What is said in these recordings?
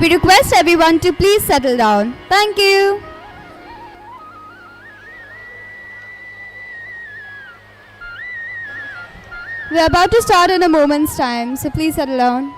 We request everyone to please settle down. Thank you. We are about to start in a moment's time, so please settle down.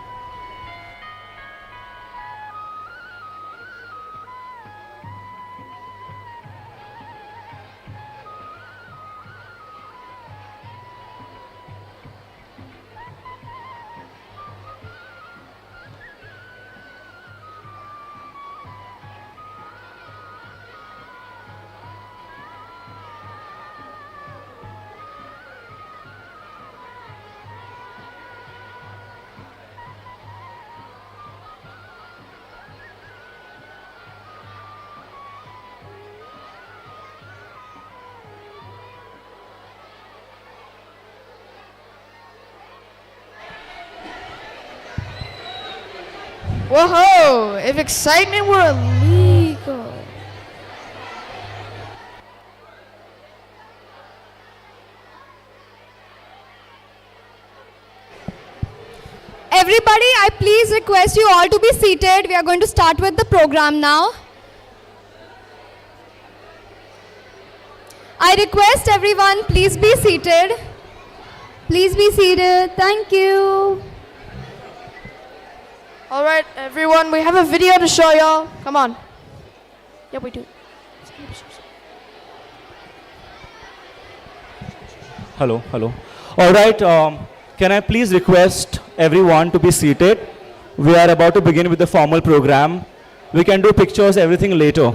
Whoa! If excitement were illegal. Everybody, I please request you all to be seated. We are going to start with the program now. I request everyone, please be seated. Please be seated. Thank you. All right, everyone, we have a video to show y'all. Come on. Yeah, we do. Hello, hello. All right, can I please request everyone to be seated? We are about to begin with the formal program. We can do pictures, everything later.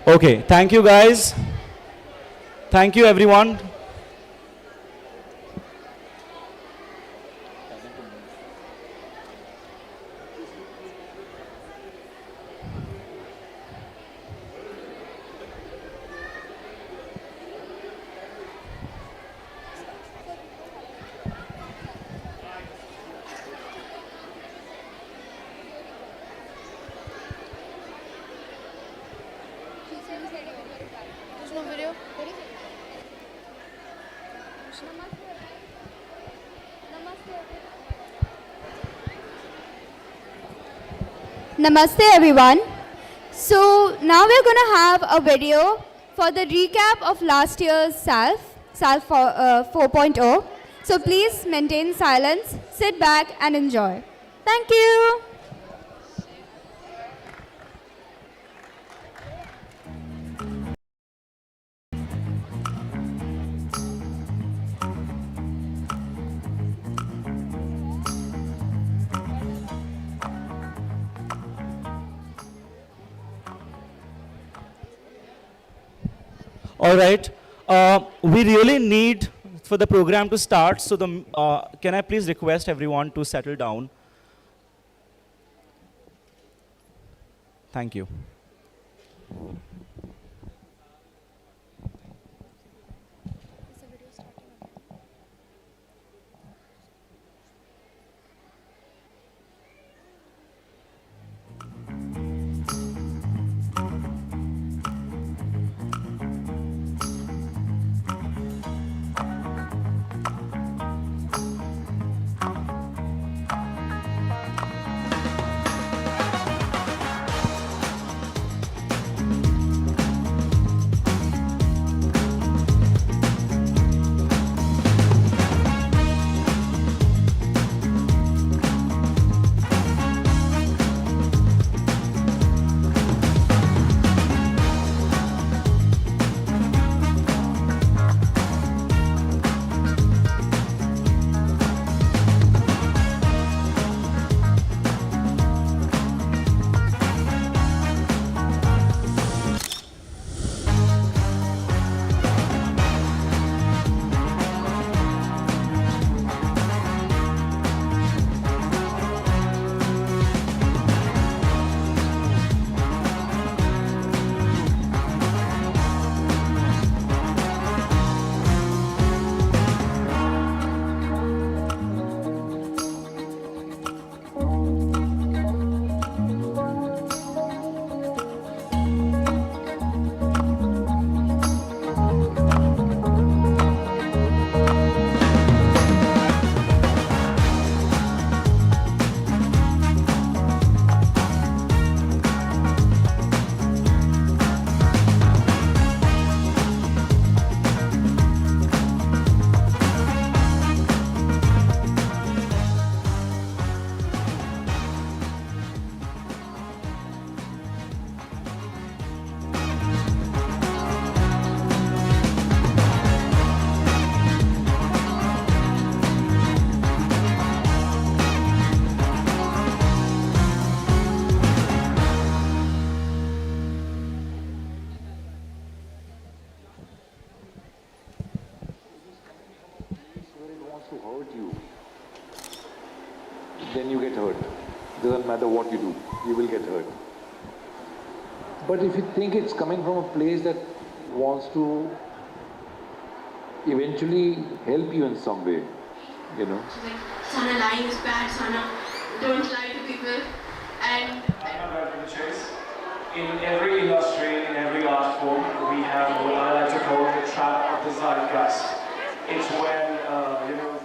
Okay, thank you guys. Thank you everyone. There's no video. Namaste everyone. So now we're going to have a video for the recap of last year's Salf 4.0. So please maintain silence, sit back and enjoy. Thank you. All right, we really need for the program to start, so can I please request everyone to settle down? Thank you. then you get hurt. Doesn't matter what you do, you will get hurt. But if you think it's coming from a place that wants to eventually help you in some way, you know. She's like, Sana, lying is bad, Sana. Don't lie to people. And I'm not going to the chase. In every industry, in every art form, we have what I like to call the trap of the zeitgeist. It's when, you know,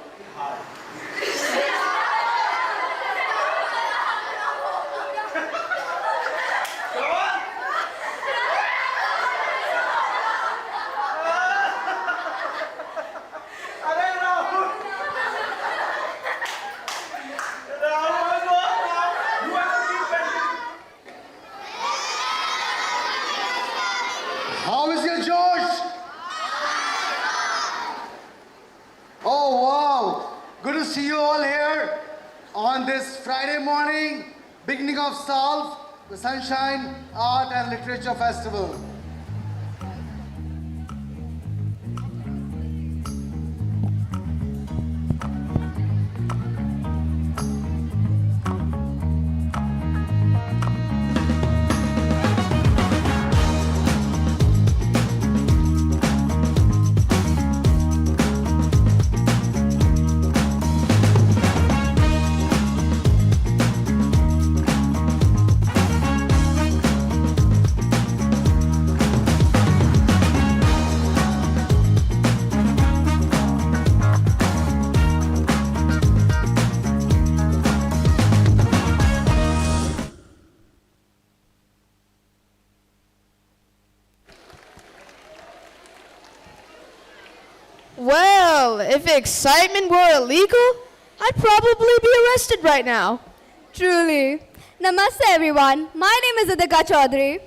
How is your Josh? Oh wow! Good to see you all here on this Friday morning, beginning of Salf, the Sunshine Art and Literature Festival. Well, if excitement were illegal, I'd probably be arrested right now. Truly. Namaste everyone. My name is Adhika Chaudhary.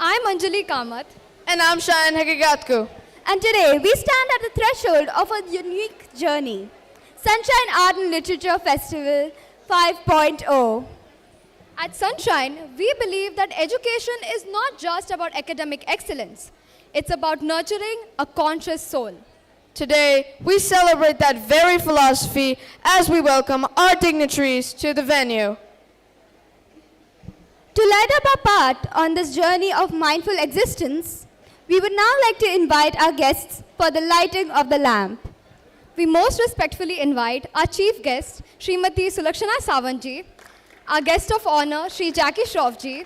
I'm Anjali Kamath. And I'm Shayan Hagigatku. And today we stand at the threshold of a unique journey. Sunshine Art and Literature Festival 5.0. At Sunshine, we believe that education is not just about academic excellence. It's about nurturing a conscious soul. Today, we celebrate that very philosophy as we welcome our dignitaries to the venue. To light up our path on this journey of mindful existence, we would now like to invite our guests for the lighting of the lamp. We most respectfully invite our chief guest, Srimati Sulakshana Sawantji, our guest of honor, Sri Jackie Shroffji,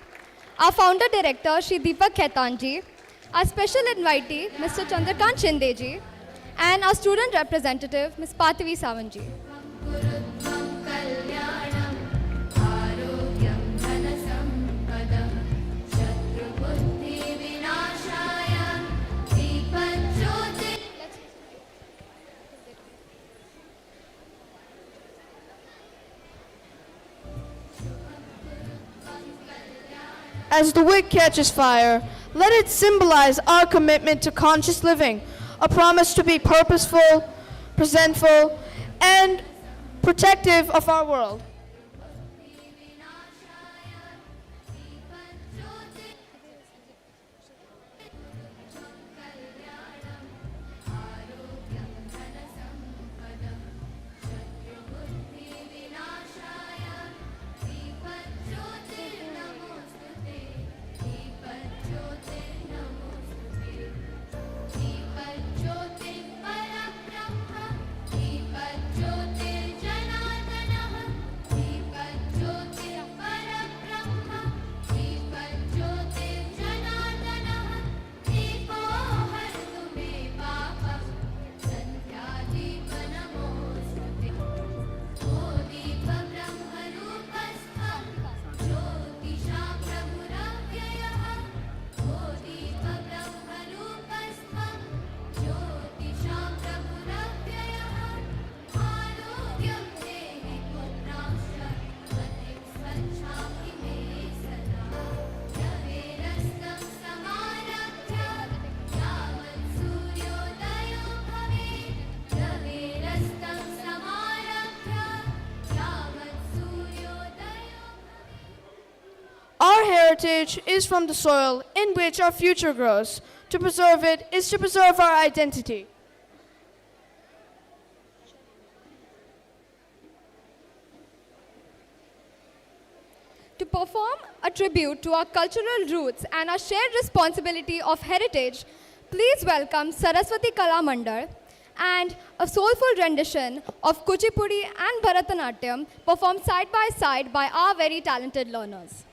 our founder director, Sri Deepak Khaitanji, our special invitee, Mr. Chandrakant Shindeji, and our student representative, Ms. Pathavi Sawantji. As the wick catches fire, let it symbolize our commitment to conscious living, a promise to be purposeful, presentful, and protective of our world. Our heritage is from the soil in which our future grows. To preserve it is to preserve our identity. To perform a tribute to our cultural roots and our shared responsibility of heritage, please welcome Saraswati Kala Mandal and a soulful rendition of Kuchipudi and Bharatanatyam performed side by side by our very talented learners.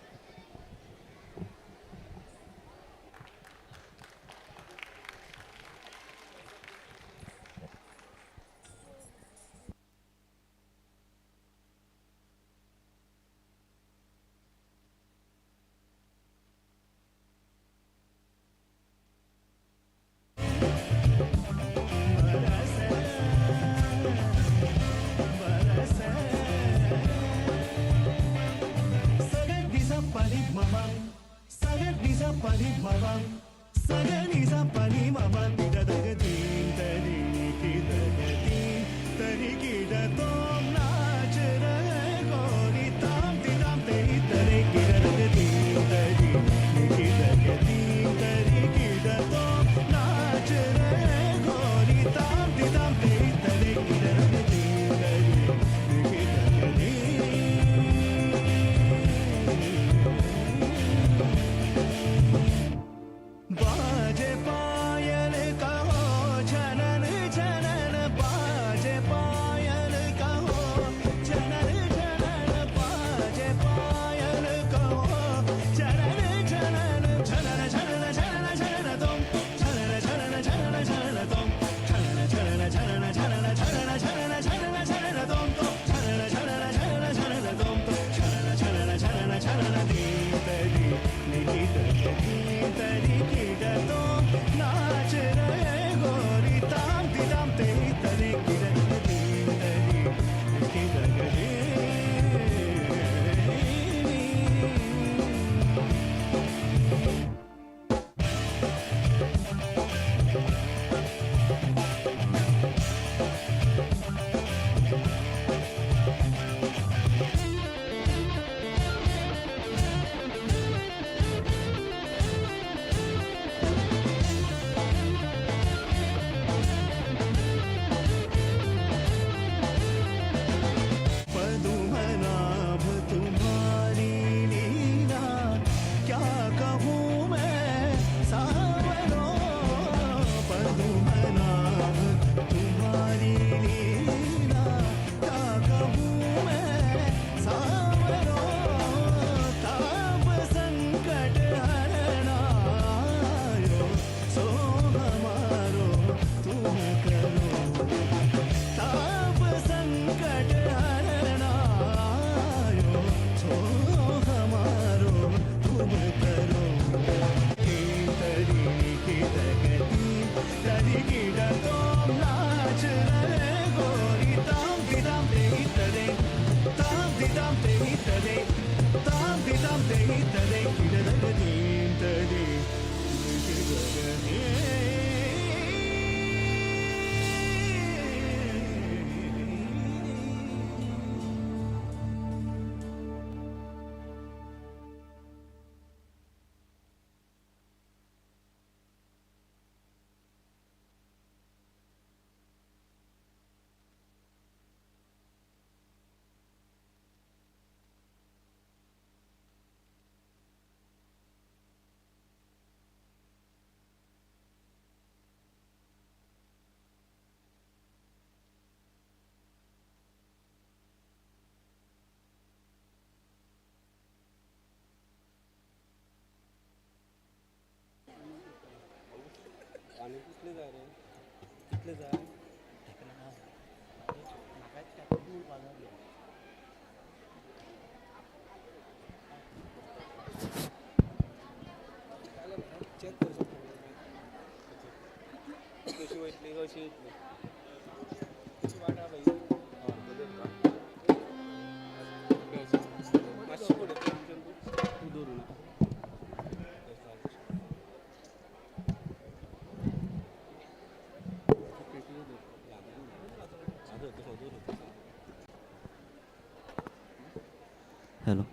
Hello.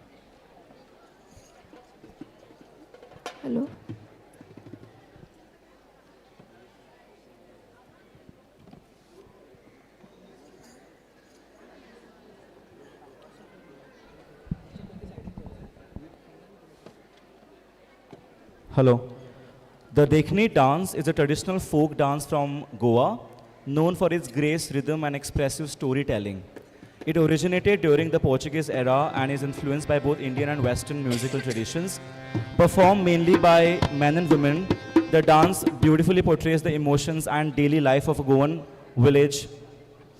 Hello. Hello. The Dekhni dance is a traditional folk dance from Goa, known for its grace, rhythm, and expressive storytelling. It originated during the Portuguese era and is influenced by both Indian and Western musical traditions. Performed mainly by men and women, the dance beautifully portrays the emotions and daily life of Goan village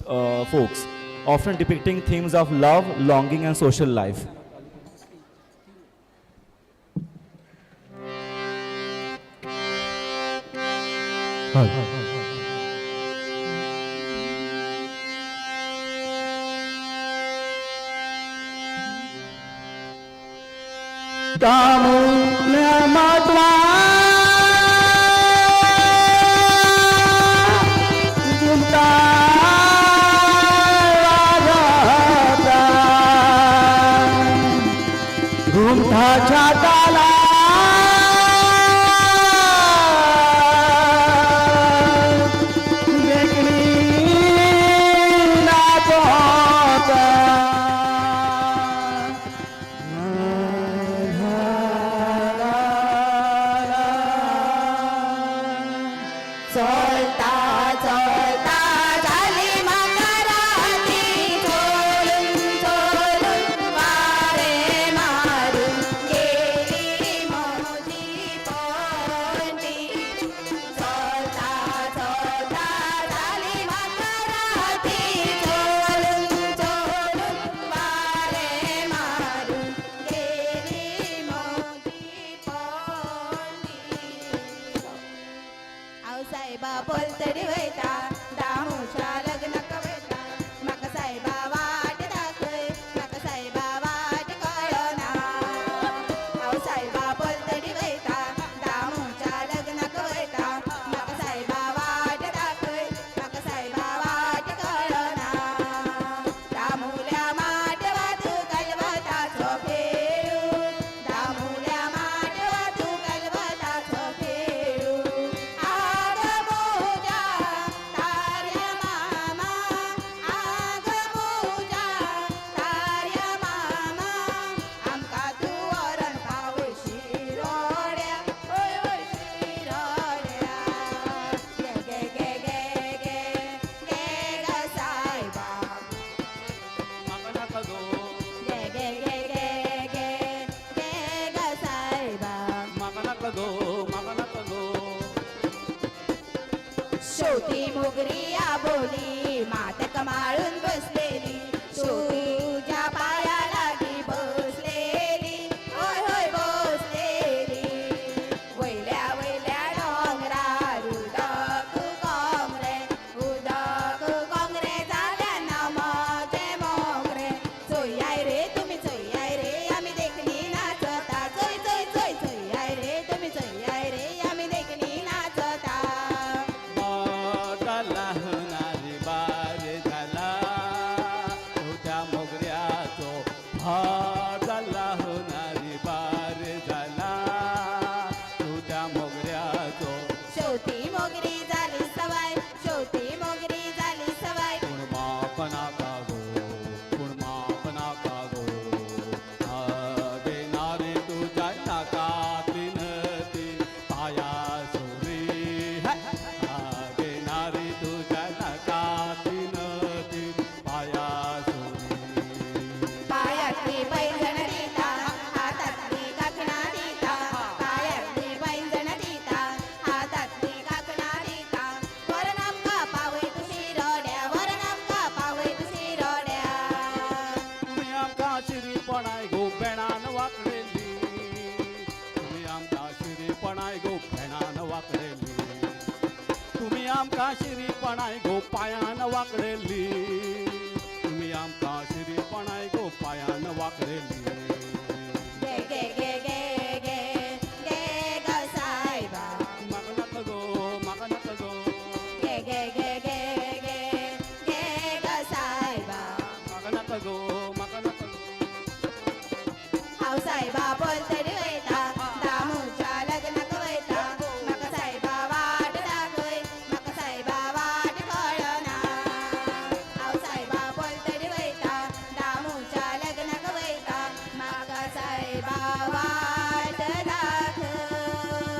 folks, often depicting themes of love, longing, and social life. शेवटी मोगरिया बोली मातक माळून बसलेली तुझ्या पाया लागी बसलेली होय होय बसलेली वैल्या वैल्या डोंगरार उदक कोंगरे झाल्या ना माझे मोगरे चोयाय रे तुम्ही चोयाय रे आम्ही देखणी नाचता चोय चोय चोय चोयाय रे तुम्ही चोयाय रे आम्ही देखणी नाचता शेवटी मोगरी झाली सवाय शेवटी मोगरी झाली सवाय पायातली पैंजण देता हातातली काकणा देता पायातली पैंजण देता हातातली काकणा देता वरनाम का पावय तुझी रोड्या वरनाम का पावय तुझी रोड्या तुम्ही आमका शिरीपणाय गो पेणान वाकडेली तुम्ही आमका शिरीपणाय गो पेणान वाकडेली तुम्ही आमका शिरीपणाय गो पायान वाकडेली तुम्ही आमका शिरीपणाय गो पायान वाकडेली गे गे गे गे गे गे ग सायबा म्हाका नाका गो गे गे गे गे गे गे ग सायबा म्हाका नाका गो हाव सायबा बोलतरी वयता दामूच्या लग्नाक वयता म्हाका सायबा वाट दाखय म्हाका सायबा वाट कळना हाव सायबा बोलतरी वयता दामूच्या लग्नाक वयता म्हाका सायबा वाट दाखय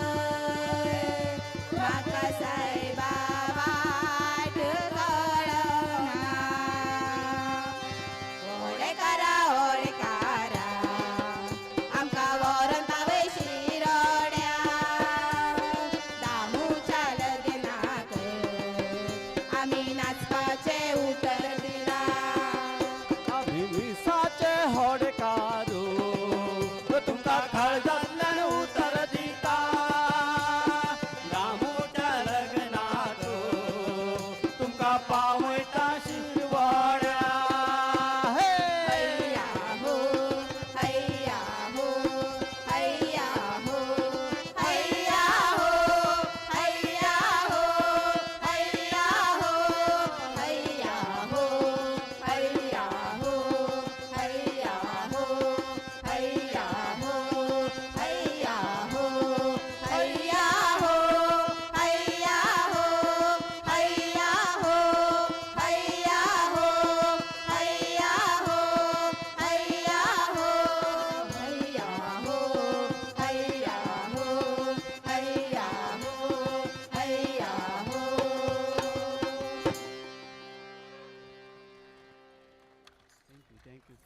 Thank you.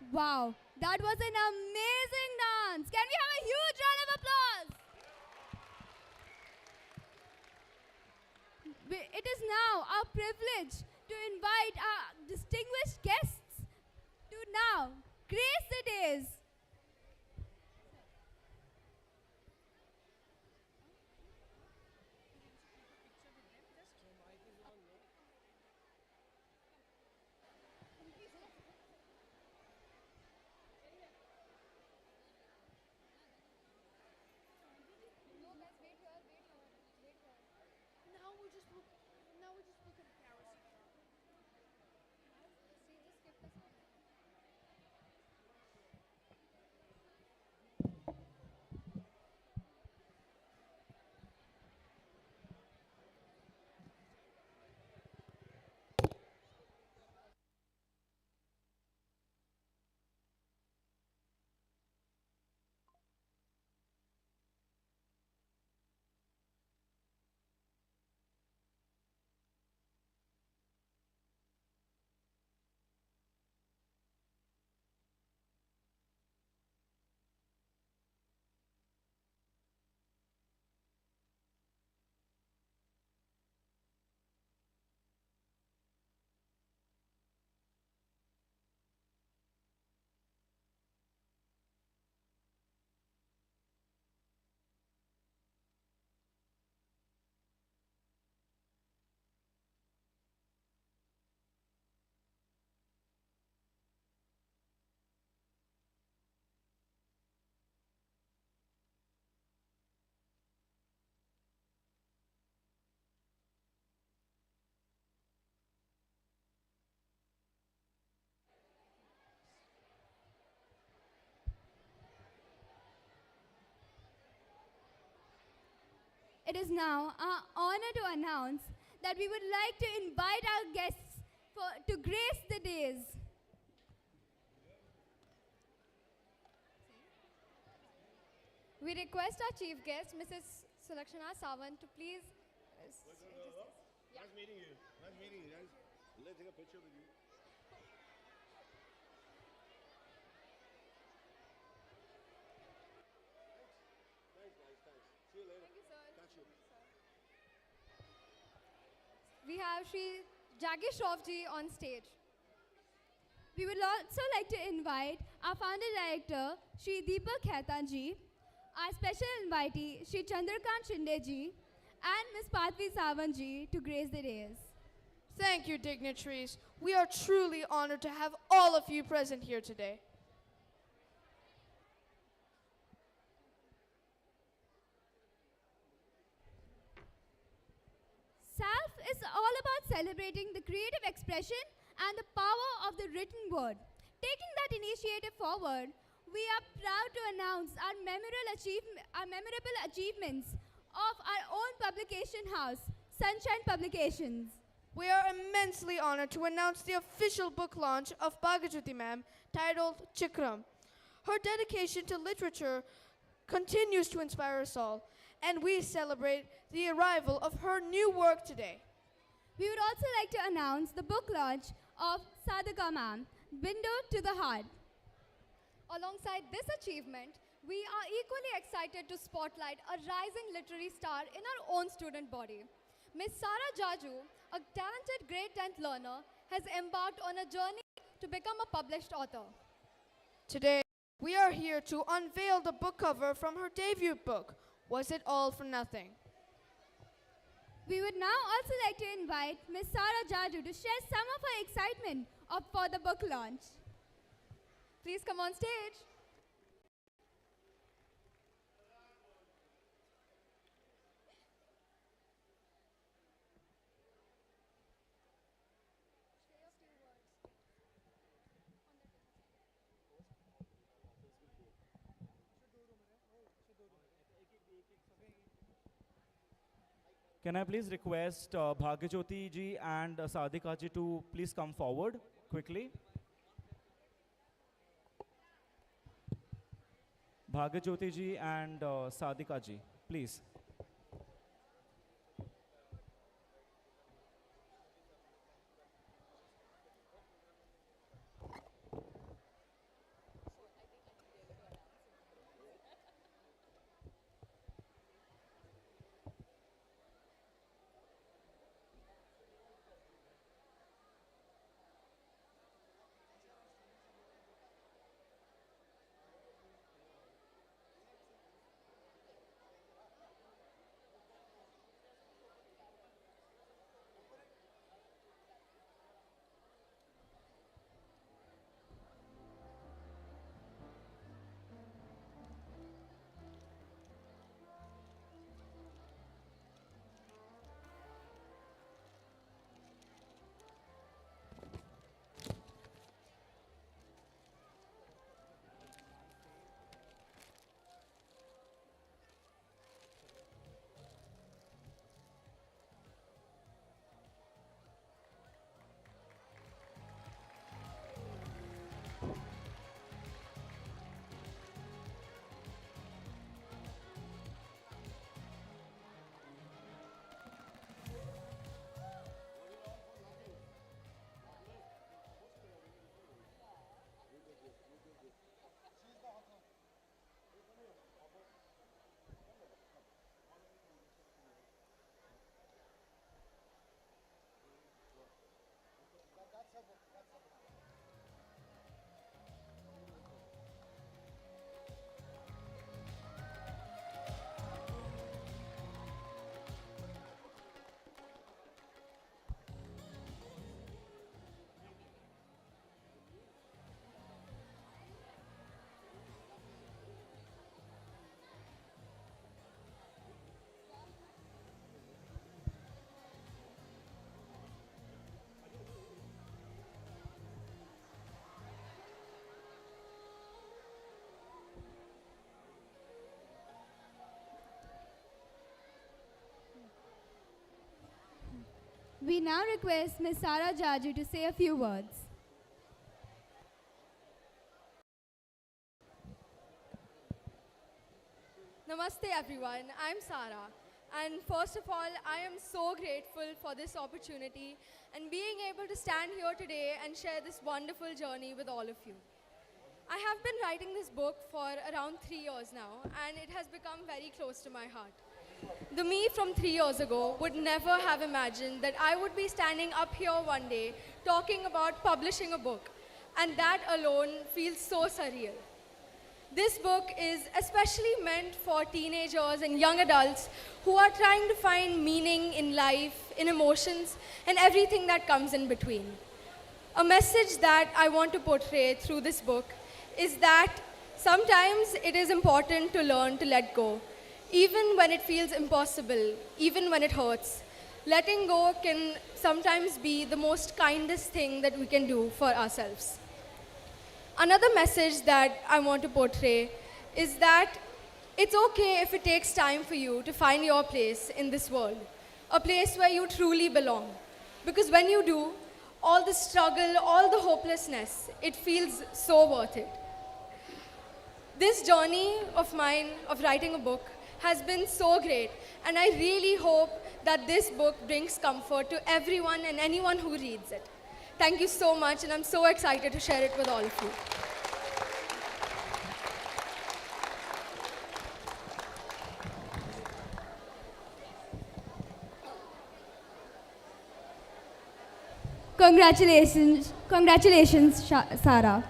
Wow, that was an amazing dance. Can we have a huge round of applause? It is now our privilege to invite our distinguished guests to now grace the days. It is now our honor to announce that we would like to invite our guests to grace the days. We request our chief guest, Mrs. Sulakshana Sawant, to please. Nice meeting you. Nice meeting you, guys. Let's take a picture with you. Thanks, guys. Thanks. See you later. Thank you, sir. Catch you. We have Shri Jackie Shroffji on stage. We would also like to invite our founder director, Shri Deepak Khaitan ji, our special invitee, Shri Chandrakant Shinde ji, and Ms. Patvi Sawant ji to grace the days. Thank you, dignitaries. We are truly honored to have all of you present here today. Salf is all about celebrating the creative expression and the power of the written word. Taking that initiative forward, we are proud to announce our memorable achievements of our own publication house, Sunshine Publications. We are immensely honored to announce the official book launch of Bhagajuti ma'am, titled Chikram. Her dedication to literature continues to inspire us all, and we celebrate the arrival of her new work today. We would also like to announce the book launch of Sadhaka ma'am, Window to the Heart. Alongside this achievement, we are equally excited to spotlight a rising literary star in our own student body. Ms. Sara Jaju, a talented grade 10th learner, has embarked on a journey to become a published author. Today, we are here to unveil the book cover from her debut book, Was It All for Nothing? We would now also like to invite Ms. Sara Jaju to share some of her excitement for the book launch. Please come on stage. Can I please request Bhagyajyoti ji and Sadhika ji to please come forward quickly? Bhagyajyoti ji and Sadhika ji, please. We now request Ms. Sara Jaju to say a few words. Namaste everyone, I'm Sara. And first of all, I am so grateful for this opportunity and being able to stand here today and share this wonderful journey with all of you. I have been writing this book for around 3 years now, and it has become very close to my heart. The me from 3 years ago would never have imagined that I would be standing up here one day talking about publishing a book, and that alone feels so surreal. This book is especially meant for teenagers and young adults who are trying to find meaning in life, in emotions, and everything that comes in between. A message that I want to portray through this book is that sometimes it is important to learn to let go, even when it feels impossible, even when it hurts. Letting go can sometimes be the most kindest thing that we can do for ourselves. Another message that I want to portray is that it's okay if it takes time for you to find your place in this world, a place where you truly belong. Because when you do, all the struggle, all the hopelessness, it feels so worth it. This journey of mine of writing a book has been so great, and I really hope that this book brings comfort to everyone and anyone who reads it. Thank you so much, and I'm so excited to share it with all of you. Congratulations, Sara.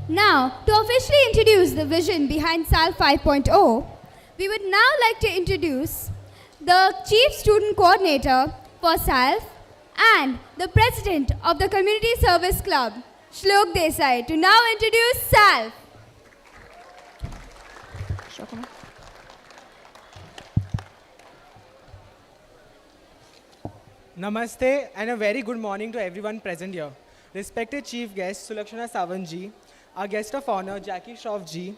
Now, to officially introduce the vision behind Salf 5.0, we would now like to introduce the Chief Student Coordinator for Salf and the President of the Community Service Club, Shlok Desai, to now introduce Salf. Namaste and a very good morning to everyone present here. Respected Chief Guest Sulakshana Savanji, our guest of honor Jackie Shroff ji,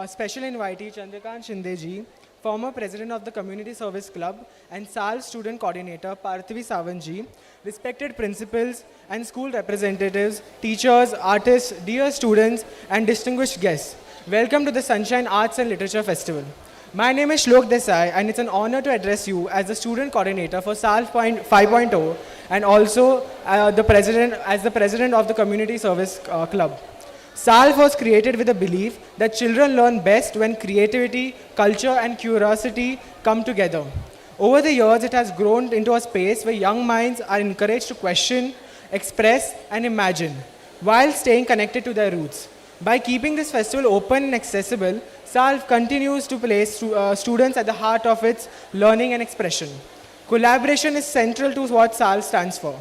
special invitee Chandrakant Shinde ji, former president of the Community Service Club, and Salf student coordinator Parthivi Savanji, respected principals and school representatives, teachers, artists, dear students, and distinguished guests. Welcome to the Sunshine Arts and Literature Festival. My name is Shlok Desai, and it's an honor to address you as the student coordinator for Salf 5.0 and also the president of the Community Service Club. Salf was created with the belief that children learn best when creativity, culture, and curiosity come together. Over the years, it has grown into a space where young minds are encouraged to question, express, and imagine, while staying connected to their roots. By keeping this festival open and accessible, Salf continues to place students at the heart of its learning and expression. Collaboration is central to what Salf stands for.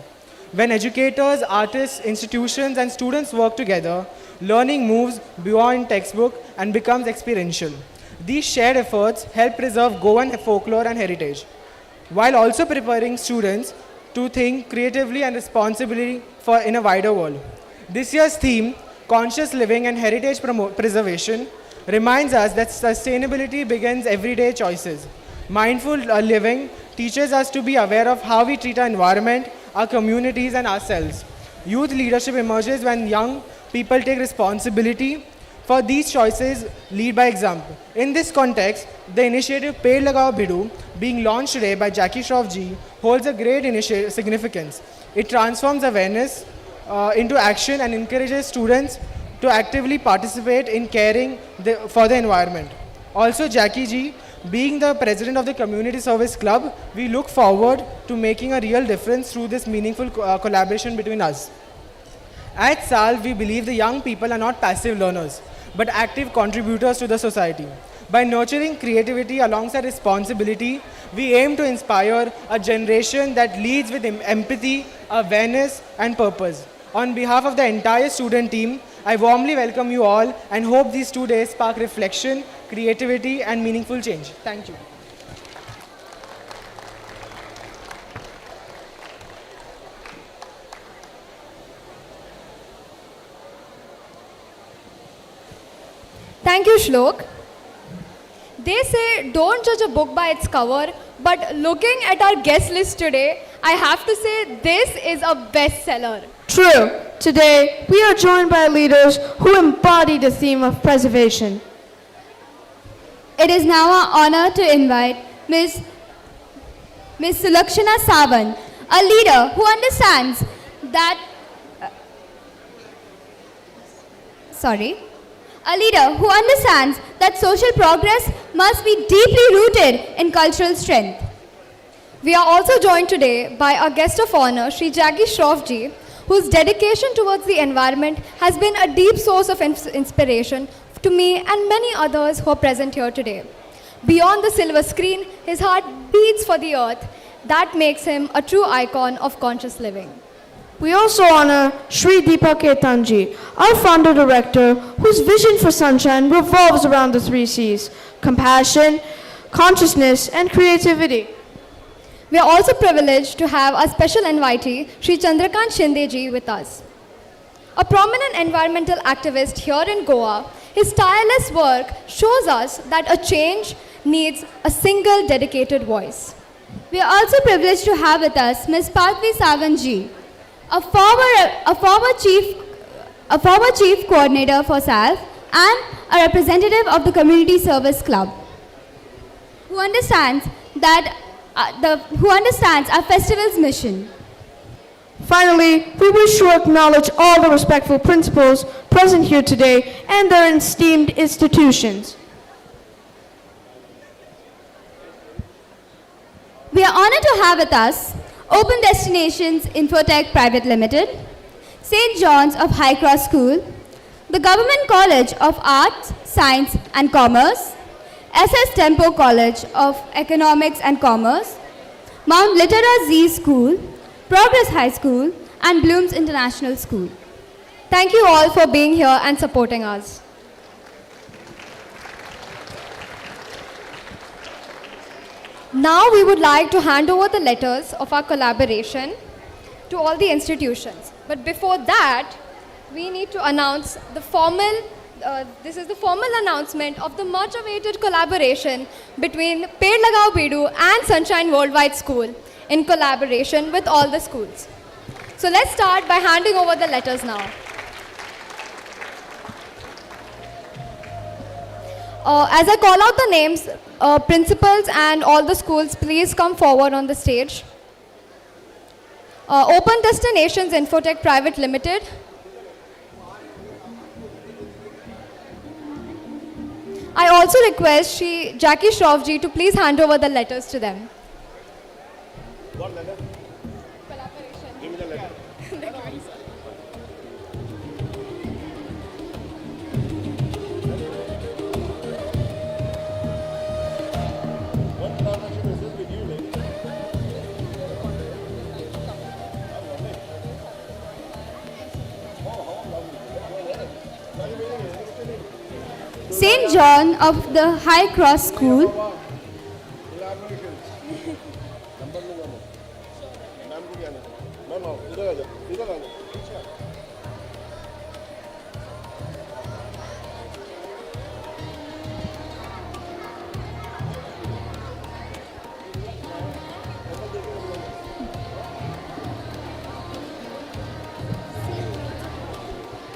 When educators, artists, institutions, and students work together, learning moves beyond textbook and becomes experiential. These shared efforts help preserve Goan folklore and heritage, while also preparing students to think creatively and responsibly in a wider world. This year's theme, Conscious Living and Heritage Preservation, reminds us that sustainability begins everyday choices. Mindful living teaches us to be aware of how we treat our environment, our communities, and ourselves. Youth leadership emerges when young people take responsibility for these choices, lead by example. In this context, the initiative Ped Lagao Bhidu, being launched today by Jackie Shroff ji, holds a great significance. It transforms awareness into action and encourages students to actively participate in caring for the environment. Also, Jackie ji, being the president of the Community Service Club, we look forward to making a real difference through this meaningful collaboration between us. At Salf, we believe the young people are not passive learners, but active contributors to the society. By nurturing creativity alongside responsibility, we aim to inspire a generation that leads with empathy, awareness, and purpose. On behalf of the entire student team, I warmly welcome you all and hope these 2 days spark reflection, creativity, and meaningful change. Thank you. Thank you, Shlok. They say don't judge a book by its cover, but looking at our guest list today, I have to say this is a bestseller. True. Today, we are joined by leaders who embody the theme of preservation. It is now our honor to invite Ms. Sulakshana Savan, a leader who understands that social progress must be deeply rooted in cultural strength. We are also joined today by our guest of honor, Sri Jackie Shroff ji, whose dedication towards the environment has been a deep source of inspiration to me and many others who are present here today. Beyond the silver screen, his heart beats for the earth. That makes him a true icon of conscious living. We also honor Sri Deepak Ketanji, our founder director, whose vision for sunshine revolves around the 3 C's: compassion, consciousness, and creativity. We are also privileged to have our special invitee, Sri Chandrakant Shinde ji, with us. A prominent environmental activist here in Goa, his tireless work shows us that a change needs a single dedicated voice. We are also privileged to have with us Ms. Parthivi Savanji, a former chief coordinator for Salf and a representative of the Community Service Club, who understands our festival's mission. Finally, we wish to acknowledge all the respectful principals present here today and their esteemed institutions. We are honored to have with us Open Destinations Infotech Private Limited, St. John's of High Cross School, the Government College of Arts, Science and Commerce, SS Tempo College of Economics and Commerce, Mount Litera Z School, Progress High School, and Bloom's International School. Thank you all for being here and supporting us. Now we would like to hand over the letters of our collaboration to all the institutions. But before that, we need to announce the formal this is the formal announcement of the much awaited collaboration between Ped Lagao Bidu and Sunshine Worldwide School in collaboration with all the schools. So let's start by handing over the letters now. As I call out the names, principals and all the schools, please come forward on the stage. Open Destinations Infotech Private Limited. I also request Jackie Shroffji to please hand over the letters to them. What letter? Give me the letter. What partnership is this with you, lady? St. John of the High Cross School. Collaborations. Number नहीं जाना नाम को जाना no इधर आ जाओ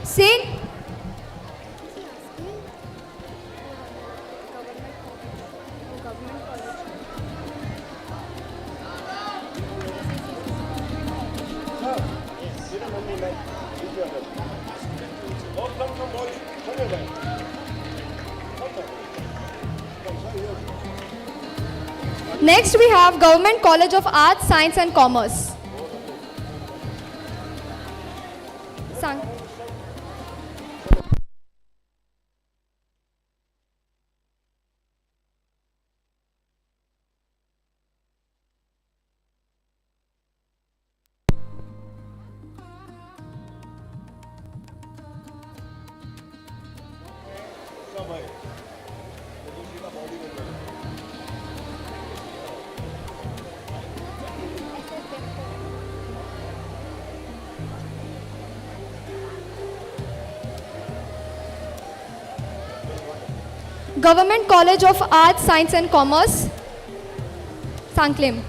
St. Next we have Government College of Arts, Science and Commerce. Sang. Government College of Arts, Science and Commerce, Sangklim.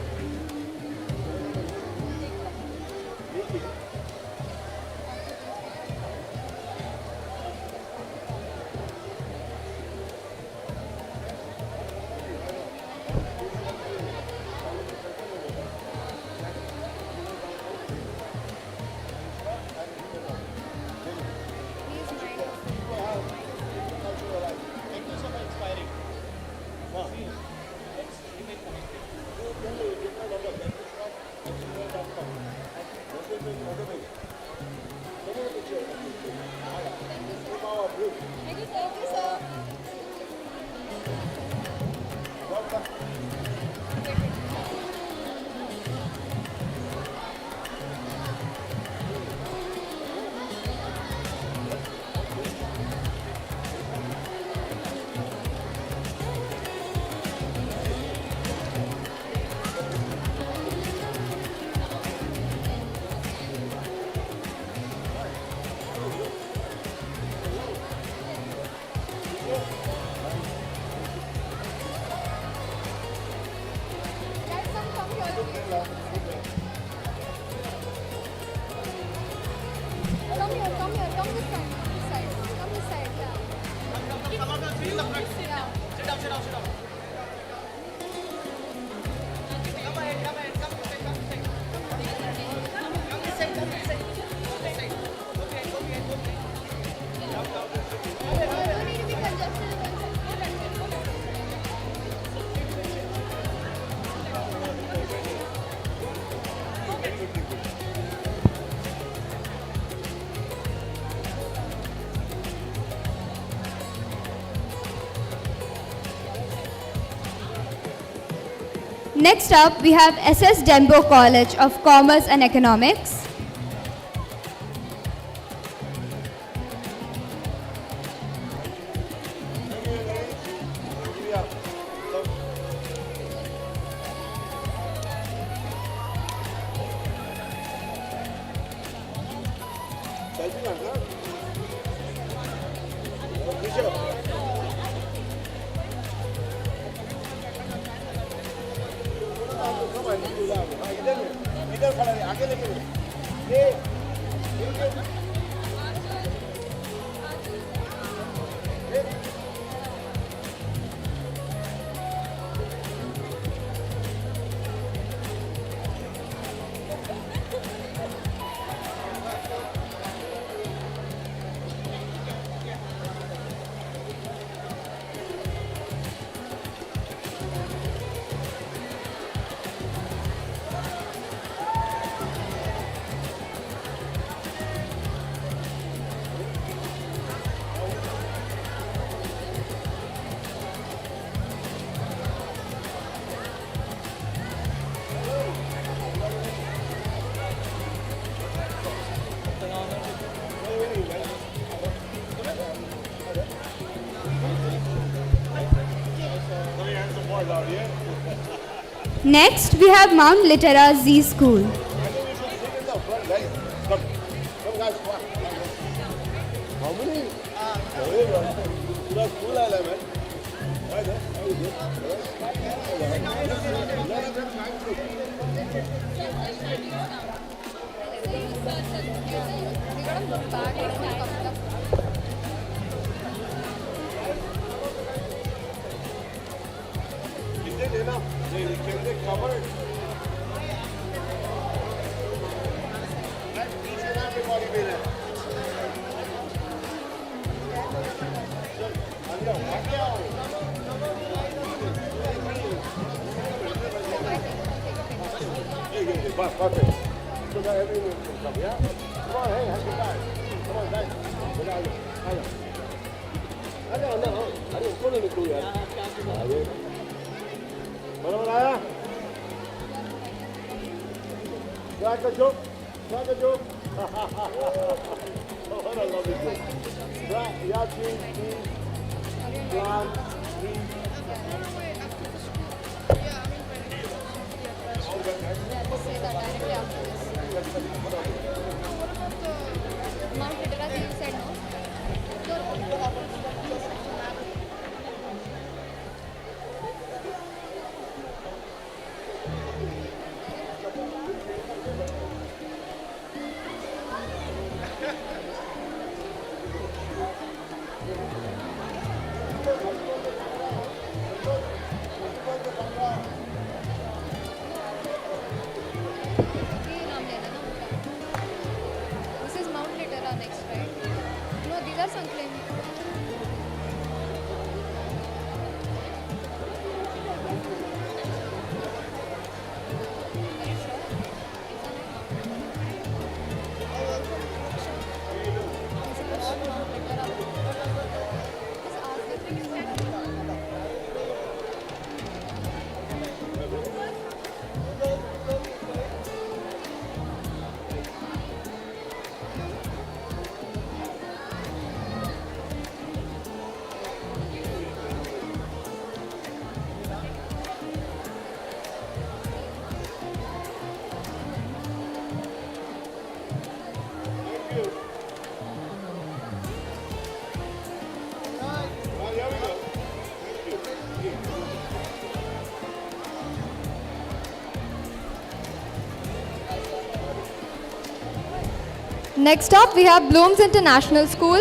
Next up, we have SS Dembo College of Commerce and Economics. इधर खड़ा रहे, आगे लेके Next, we have Mount Litera Z School. Come guys, come on. How many? पूरा school आया है man. Is it enough? Can they cover it? Each and everybody will it. Perfect. So now everyone can come, yeah? Come on, hey, have your guys. Come on, guys. Get out here. No. अरे उसको नहीं निकलू यार. आगे. बराबर आया? Crack a joke. Crack a joke. Oh, what a lovely joke. Crack, yeah, cheese. Plant, Mount Litera, you said no? This is Mount Litera next, right? No, these are some claims. Next up, we have Bloom's International School.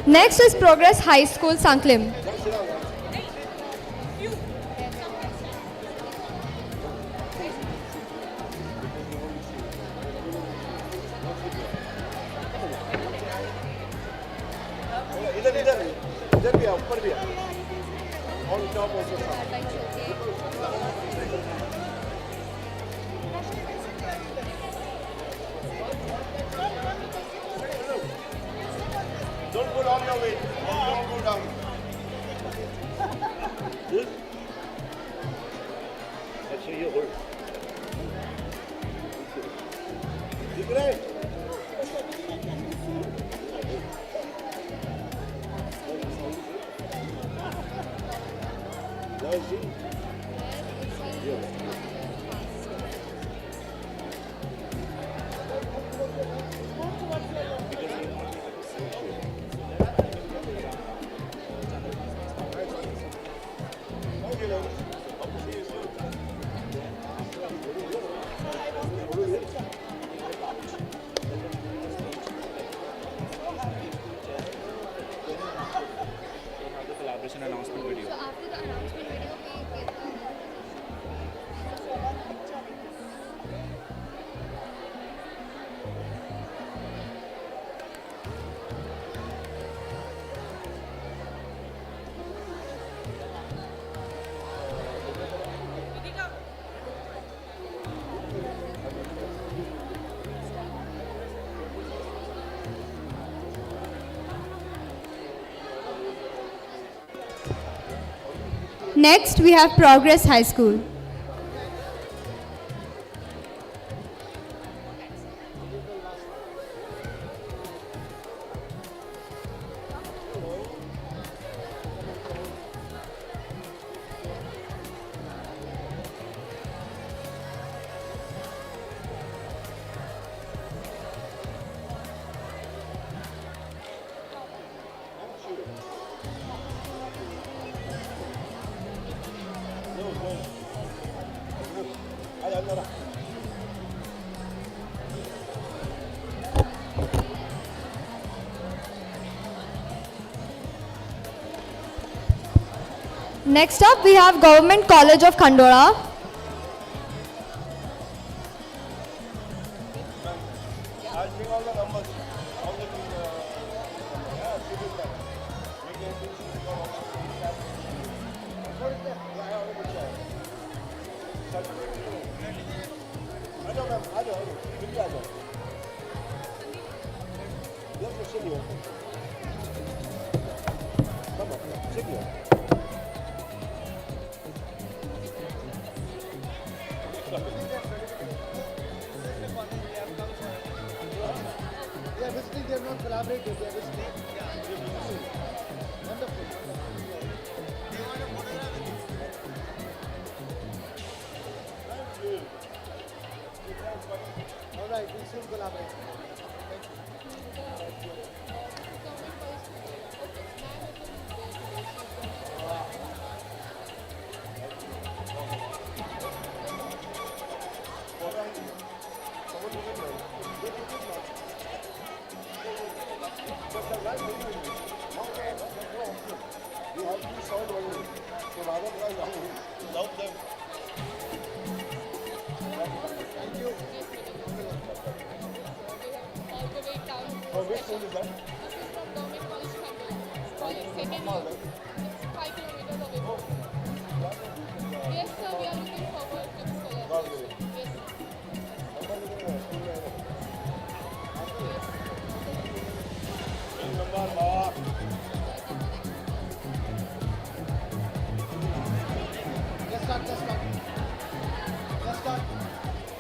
Next is Progress High School, Sanklim. इधर भी है, ऊपर भी है, on top also some. Don't go down your way. Don't go down. This? अच्छा ये hold. दिख रहा है? Now see? Yeah. Collaboration announcement video. So after the announcement video, we give Next, we have Progress High School. Next up, we have Government College of Khandora. They are visiting, they have not collaborated, they are visiting. Wonderful. All right, we'll soon collaborate. Thank you.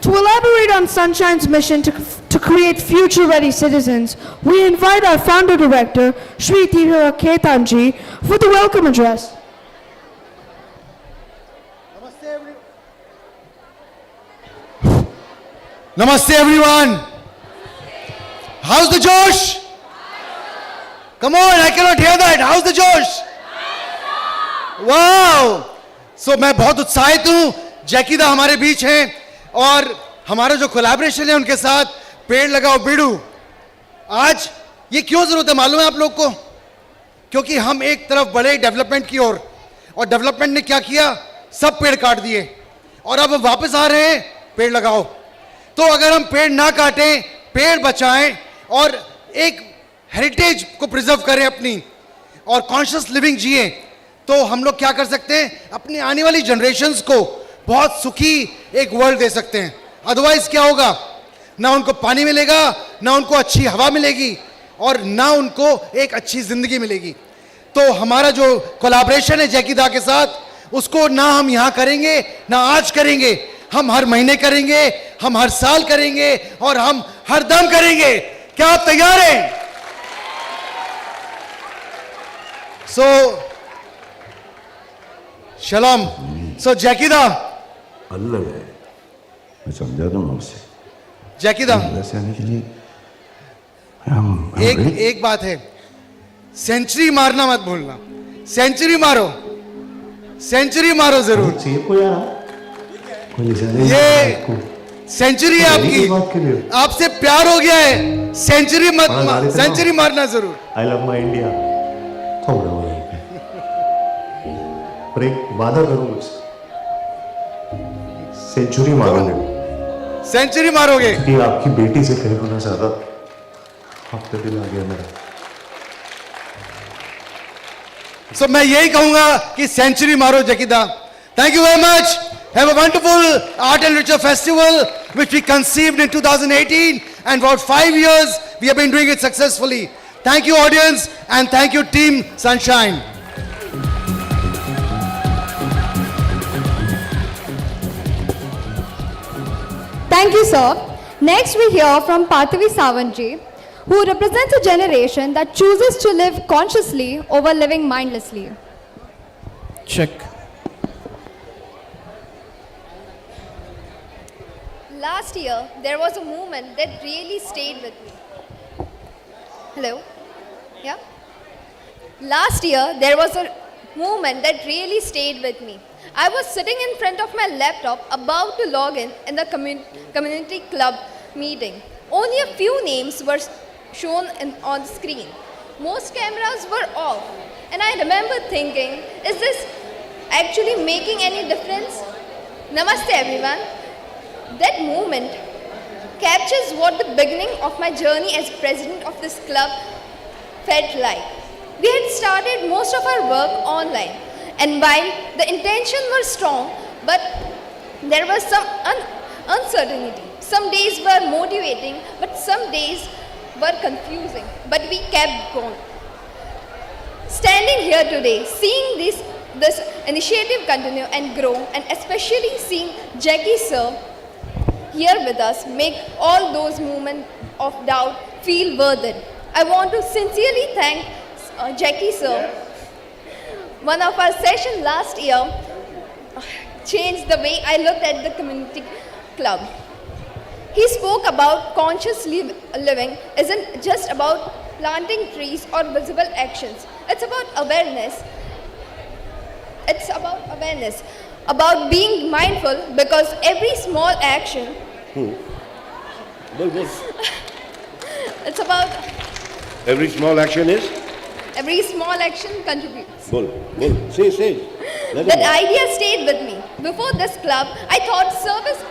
To elaborate on Sunshine's mission to create future-ready citizens, we invite our founder director, Shri Tihara Ketanji, for the welcome address. Namaste everyone. How's the Josh? Come on, I cannot hear that. How's the Josh? Wow. So मैं बहुत उत्साहित हूँ. जैकी दा हमारे बीच हैं और हमारा जो कोलैबोरेशन है उनके साथ पेड़ लगाओ बिडू. आज ये क्यों जरूरत है मालूम है आप लोग को? क्योंकि हम एक तरफ बढ़े डेवलपमेंट की ओर, और डेवलपमेंट ने क्या किया, सब पेड़ काट दिए, और अब हम वापस आ रहे हैं पेड़ लगाओ। तो अगर हम पेड़ ना काटें, पेड़ बचाएं और एक हेरिटेज को प्रिजर्व करें अपनी, और कॉन्शियस लिविंग जिए, तो हम लोग क्या कर सकते हैं, अपनी आने वाली जनरेशन्स को बहुत सुखी एक वर्ल्ड दे सकते हैं। अदरवाइज क्या होगा, ना उनको पानी मिलेगा, ना उनको अच्छी हवा मिलेगी, और ना उनको एक अच्छी जिंदगी मिलेगी। तो हमारा जो कोलैबोरेशन है जैकीदा के साथ, उसको ना हम यहां करेंगे, ना आज करेंगे, हम हर महीने करेंगे, हम हर साल करेंगे, और हम हर दम करेंगे। क्या आप तैयार हैं? सो शलम। सो जैकीदा अलग है, मैं समझा दूंगा उससे। जैकीदा वैसे आने के लिए एक बात है, सेंचुरी मारना मत भूलना। सेंचुरी मारो, सेंचुरी मारो जरूर। ये सेंचुरी है आपकी, आपसे प्यार हो गया है, सेंचुरी मत, सेंचुरी मारना जरूर। I love my India. थोड़ा हो रहा है, पर एक वादा करूं मुझसे, सेंचुरी मारोगे। सेंचुरी मारोगे? कि आपकी बेटी से कह ना ज्यादा, आपका दिल आ गया मेरा। सो मैं यही कहूंगा कि सेंचुरी मारो जकीदा। Thank you very much. Have a wonderful Art and Literature Festival which we conceived in 2018, and for 5 years we have been doing it successfully. Thank you audience, and thank you Team Sunshine. Thank you, sir. Next, we hear from Parthavi Savanji, who represents a generation that chooses to live consciously over living mindlessly. Check. Last year, there was a movement that really stayed with me. Hello? Yeah? Last year, there was a movement that really stayed with me. I was sitting in front of my laptop about to log in the community club meeting. Only a few names were shown on the screen. Most cameras were off. And I remember thinking, is this actually making any difference? Namaste everyone. That moment captures what the beginning of my journey as president of this club felt like. We had started most of our work online, and while the intention was strong, but there was some uncertainty. Some days were motivating, but some days were confusing, but we kept going. Standing here today, seeing this initiative continue and grow, and especially seeing Jackie sir here with us make all those moments of doubt feel worth it. I want to sincerely thank Jackie sir. One of our sessions last year changed the way I looked at the community club. He spoke about conscious living isn't just about planting trees or visible actions. It's about awareness. It's about awareness, about being mindful, because every small action it's about Every small action is? every small action contributes. Bol. Say. That idea stayed with me. Before this club, I thought service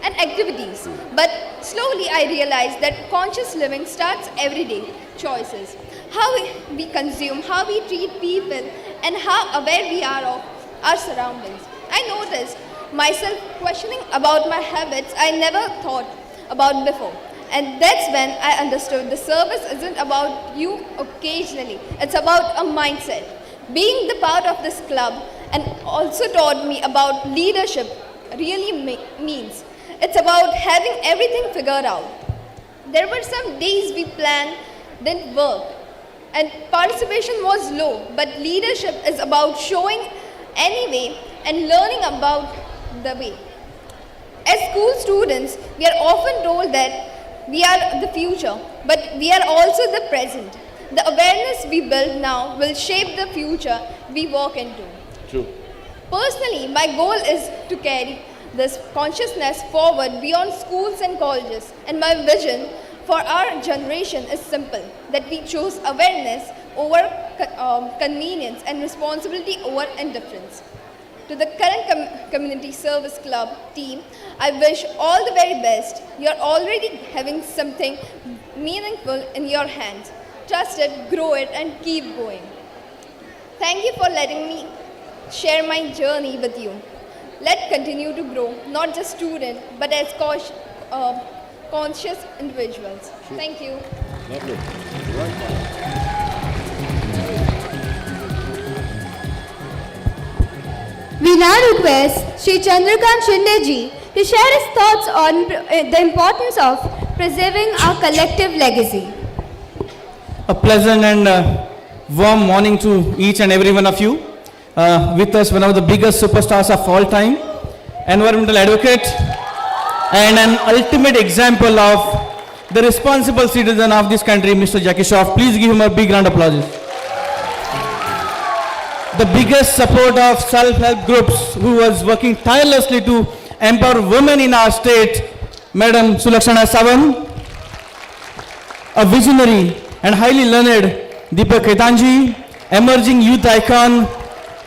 and activities. But slowly I realized that conscious living starts every day. Choices. How we consume, how we treat people, and how aware we are of our surroundings. I noticed myself questioning about my habits I never thought about before. And that's when I understood the service isn't about you occasionally. It's about a mindset. Being the part of this club and also taught me about leadership really means. It's about having everything figured out. There were some days we planned didn't work and participation was low, but leadership is about showing anyway and learning about the way. As school students, we are often told that we are the future, but we are also the present. The awareness we build now will shape the future we walk into. True. Personally, my goal is to carry this consciousness forward beyond schools and colleges, and my vision for our generation is simple, that we choose awareness over convenience and responsibility over indifference. To the current Community Service Club team, I wish all the very best. You're already having something meaningful in your hands. Trust it, grow it, and keep going. Thank you for letting me share my journey with you. Let's continue to grow, not just students, but as conscious individuals. Thank you. Lovely. We now request Sri Chandrakant Shinde ji to share his thoughts on the importance of preserving our collective legacy. A pleasant and warm morning to each and every one of you. With us, one of the biggest superstars of all time, environmental advocate, and an ultimate example of the responsible citizen of this country, Mr. Jackie Shroff. Please give him a big round of applause. The biggest support of self-help groups who was working tirelessly to empower women in our state, Madam Sulakshana Savan, a visionary and highly learned Deepak Ketanji, emerging youth icon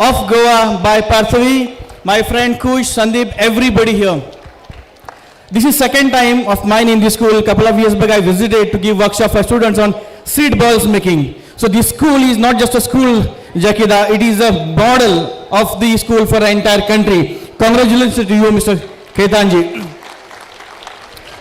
of Goa by Parthavi, my friend Kush, Sandeep, everybody here. This is second time of mine in this school. Couple of years back I visited to give workshop for students on seed balls making. So this school is not just a school, Jakida, it is a model of the school for the entire country. Congratulations to you, Mr. Ketanji.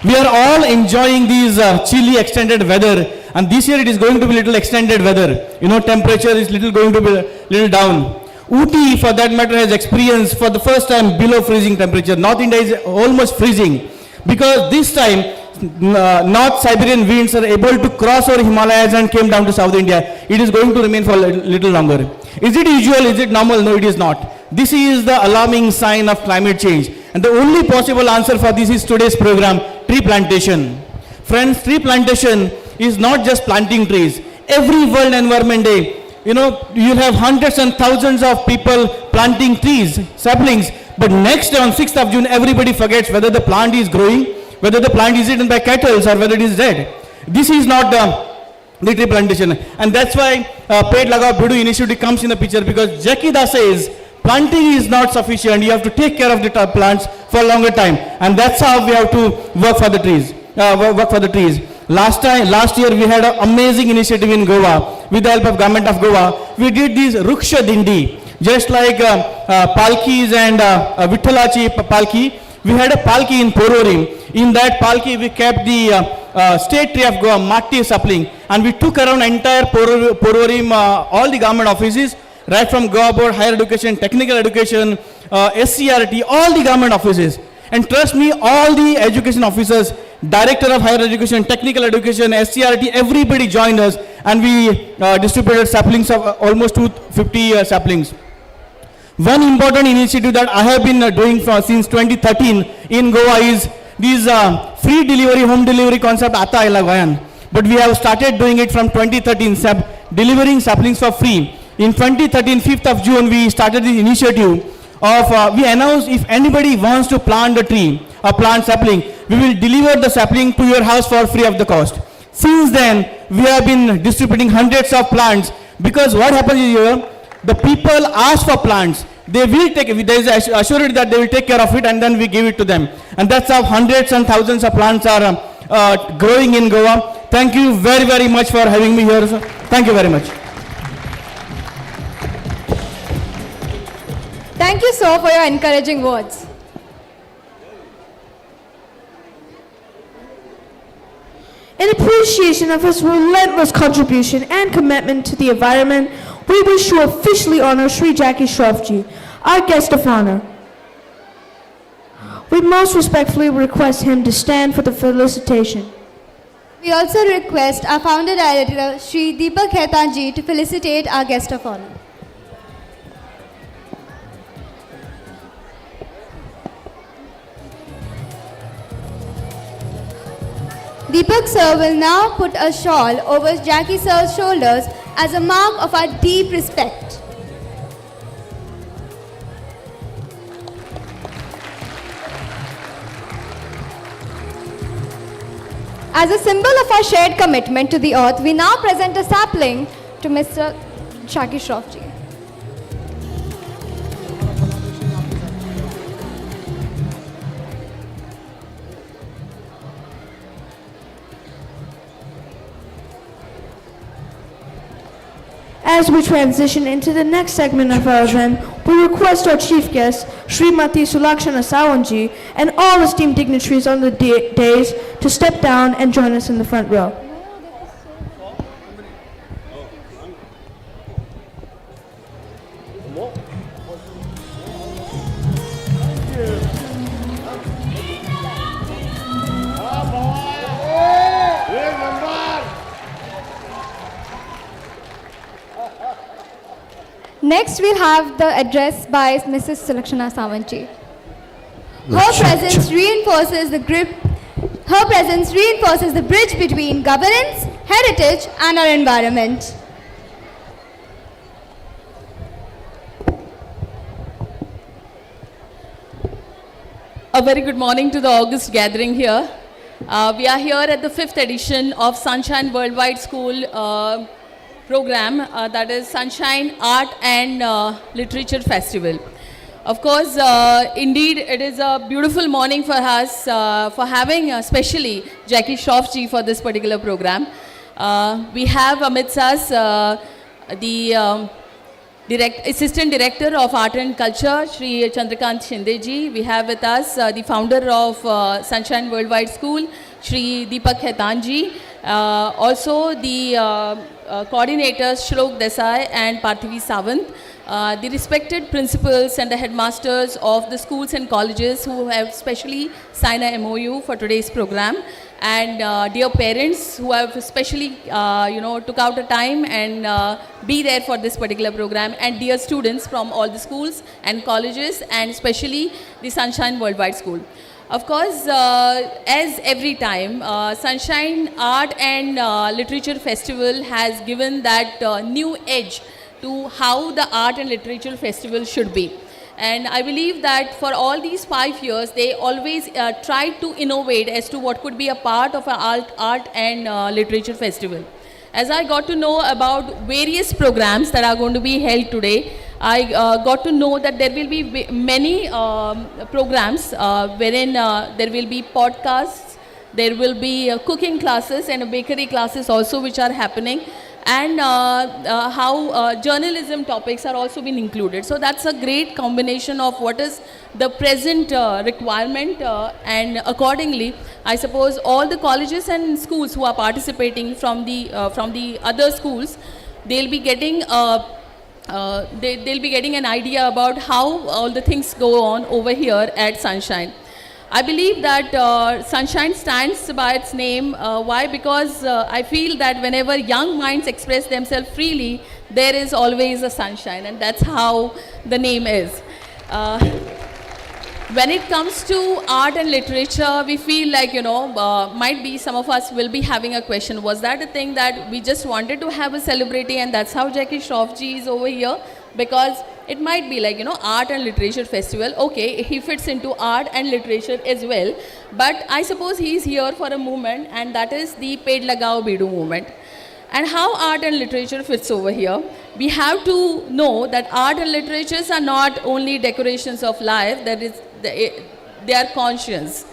We are all enjoying these chilly extended weather, and this year it is going to be little extended weather. You know, temperature is going to be little down. Ooty, for that matter, has experienced for the first time below freezing temperature. North India is almost freezing because this time North Siberian winds are able to cross over Himalayas and came down to South India. It is going to remain for a little longer. Is it usual? Is it normal? No, it is not. This is the alarming sign of climate change. And the only possible answer for this is today's program, tree plantation. Friends, tree plantation is not just planting trees. Every World Environment Day, you know, you'll have hundreds and thousands of people planting trees, saplings. But next day on 6th of June, everybody forgets whether the plant is growing, whether the plant is eaten by cattle or whether it is dead. This is not the tree plantation. And that's why Paid Lagao Bidu initiative comes in the picture, because Jakida says planting is not sufficient. You have to take care of the plants for a longer time. And that's how we have to work for the trees. Last year we had an amazing initiative in Goa with the help of government of Goa. We did this Ruksha Dindi, just like Palkis and Vitthalachi Palki. We had a Palki in Pororim. In that Palki we kept the state tree of Goa, Matti sapling, and we took around entire Pororim, all the government offices, right from Goa Board, Higher Education, Technical Education, SCRT, all the government offices. And trust me, all the education officers, Director of Higher Education, Technical Education, SCRT, everybody joined us, and we distributed saplings of almost 250 saplings. One important initiative that I have been doing since 2013 in Goa is this free delivery, home delivery concept, Ata Aila Goyan. But we have started doing it from 2013, delivering saplings for free. In 2013, 5th of June, we started this initiative of, we announced if anybody wants to plant a tree, a plant sapling, we will deliver the sapling to your house for free of the cost. Since then, we have been distributing hundreds of plants, because what happens is here, the people ask for plants. They will take it. There is assurance that they will take care of it, and then we give it to them. And that's how hundreds and thousands of plants are growing in Goa. Thank you very, very much for having me here, sir. Thank you very much. Thank you, sir, for your encouraging words. In appreciation of his relentless contribution and commitment to the environment, we wish to officially honor Sri Jackie Shroff, our guest of honor. We most respectfully request him to stand for the felicitation. We also request our founder director, Sri Deepak Ketanji, to felicitate our guest of honor. Deepak sir will now put a shawl over Jackie sir's shoulders as a mark of our deep respect. As a symbol of our shared commitment to the earth, we now present a sapling to Mr. Jackie Shroff ji. As we transition into the next segment of our event, we request our chief guest, Srimati Sulakshana Sawanji, and all esteemed dignitaries on the dais to step down and join us in the front row. Next, we'll have the address by Mrs. Sulakshana Sawanji. Her presence reinforces the bridge between governance, heritage, and our environment. A very good morning to the August gathering here. We are here at the 5th edition of Sunshine Worldwide School program, that is Sunshine Art and Literature Festival. Of course, indeed, it is a beautiful morning for us for having especially Jackie Shroff ji for this particular program. We have amidst us the Assistant Director of Art and Culture, Shri Chandrakant Shinde ji. We have with us the founder of Sunshine Worldwide School, Shri Deepak Khaitan ji. Also the coordinators Shlok Desai and Parthivi Sawant, the respected principals and the headmasters of the schools and colleges who have specially signed a MOU for today's program, and dear parents who have especially took out a time and be there for this particular program, and dear students from all the schools and colleges, and especially the Sunshine Worldwide School. Of course, as every time, Sunshine Art and Literature Festival has given that new edge to how the Art and Literature Festival should be. And I believe that for all these 5 years, they always tried to innovate as to what could be a part of an art and literature festival. As I got to know about various programs that are going to be held today, I got to know that there will be many programs wherein there will be podcasts, there will be cooking classes and bakery classes also which are happening, and how journalism topics are also being included. So that's a great combination of what is the present requirement, and accordingly, I suppose all the colleges and schools who are participating from the other schools, they'll be getting they'll be getting an idea about how all the things go on over here at Sunshine. I believe that Sunshine stands by its name. Why? Because I feel that whenever young minds express themselves freely, there is always a sunshine, and that's how the name is. When it comes to art and literature, we feel like, might be some of us will be having a question. Was that a thing that we just wanted to have a celebrity, and that's how Jackie Shroff ji is over here? Because it might be like, art and literature festival. Okay, he fits into art and literature as well. But I suppose he's here for a movement, and that is the Ped Lagao Bedu movement. And how art and literature fits over here? We have to know that art and literatures are not only decorations of life, they are conscience.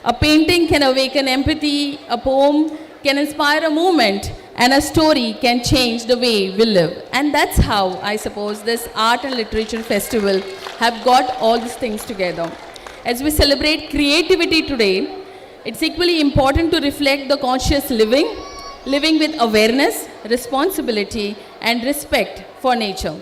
A painting can awaken empathy, a poem can inspire a movement, and a story can change the way we live. And that's how I suppose this art and literature festival have got all these things together. As we celebrate creativity today, it's equally important to reflect the conscious living with awareness, responsibility, and respect for nature.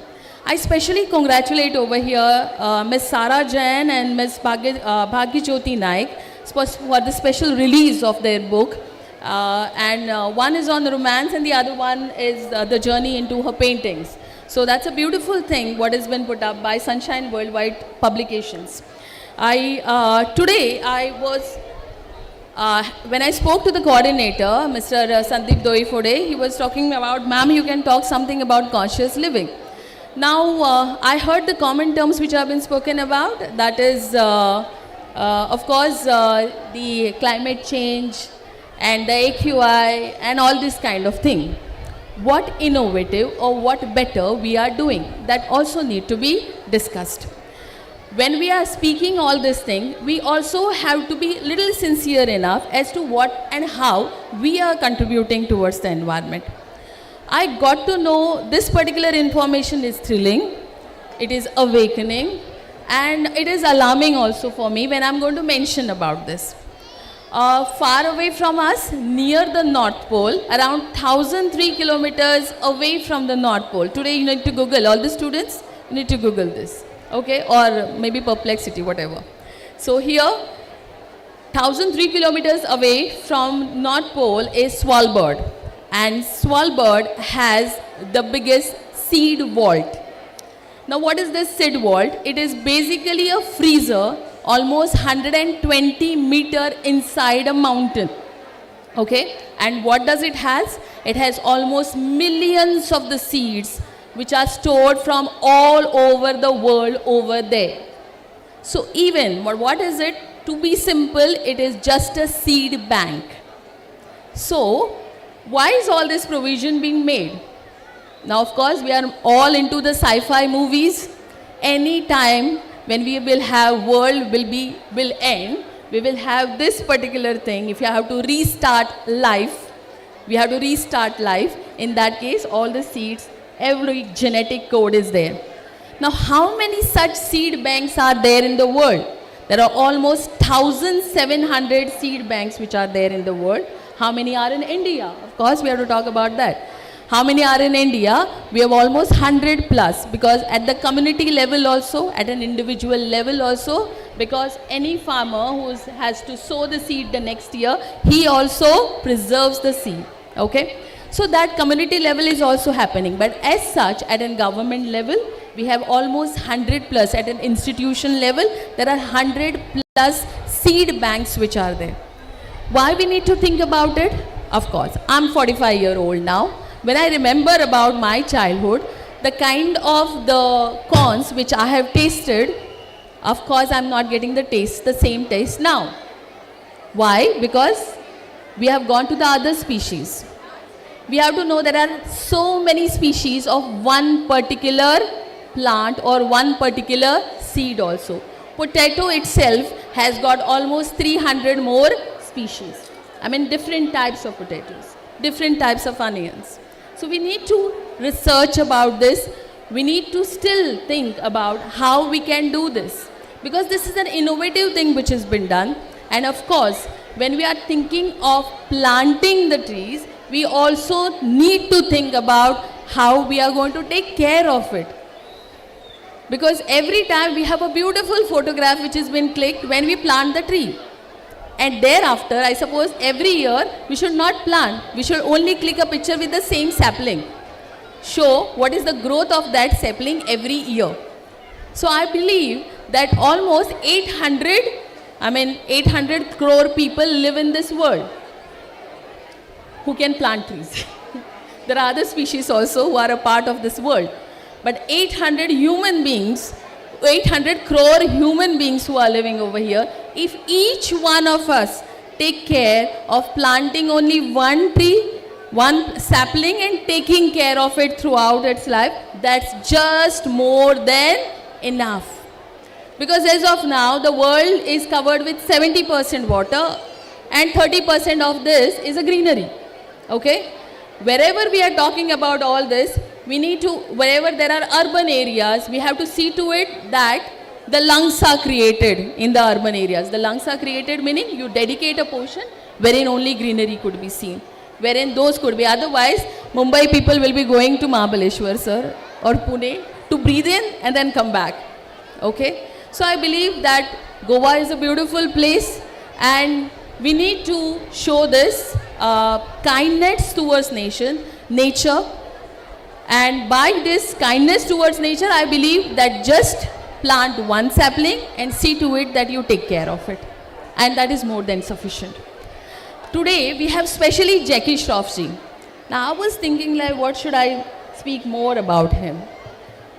I especially congratulate over here Ms. Sara Jain and Ms. Bhagya Jyoti Naik for the special release of their book. And one is on romance and the other one is the journey into her paintings. So that's a beautiful thing what has been put up by Sunshine Worldwide Publications. Today I was, when I spoke to the coordinator, Mr. Sandeep Doifode, he was talking about, ma'am, you can talk something about conscious living. Now, I heard the common terms which have been spoken about, that is, of course, the climate change, and the AQI and all this kind of thing. What innovative or what better we are doing, that also need to be discussed. When we are speaking all this thing, we also have to be little sincere enough as to what and how we are contributing towards the environment. I got to know this particular information is thrilling, it is awakening, and it is alarming also for me when I'm going to mention about this. Far away from us, near the North Pole, around 1003 kilometers away from the North Pole. Today you need to Google, all the students, you need to Google this, okay, or maybe Perplexity, whatever. So here, 1003 kilometers away from North Pole is Svalbard, and Svalbard has the biggest seed vault. Now what is this seed vault? It is basically a freezer almost 120 meter inside a mountain, okay? And what does it has? It has almost millions of the seeds which are stored from all over the world over there. So even, what is it? To be simple, it is just a seed bank. So why is all this provision being made? Now of course we are all into the sci-fi movies. Any time when we will have world will end, we will have this particular thing. If you have to restart life, we have to restart life. In that case, all the seeds, every genetic code is there. Now how many such seed banks are there in the world? There are almost 1,700 seed banks which are there in the world. How many are in India? Of course we have to talk about that. How many are in India? We have almost 100 plus, because at the community level also, at an individual level also, because any farmer who has to sow the seed the next year, he also preserves the seed, okay? So that community level is also happening, but as such at a government level, we have almost 100 plus. At an institution level, there are 100 plus seed banks which are there. Why we need to think about it? Of course, I'm 45-year-old now. When I remember about my childhood, the kind of the corns which I have tasted, of course I'm not getting the same taste now. Why? Because we have gone to the other species. We have to know there are so many species of one particular plant or one particular seed also. Potato itself has got almost 300 more species. I mean different types of potatoes, different types of onions. So we need to research about this. We need to still think about how we can do this, because this is an innovative thing which has been done. And of course, when we are thinking of planting the trees, we also need to think about how we are going to take care of it. Because every time we have a beautiful photograph which has been clicked when we plant the tree. And thereafter, I suppose every year we should not plant. We should only click a picture with the same sapling. Show what is the growth of that sapling every year. So I believe that almost 800 crore people live in this world who can plant trees. There are other species also who are a part of this world. But 800 crore human beings who are living over here, if each one of us take care of planting only one tree, one sapling, and taking care of it throughout its life, that's just more than enough. Because as of now, the world is covered with 70% water and 30% of this is a greenery, okay? Wherever we are talking about all this, we need to, wherever there are urban areas, we have to see to it that the lungs are created in the urban areas. The lungs are created meaning you dedicate a portion wherein only greenery could be seen, wherein those could be. Otherwise, Mumbai people will be going to Mahabaleshwar, sir, or Pune to breathe in and then come back, okay? So I believe that Goa is a beautiful place and we need to show this kindness towards nature. And by this kindness towards nature, I believe that just plant one sapling and see to it that you take care of it. And that is more than sufficient. Today, we have specially Jackie Shroffji. Now, I was thinking like, what should I speak more about him?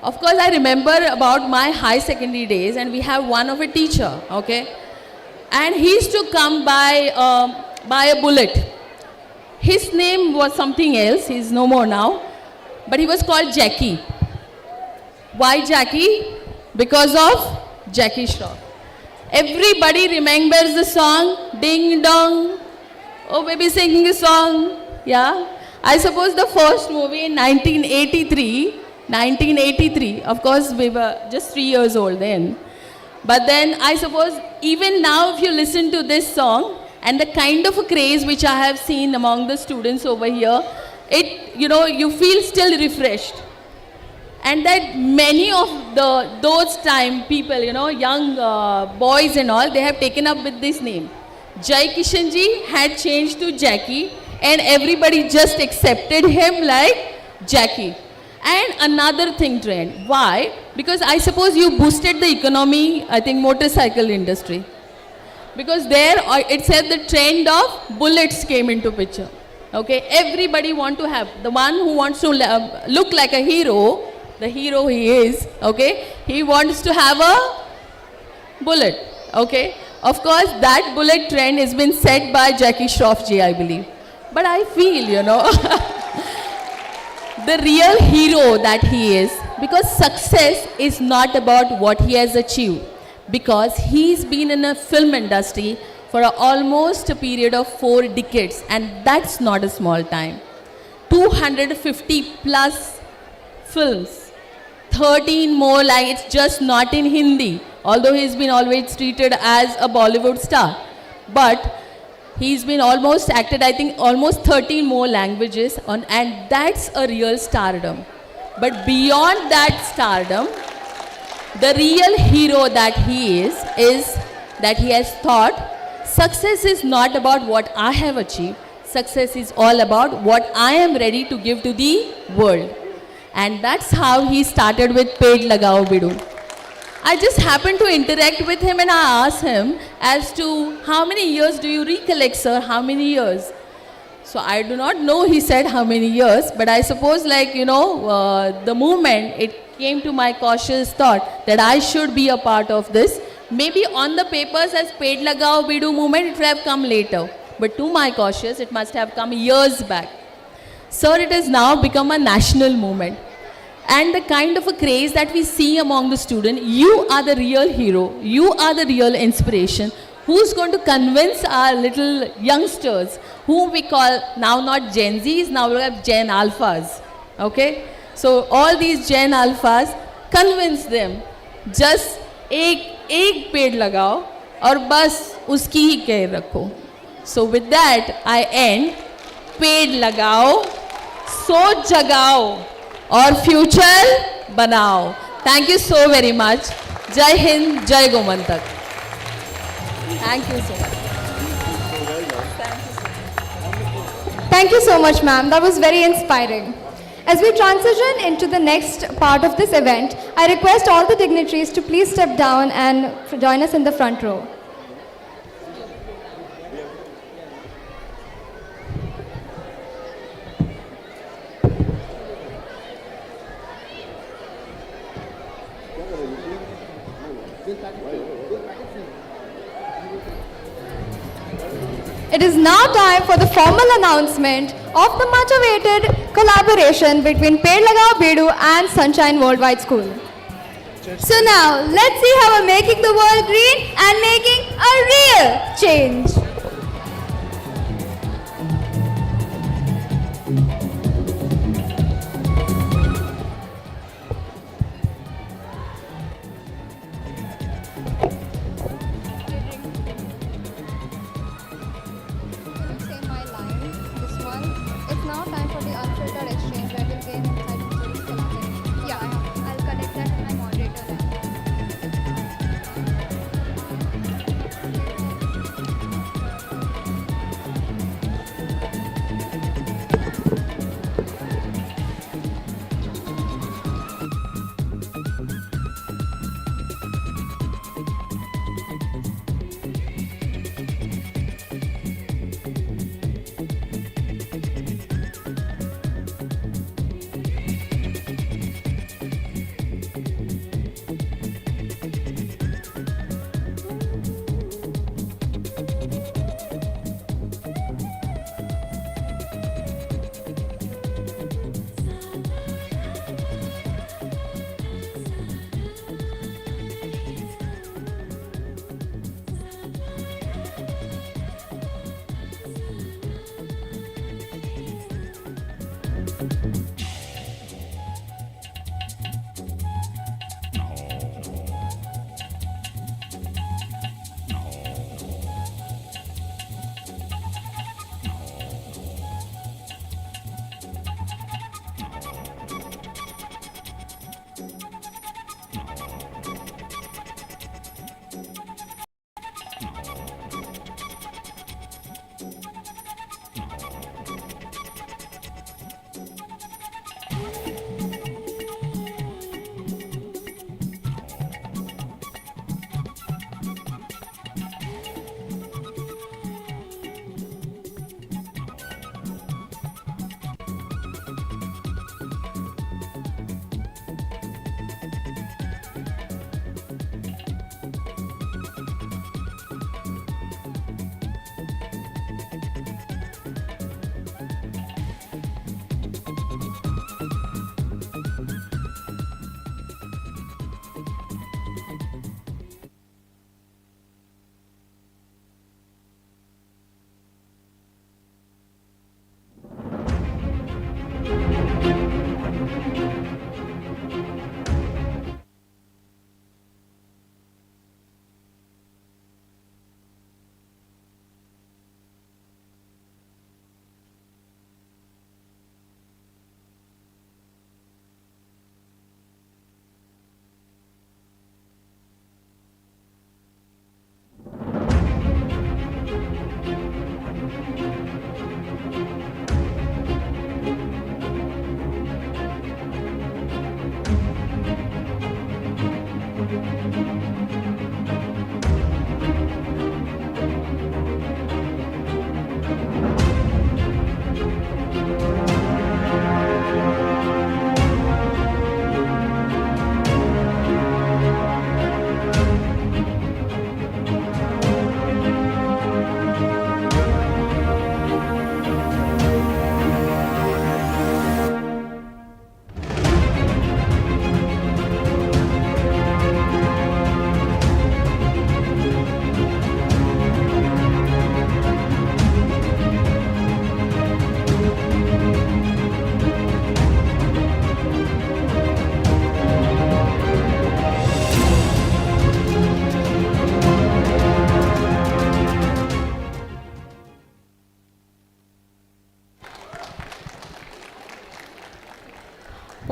Of course, I remember about my high secondary days and we have one of a teacher, okay? And he used to come by a bullet. his name was something else, he's no more now, but he was called Jackie. Why Jackie? Because of Jackie Shroff. Everybody remembers the song, Ding Dong, oh baby singing a song, yeah. I suppose the first movie in 1983, of course we were just 3 years old then. But then I suppose even now if you listen to this song and the kind of a craze which I have seen among the students over here, you feel still refreshed. And that many of those time people, young boys and all, they have taken up with this name. Jai Kishan ji had changed to Jackie and everybody just accepted him like Jackie. And another thing trend. Why? Because I suppose you boosted the economy, I think motorcycle industry. Because there it said the trend of bullets came into picture. Okay, everybody want to have, the one who wants to look like a hero, the hero he is, okay, he wants to have a bullet, okay. Of course, that bullet trend has been set by Jackie Shroff ji, I believe. But I feel, the real hero that he is, because success is not about what he has achieved, because he's been in a film industry for almost a period of 4 decades, and that's not a small time. 250 plus films, 13 more, like it's just not in Hindi, although he's been always treated as a Bollywood star. But he's been almost acted, I think, almost 13 more languages, and that's a real stardom. But beyond that stardom, the real hero that he is that he has thought, success is not about what I have achieved, success is all about what I am ready to give to the world. And that's how he started with Ped Lagao Bidu. I just happened to interact with him and I asked him as to how many years do you recollect, sir, how many years? So I do not know, he said how many years, but I suppose the movement, it came to my cautious thought that I should be a part of this. Maybe on the papers as Ped Lagao Bidu movement, it would have come later. But to my cautious, it must have come years back. Sir, it has now become a national movement. And the kind of a craze that we see among the students, you are the real hero, you are the real inspiration. Who's going to convince our little youngsters, who we call now not Gen Zs, now we have Gen Alphas, okay? So all these Gen Alphas, convince them, just एक पेड़ लगाओ और बस उसकी ही care रखो. So with that, I end. पेड़ लगाओ, सोच जगाओ और फ्यूचर बनाओ. Thank you so very much. Jai Hind, Jai Gomantak. Thank you so much. Thank you so much, ma'am. That was very inspiring. As we transition into the next part of this event, I request all the dignitaries to please step down and join us in the front row. It is now time for the formal announcement of the much awaited collaboration between Ped Lagao Bidu and Sunshine Worldwide School. So now, let's see how we're making the world green and making a real change.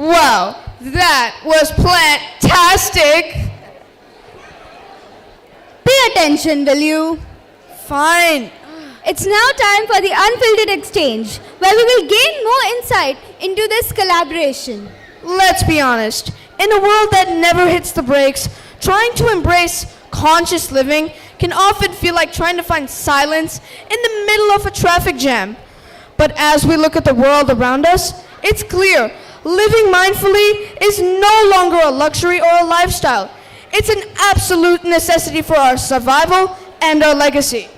Wow, that was plantastic. Pay attention, will you? Fine. It's now time for the unfiltered exchange, where we will gain more insight into this collaboration. Let's be honest. In a world that never hits the brakes, trying to embrace conscious living can often feel like trying to find silence in the middle of a traffic jam. But as we look at the world around us, it's clear living mindfully is no longer a luxury or a lifestyle. It's an absolute necessity for our survival and our legacy.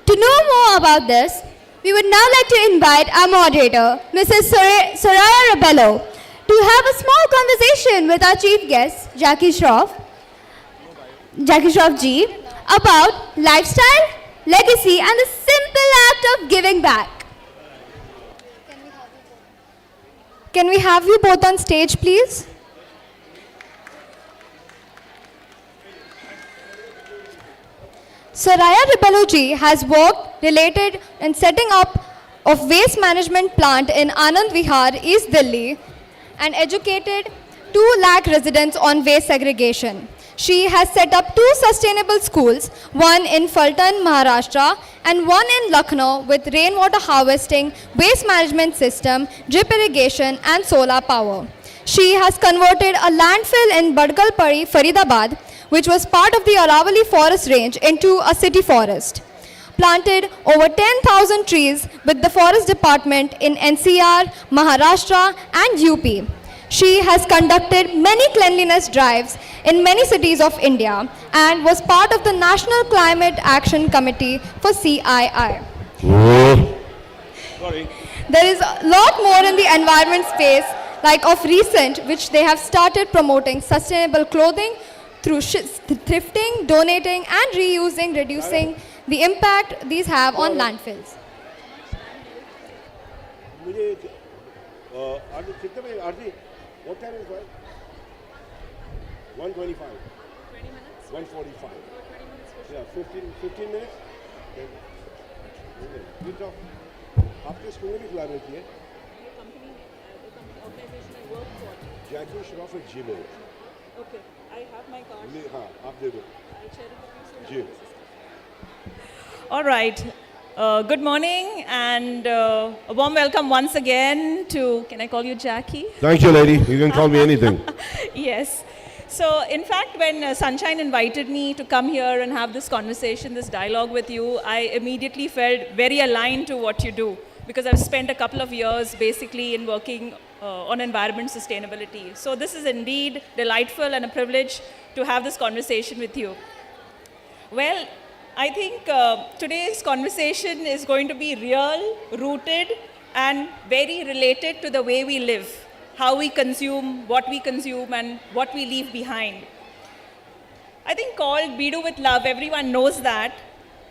To know more about this, we would now like to invite our moderator, Mrs. Soraya Rebello, to have a small conversation with our chief guest, Jackie Shroff ji, about lifestyle, legacy, and the simple act of giving back. Can we have you both on stage, please? Soraya Rebello ji has worked related in setting up of waste management plant in Anand Vihar, East Delhi, and educated 2 lakh residents on waste segregation. She has set up 2 sustainable schools, one in Fulton, Maharashtra, and one in Lucknow with rainwater harvesting, waste management system, drip irrigation, and solar power. She has converted a landfill in Badgalpuri, Faridabad, which was part of the Aravali forest range, into a city forest. Planted over 10,000 trees with the forest department in NCR, Maharashtra, and UP. She has conducted many cleanliness drives in many cities of India and was part of the National Climate Action Committee for CII. Sorry. There is a lot more in the environment space, like of recent, which they have started promoting sustainable clothing through thrifting, donating, and reusing, reducing the impact these have on landfills. मुझे आरती कितने बजे आरती what time is it? 1:25. 20 minutes. 1:45. Yeah, 15 minutes. Good job. आपके school में भी collaborate किए? ये company organization I work for. Jackie Shroff at Gmail. Okay, I have my card. हाँ, आप दे दो. I'll share it with you soon. जी. All right. Good morning and a warm welcome once again to, can I call you Jackie? Thank you, lady. You can call me anything. Yes. So, in fact, when Sunshine invited me to come here and have this conversation, this dialogue with you, I immediately felt very aligned to what you do because I've spent a couple of years basically in working on environment sustainability. So, this is indeed delightful and a privilege to have this conversation with you. Well, I think today's conversation is going to be real, rooted, and very related to the way we live, how we consume, and what we leave behind. I think called Bidu with Love, everyone knows that.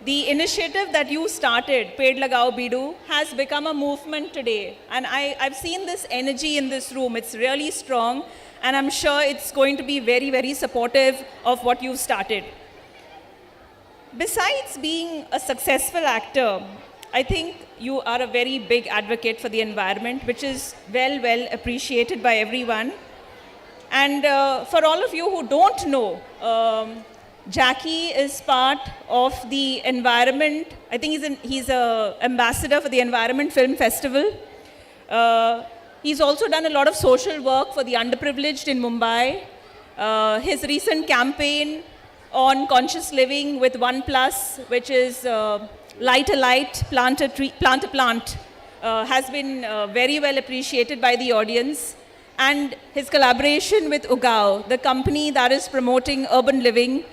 The initiative that you started, Ped Lagao Bidu, has become a movement today. And I've seen this energy in this room. It's really strong, and I'm sure it's going to be very, very supportive of what you've started. Besides being a successful actor, I think you are a very big advocate for the environment, which is well appreciated by everyone. And for all of you who don't know, Jackie is part of the environment. I think he's an ambassador for the Environment Film Festival. He's also done a lot of social work for the underprivileged in Mumbai. His recent campaign on conscious living with OnePlus, which is Light a Light, Plant a Plant, has been very well appreciated by the audience. And his collaboration with Ugao, the company that is promoting urban living,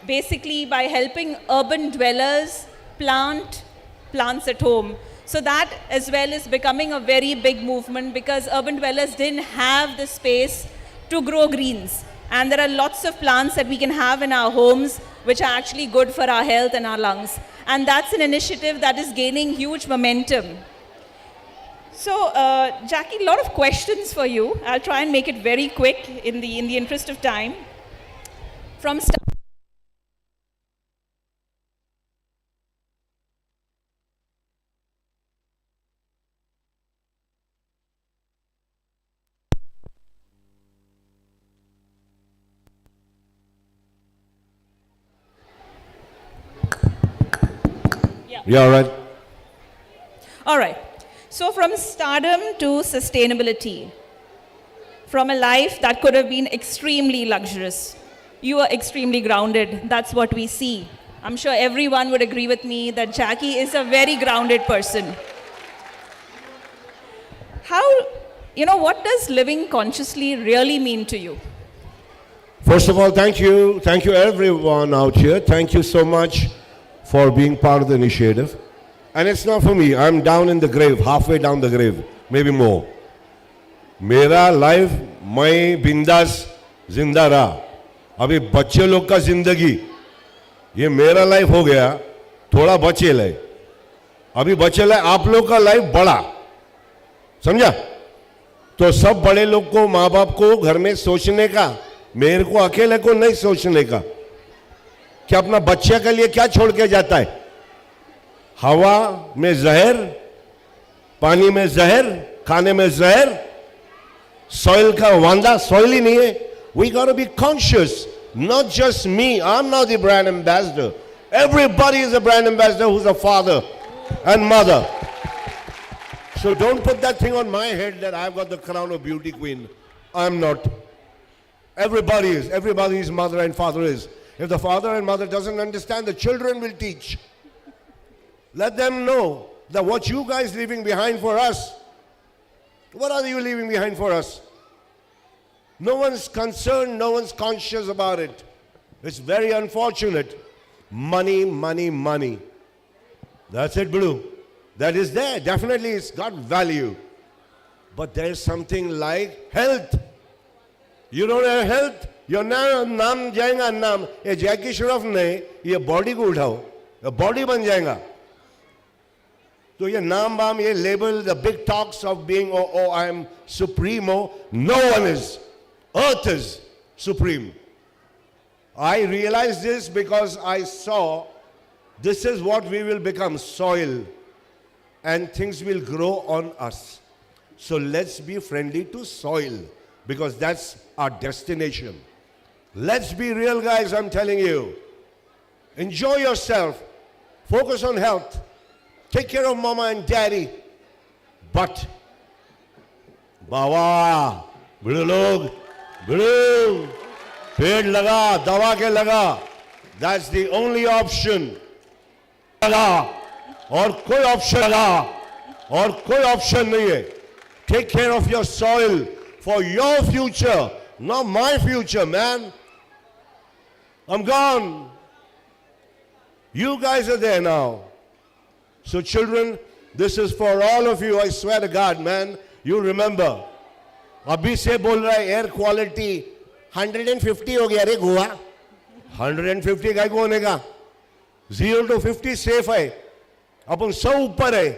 basically by helping urban dwellers plant plants at home. So that as well is becoming a very big movement because urban dwellers didn't have the space to grow greens. And there are lots of plants that we can have in our homes which are actually good for our health and our lungs. And that's an initiative that is gaining huge momentum. So, Jackie, a lot of questions for you. I'll try and make it very quick in the interest of time. From start. Yeah, all right. All right. So, from stardom to sustainability, from a life that could have been extremely luxurious, you are extremely grounded. That's what we see. I'm sure everyone would agree with me that Jackie is a very grounded person. How, what does living consciously really mean to you? First of all, thank you. Thank you, everyone out here. Thank you so much for being part of the initiative. And it's not for me. I'm down in the grave, halfway down the grave, maybe more. मेरा life मैं बिंदास जिंदा रहा. अभी बच्चे लोग का जिंदगी ये मेरा लाइफ हो गया, थोड़ा बचे ले. अभी बचे ले आप लोग का लाइफ बड़ा, समझा? तो सब बड़े लोग को, माँ बाप को घर में सोचने का, मेरे को अकेले को नहीं सोचने का कि अपना बच्चे के लिए क्या छोड़ के जाता है. हवा में जहर, पानी में जहर, खाने में जहर, सॉइल का वांदा, सॉइल ही नहीं है. We got to be conscious. Not just me. I'm not the brand ambassador. Everybody is a brand ambassador who's a father and mother. So don't put that thing on my head that I've got the crown of beauty queen. I'm not. Everybody is. Everybody's mother and father is. If the father and mother doesn't understand, the children will teach. Let them know that what you guys leaving behind for us, what are you leaving behind for us? No one's concerned, no one's conscious about it. It's very unfortunate. Money, money, money. That's it, Blue. That is there. Definitely it's got value. But there's something like health. You don't have health, your naam jayega naam. ये जैकी श्रॉफ ने ये body को उठाओ, ये body बन जाएगा. तो ये नाम बाम, ये label, the big talks of being, oh, I'm supremo. No one is. Earth is supreme. I realized this because I saw this is what we will become, soil, and things will grow on us. So let's be friendly to soil because that's our destination. Let's be real, guys, I'm telling you. Enjoy yourself. Focus on health. Take care of mama and daddy. But, bawa, bide log, bide, पेड़ लगा, दवा के लगा. That's the only option. लगा, और कोई option लगा, और कोई option नहीं है. Take care of your soil for your future, not my future, man. I'm gone. You guys are there now. So children, this is for all of you. I swear to God, man. You remember. अभी से बोल रहा है air quality 150 हो गया रे गोवा. 150 का होने का. 0 to 50 safe है. अपन 100 ऊपर है.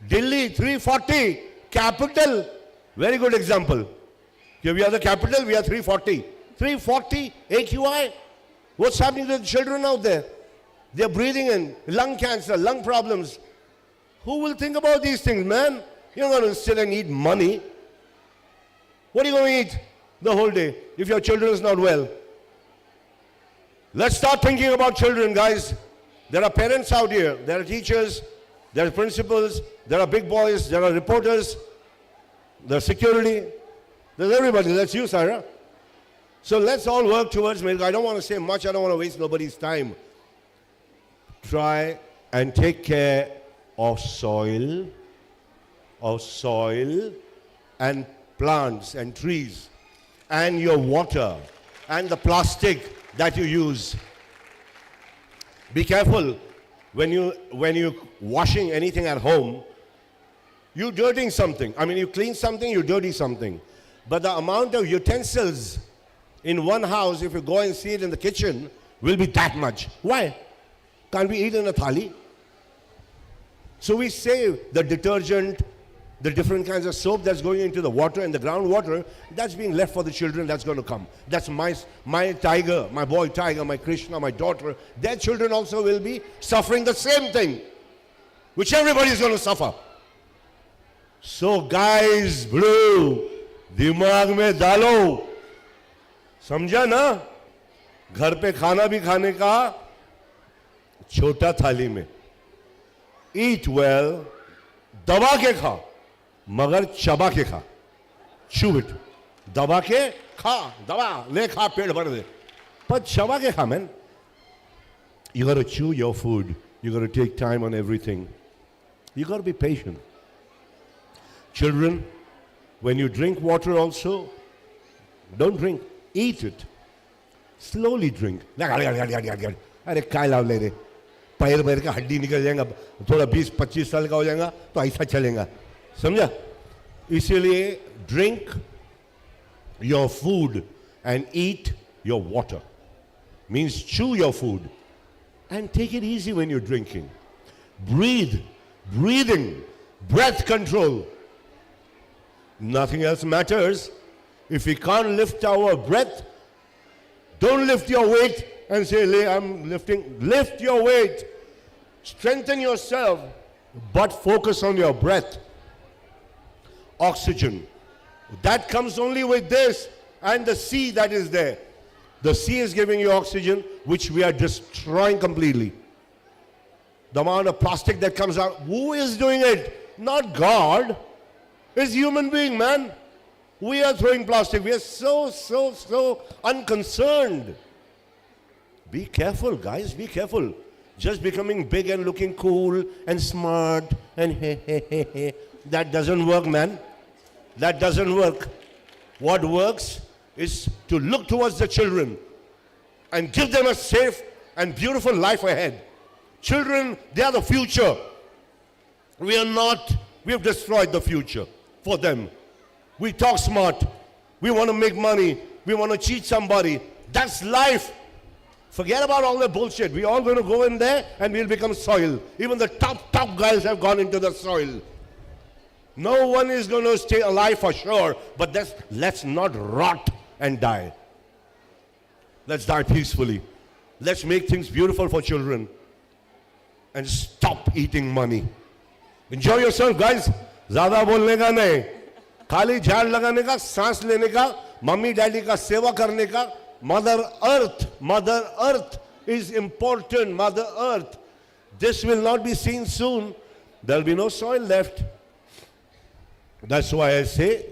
Delhi 340 capital. Very good example. We are the capital, we are 340. 340 AQI. What's happening to the children out there? They're breathing in lung cancer, lung problems. Who will think about these things, man? You're not going to sit and eat money. What are you going to eat the whole day if your children is not well? Let's start thinking about children, guys. There are parents out here, there are teachers, there are principals, there are big boys, there are reporters, there's security, there's everybody. That's you, Sarah. So let's all work towards, I don't want to say much, I don't want to waste nobody's time. Try and take care of soil and plants and trees and your water and the plastic that you use. Be careful when you washing anything at home, you dirtying something. I mean, you clean something, you dirty something. But the amount of utensils in one house, if you go and see it in the kitchen, will be that much. Why? Can't we eat in a thali? So we save the detergent, the different kinds of soap that's going into the water and the groundwater, that's being left for the children that's going to come. That's my tiger, my boy tiger, my Krishna, my daughter. Their children also will be suffering the same thing, which everybody is going to suffer. So guys, Blue, दिमाग में डालो. समझा ना? घर पे खाना भी खाने का छोटा थाली में. Eat well, दबा के खा, मगर चबा के खा. Chew it. दबा के खा, दबा ले खा पेट भर दे. पर चबा के खा, man. You got to chew your food. You got to take time on everything. You got to be patient. Children, when you drink water also, don't drink. Eat it. Slowly drink. अरे काय लावले रे पैर पैर का हड्डी निकल जाएगा थोड़ा 20-25 साल का हो जाएगा तो ऐसा चलेगा समझा इसीलिए drink your food and eat your water means chew your food and take it easy when you're drinking. Breathing, breath control. Nothing else matters. If we can't lift our breath, don't lift your weight and say, I'm lifting. Lift your weight. Strengthen yourself, but focus on your breath. Oxygen. That comes only with this and the sea that is there. The sea is giving you oxygen, which we are destroying completely. The amount of plastic that comes out, who is doing it? Not God. It's human being, man. We are throwing plastic. We are so unconcerned. Be careful, guys. Be careful. Just becoming big and looking cool and smart and hey. That doesn't work, man. That doesn't work. What works is to look towards the children and give them a safe and beautiful life ahead. Children, they are the future. We are not. We have destroyed the future for them. We talk smart. We want to make money. We want to cheat somebody. That's life. Forget about all the bullshit. We're all going to go in there and we'll become soil. Even the top guys have gone into the soil. No one is going to stay alive for sure, but let's not rot and die. Let's die peacefully. Let's make things beautiful for children and stop eating money. Enjoy yourself, guys. ज़्यादा बोलने का नहीं, खाली झाड़ लगाने का, सांस लेने का, मम्मी डैडी का सेवा करने का. Mother Earth is important. Mother Earth. This will not be seen soon. There will be no soil left. That's why I say,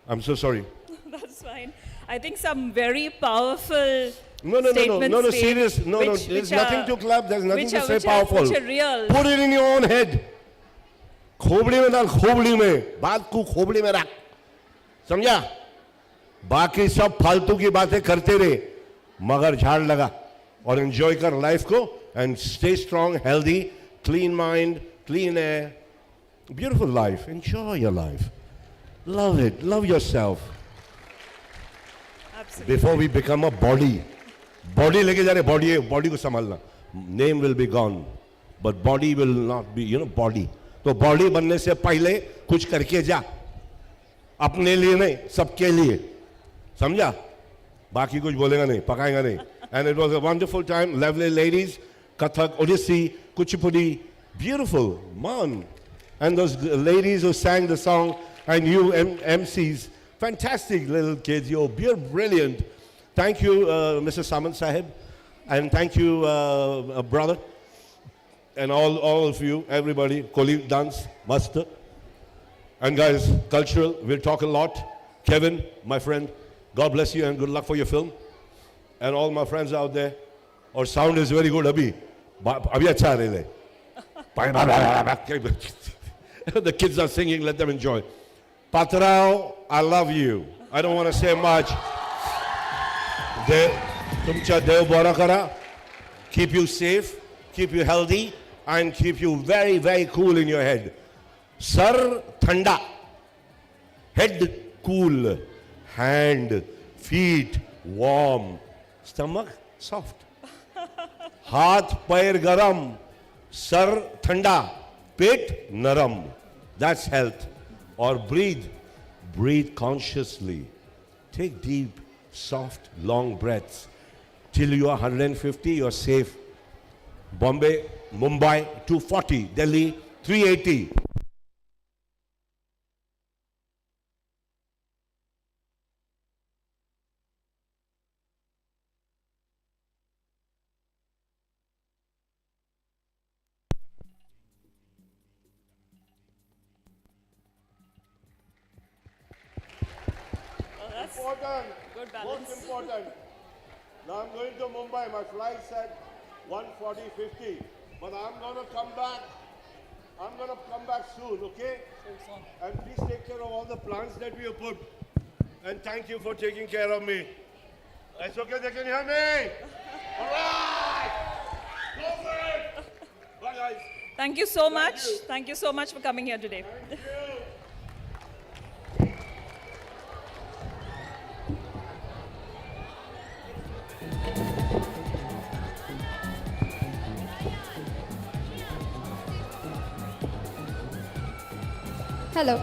I'm so sorry. That's fine. I think some very powerful No, statements serious. made, No, there's nothing to clap. There's nothing to say which powerful. are real. Put it in your own head. खोपड़ी में डाल, खोपड़ी में, बात को खोपड़ी में रख, समझा? बाकी सब फालतू की बातें करते रहे, मगर झाड़ लगा और enjoy कर life को and stay strong, healthy, clean mind, clean air, beautiful life. Enjoy your life. Love it. Love yourself. Absolutely. Before we become a body. Body लेके जा रहे, body को संभालना. Name will be gone, but body will not be, body. तो body बनने से पहले कुछ करके जा, अपने लिए नहीं, सबके लिए, समझा? बाकी कुछ बोलेगा नहीं, पकाएगा नहीं. And it was a wonderful time, lovely ladies, Kathak, Odissi, Kuchipudi, beautiful, man. And those ladies who sang the song, and you MCs, fantastic little kids, you're brilliant. Thank you, Mr. Samant Sahib, and thank you, brother. And all of you, everybody, colleague, dance, master. And guys, cultural, we'll talk a lot. Kevin, my friend, God bless you and good luck for your film. And all my friends out there. Our sound is very good, Abhi. Abhi acha rahe. The kids are singing, let them enjoy. Patrao, I love you. I don't want to say much. Tumcha Dev Bora Kara. Keep you safe, keep you healthy, and keep you very, very cool in your head. Sar thanda, head cool, hand, feet warm, stomach soft. Haath pair garam, sar thanda, pet naram. That's health. Or breathe consciously. Take deep, soft, long breaths. Till you are 150, you're safe. Bombay, Mumbai, 240. Delhi, 380. important. Good balance. Most important. Now I'm going to Mumbai. My flight's at 1:40:50. But I'm going to come back. I'm going to come back soon, okay? And please take care of all the plants that we have put. And thank you for taking care of me. It's okay, they can hear me. All right. Go for it. Bye, guys. Thank you so much. Thank you so much for coming here today. Thank you. Hello.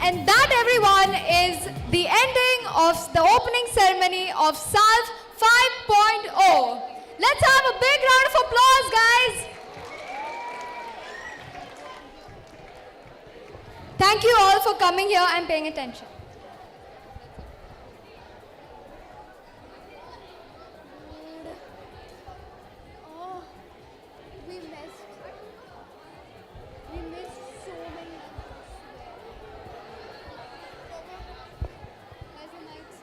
And that, everyone, is the ending of the opening ceremony of Salf 5.0. Let's have a big round of applause, guys. Thank you all for coming here and paying attention. Oh, we missed so many. Where's the mics?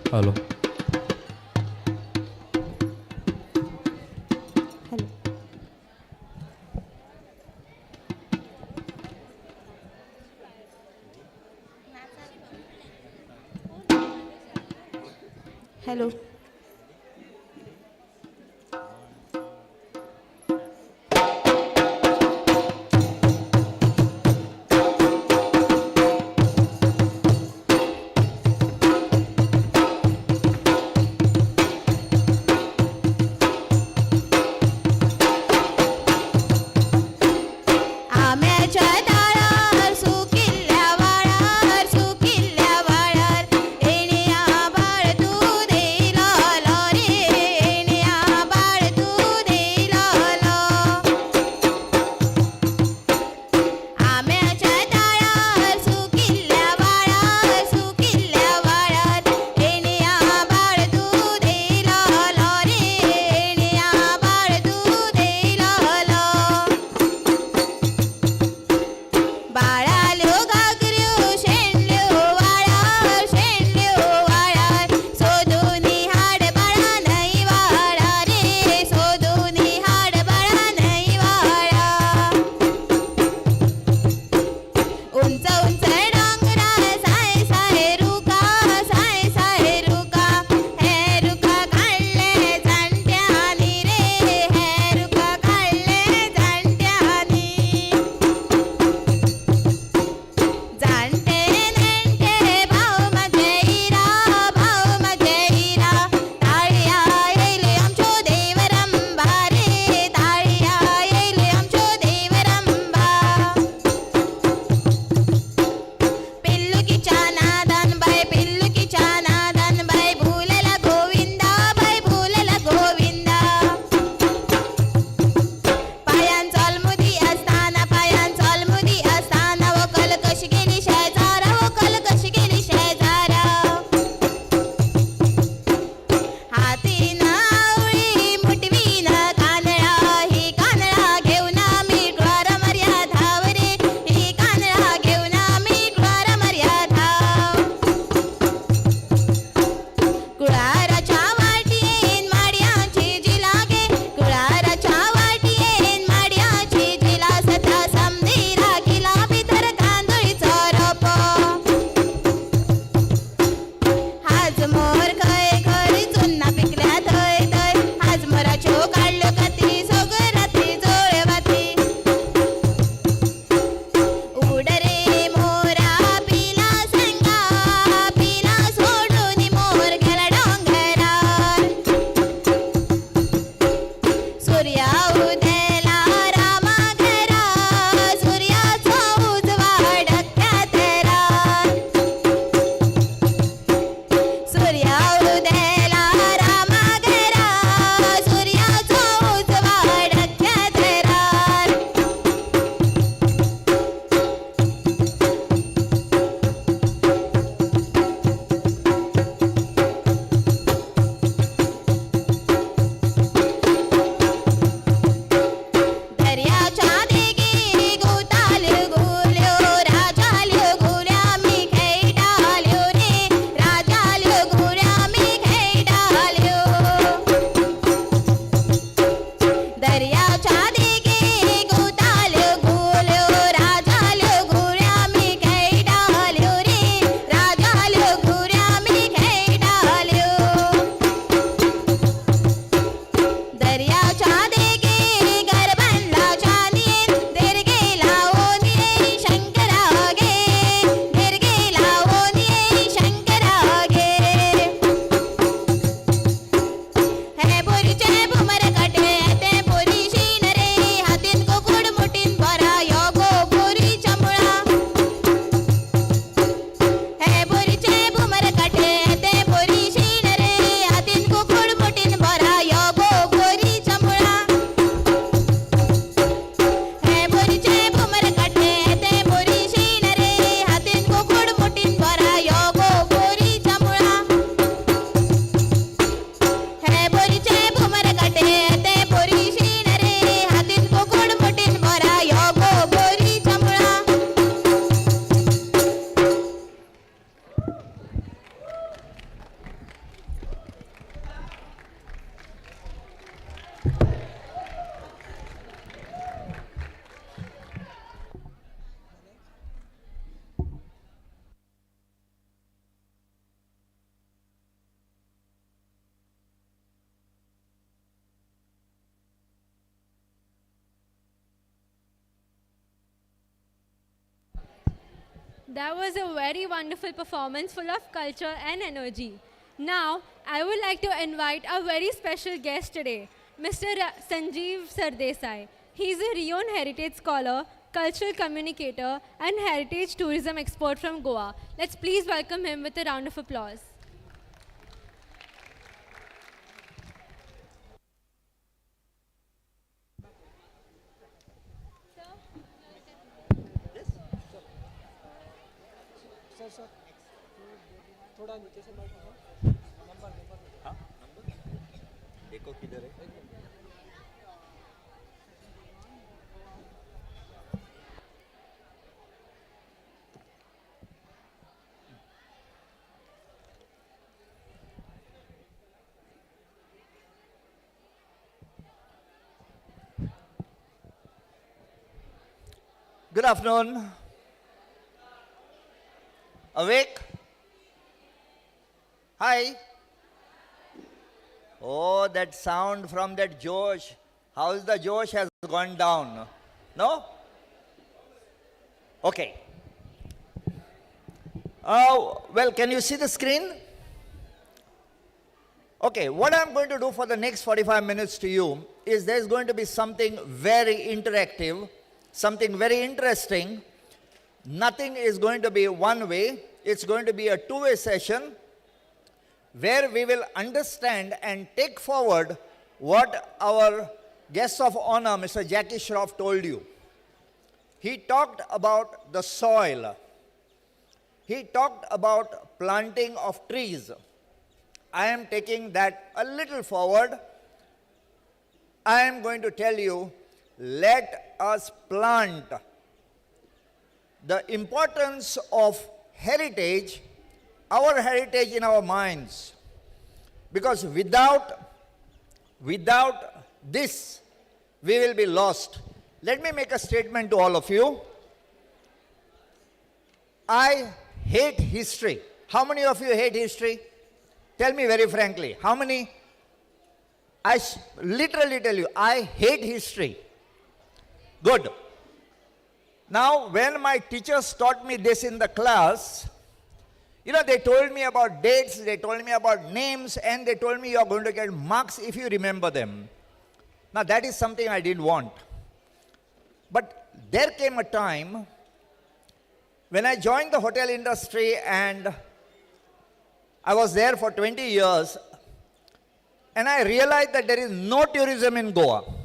Hello. Hello. That was a very wonderful performance full of culture and energy. Now, I would like to invite a very special guest today, Mr. Sanjeev Sardesai. He is a renowned heritage scholar, cultural communicator, and heritage tourism expert from Goa. Let's please welcome him with a round of applause. देखो किधर है Good afternoon. Awake? Hi. Oh, that sound from that Josh. How's the Josh has gone down? No? Okay. Oh, well, can you see the screen? Okay, what I'm going to do for the next 45 minutes to you is there's going to be something very interactive, something very interesting. Nothing is going to be one way. It's going to be a two-way session where we will understand and take forward what our guest of honor, Mr. Jackie Shroff, told you. He talked about the soil. He talked about planting of trees. I am taking that a little forward. I am going to tell you, let us plant. The importance of heritage, our heritage in our minds. Because without this, we will be lost. Let me make a statement to all of you. I hate history. How many of you hate history? Tell me very frankly. How many? I literally tell you, I hate history. Good. Now, when my teachers taught me this in the class, you know, they told me about dates, they told me about names, and they told me you're going to get marks if you remember them. Now, that is something I didn't want. But there came a time when I joined the hotel industry and I was there for 20 years, and I realized that there is no tourism in Goa.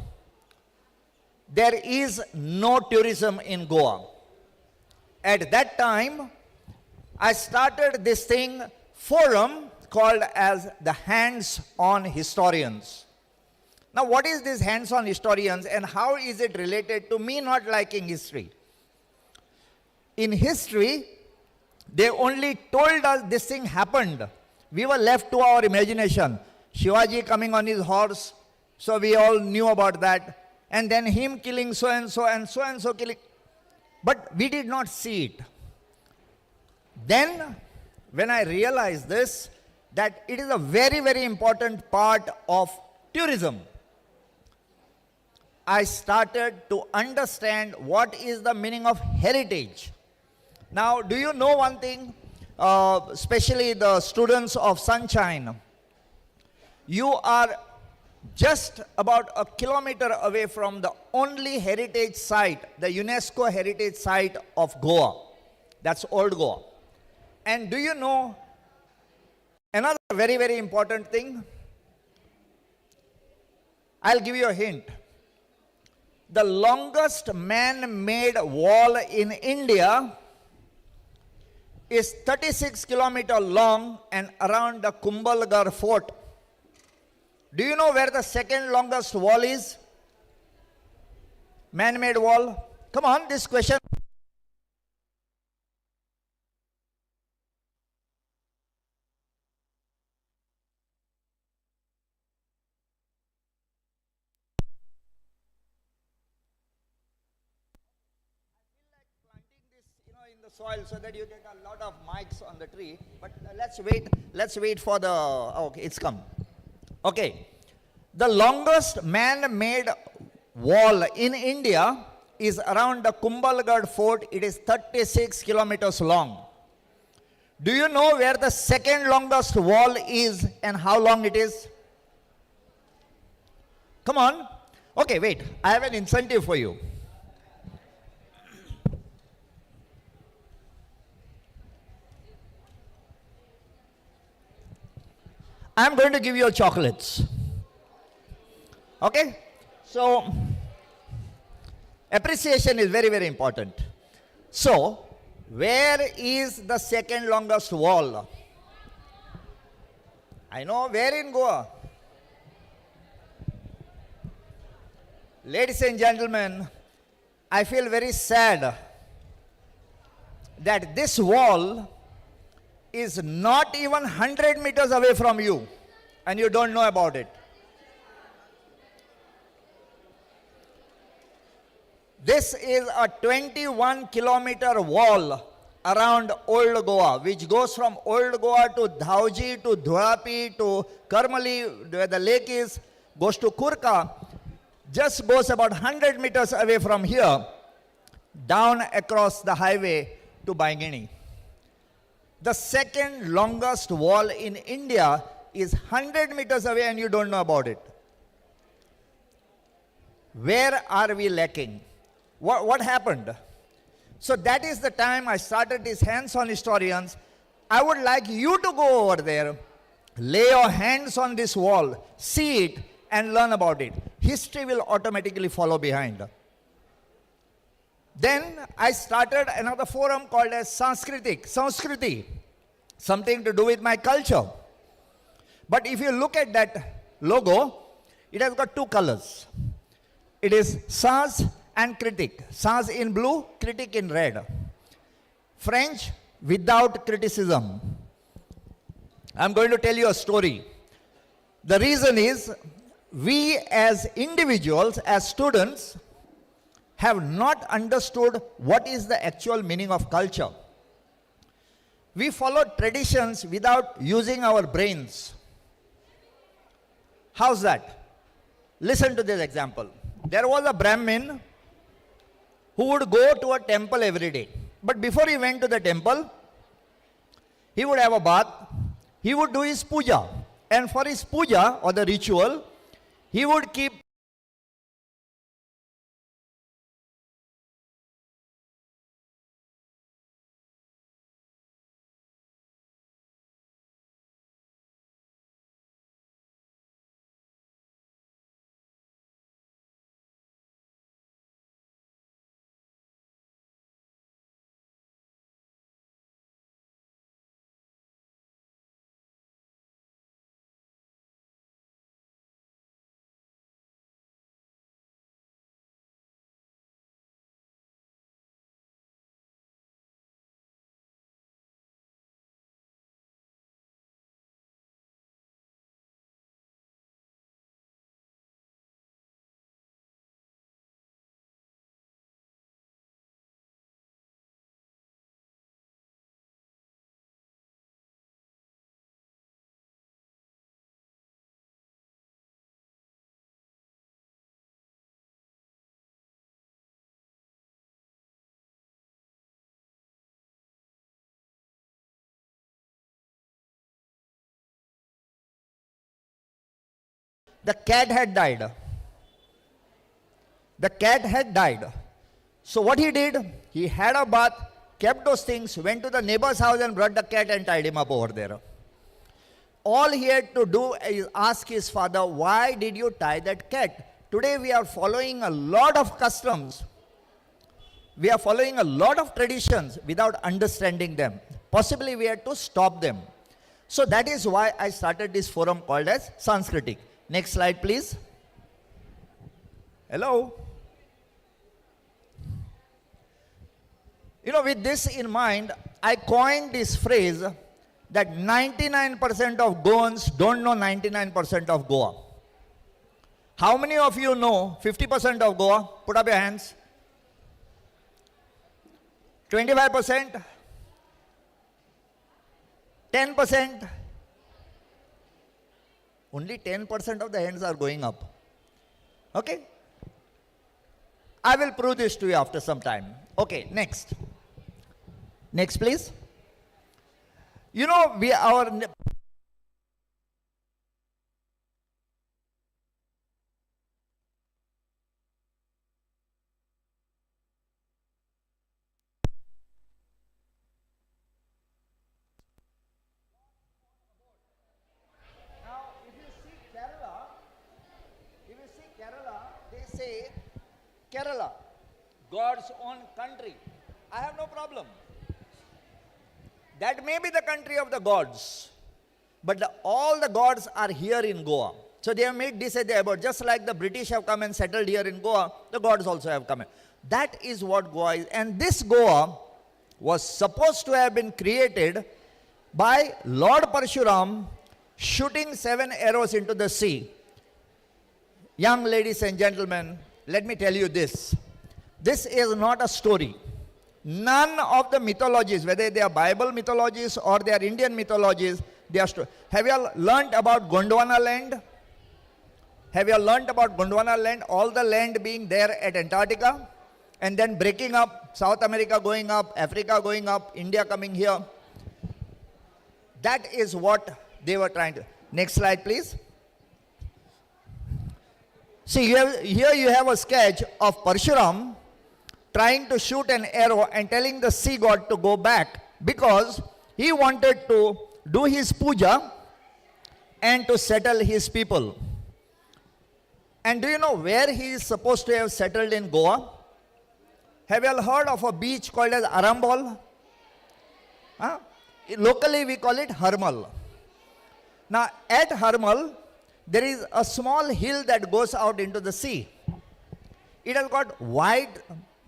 There is no tourism in Goa. At that time, I started this forum called as the Hands-on Historians. Now, what is this Hands-on Historians and how is it related to me not liking history? In history, they only told us this thing happened. We were left to our imagination. Shivaji coming on his horse, so we all knew about that. And then him killing so-and-so and so-and-so killing. But we did not see it. Then, when I realized this, that it is a very, very important part of tourism, I started to understand what is the meaning of heritage. Now, do you know one thing, especially the students of Sunshine? You are just about a kilometer away from the only heritage site, the UNESCO heritage site of Goa. That's Old Goa. And do you know another very, very important thing? I'll give you a hint. The longest man-made wall in India is 36 kilometers long and around the Kumbhalgarh fort. Do you know where the second longest wall is? Man-made wall. Come on, this question. In the soil so that you get a lot of mics on the tree, but let's wait for the, okay, it's come. Okay, the longest man-made wall in India is around the Kumbhalgarh fort. It is 36 kilometers long. Do you know where the second longest wall is and how long it is? Come on. Okay, wait. I have an incentive for you. I am going to give you chocolates. Okay? So, appreciation is very, very important. So, where is the second longest wall? I know, where in Goa? Ladies and gentlemen, I feel very sad that this wall is not even 100 meters away from you and you don't know about it. This is a 21-kilometer wall around Old Goa, which goes from Old Goa to Dhauji, to Dhulapi, to Karmali, where the lake is, goes to Kurka, just goes about 100 meters away from here, down across the highway to Baingini. The second longest wall in India is 100 meters away and you don't know about it. Where are we lacking? What happened? So that is the time I started these hands-on historians. I would like you to go over there, lay your hands on this wall, see it, and learn about it. History will automatically follow behind. Then I started another forum called as Sanskriti, something to do with my culture. But if you look at that logo, it has got two colors. It is Sans and Critic. Sans in blue, Critic in red. French without criticism. I'm going to tell you a story. The reason is, we as individuals, as students, have not understood what is the actual meaning of culture. We follow traditions without using our brains. How's that? Listen to this example. There was a Brahmin who would go to a temple every day. But before he went to the temple, he would have a bath, he would do his puja. And for his puja, or the ritual, he would keep the cat had died. The cat had died. So what he did, he had a bath, kept those things, went to the neighbor's house and brought the cat and tied him up over there. All he had to do is ask his father, why did you tie that cat? Today we are following a lot of customs. We are following a lot of traditions without understanding them. Possibly we had to stop them. So that is why I started this forum called as Sanskritic. Next slide, please. Hello. You know, with this in mind, I coined this phrase that 99% of Goans don't know 99% of Goa. How many of you know 50% of Goa? Put up your hands. 25%? 10%? Only 10% of the hands are going up. Okay? I will prove this to you after some time. Okay, next. Next, please. You know, they say Kerala, God's own country. I have no problem. That may be the country of the gods, but all the gods are here in Goa. So they have made this about, just like the British have come and settled here in Goa, the gods also have come in. That is what Goa is. And this Goa was supposed to have been created by Lord Parshuram shooting 7 arrows into the sea. Young ladies and gentlemen, let me tell you this. This is not a story. None of the mythologies, whether they are Bible mythologies or they are Indian mythologies, they are Have you all learnt about Gondwana land? Have you all learnt about Gondwana land? All the land being there at Antarctica and then breaking up, South America going up, Africa going up, India coming here. That is what they were trying to. Next slide, please. See, here you have a sketch of Parshuram trying to shoot an arrow and telling the sea god to go back because he wanted to do his puja and to settle his people. And do you know where he is supposed to have settled in Goa? Have you all heard of a beach called as Arambol? Huh? Locally we call it Harmal. Now at Harmal, there is a small hill that goes out into the sea. It has got white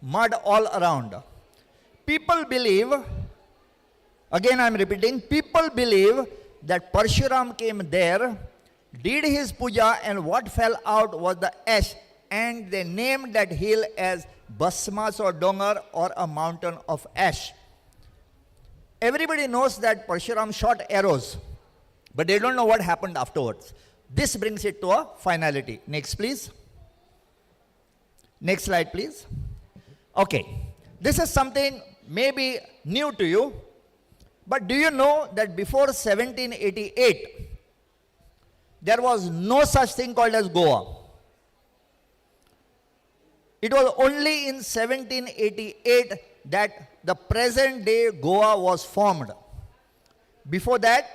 mud all around. People believe, again I am repeating, people believe that Parshuram came there, did his puja, and what fell out was the ash, and they named that hill as Basmas or Dongar, or a mountain of ash. Everybody knows that Parshuram shot arrows, but they don't know what happened afterwards. This brings it to a finality. Next, please. Next slide, please. Okay, this is something maybe new to you, but do you know that before 1788, there was no such thing called as Goa? It was only in 1788 that the present day Goa was formed. Before that,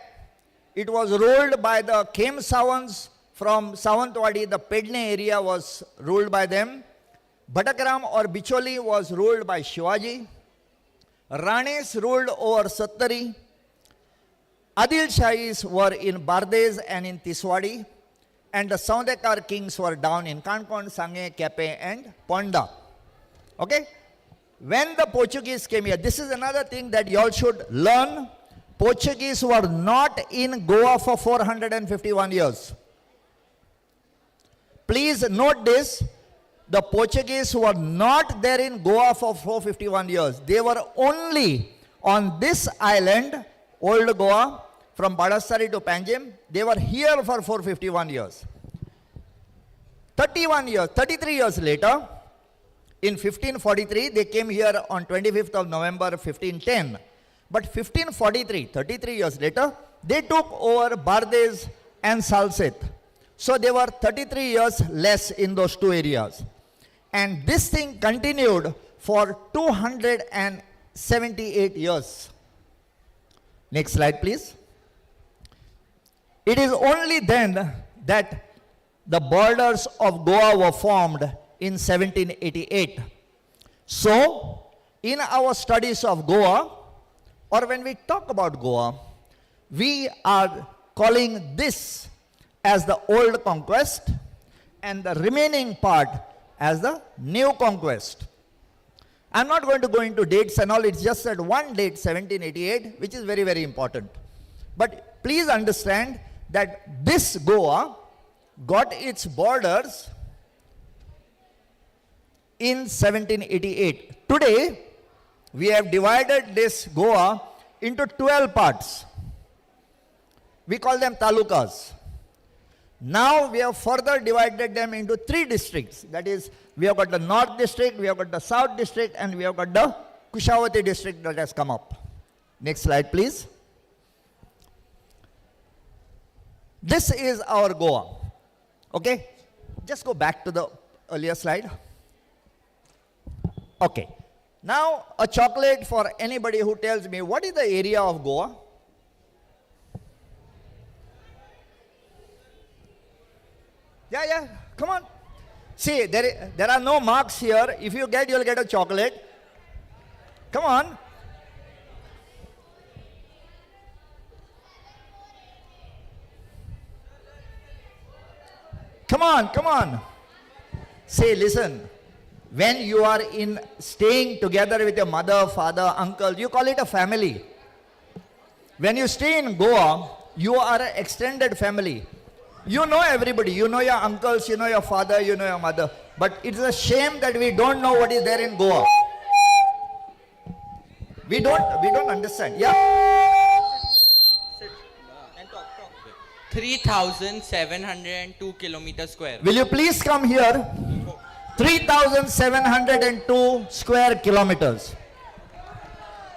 it was ruled by the Kem Sawants from Sawantwadi. The Pedne area was ruled by them. Bhatakaram or Bicholi was ruled by Shivaji. Ranes ruled over Sattari. Adil Shahis were in Bardez and in Tiswadi. And the Saundekar kings were down in Kankon, Sange, Kepe and Ponda. Okay? When the Portuguese came here, this is another thing that you all should learn. Portuguese were not in Goa for 451 years. Please note this. The Portuguese were not there in Goa for 451 years. They were only on this island, Old Goa, from Badasari to Panjim. They were here for 451 years. 33 years later, in 1543, they came here on 25th of November 1510. But 1543, 33 years later, they took over Bardez and Salset. So they were 33 years less in those two areas. And this thing continued for 278 years. Next slide, please. It is only then that the borders of Goa were formed in 1788. So, in our studies of Goa, or when we talk about Goa, we are calling this as the old conquest and the remaining part as the new conquest. I'm not going to go into dates and all, it's just that one date, 1788, which is very, very important. But please understand that this Goa got its borders in 1788. Today, we have divided this Goa into 12 parts. We call them talukas. Now we have further divided them into 3 districts. That is, we have got the North District, we have got the South District, and we have got the Kushavati District that has come up. Next slide, please. This is our Goa. Okay? Just go back to the earlier slide. Okay. Now, a chocolate for anybody who tells me what is the area of Goa? Yeah, come on. See, there are no marks here. If you get, you'll get a chocolate. Come on. Come on. Say, listen. When you are staying together with your mother, father, uncle, you call it a family. When you stay in Goa, you are an extended family. You know everybody. You know your uncles, you know your father, you know your mother. But it's a shame that we don't know what is there in Goa. We don't understand. Yeah. 3,702 kilometers square. Will you please come here? 3,702 square kilometers.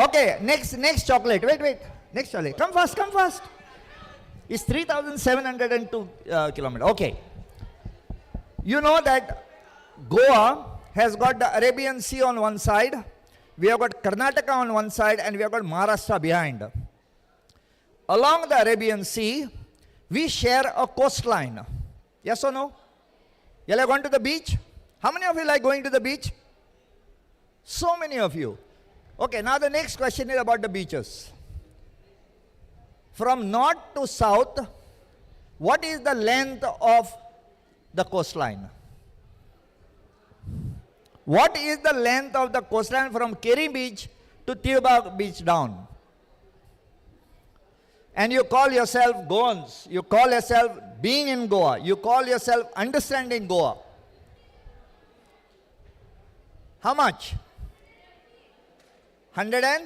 Okay, next chocolate. Wait. Next chocolate. Come fast. It's 3,702 kilometers. Okay. You know that Goa has got the Arabian Sea on one side, we have got Karnataka on one side, and we have got Maharashtra behind. Along the Arabian Sea, we share a coastline. Yes or no? You like going to the beach? How many of you like going to the beach? So many of you. Okay, now the next question is about the beaches. From north to south, what is the length of the coastline? What is the length of the coastline from Keri Beach to Tiruba Beach down? And you call yourself Goans. You call yourself being in Goa. You call yourself understanding Goa. How much? 100 and?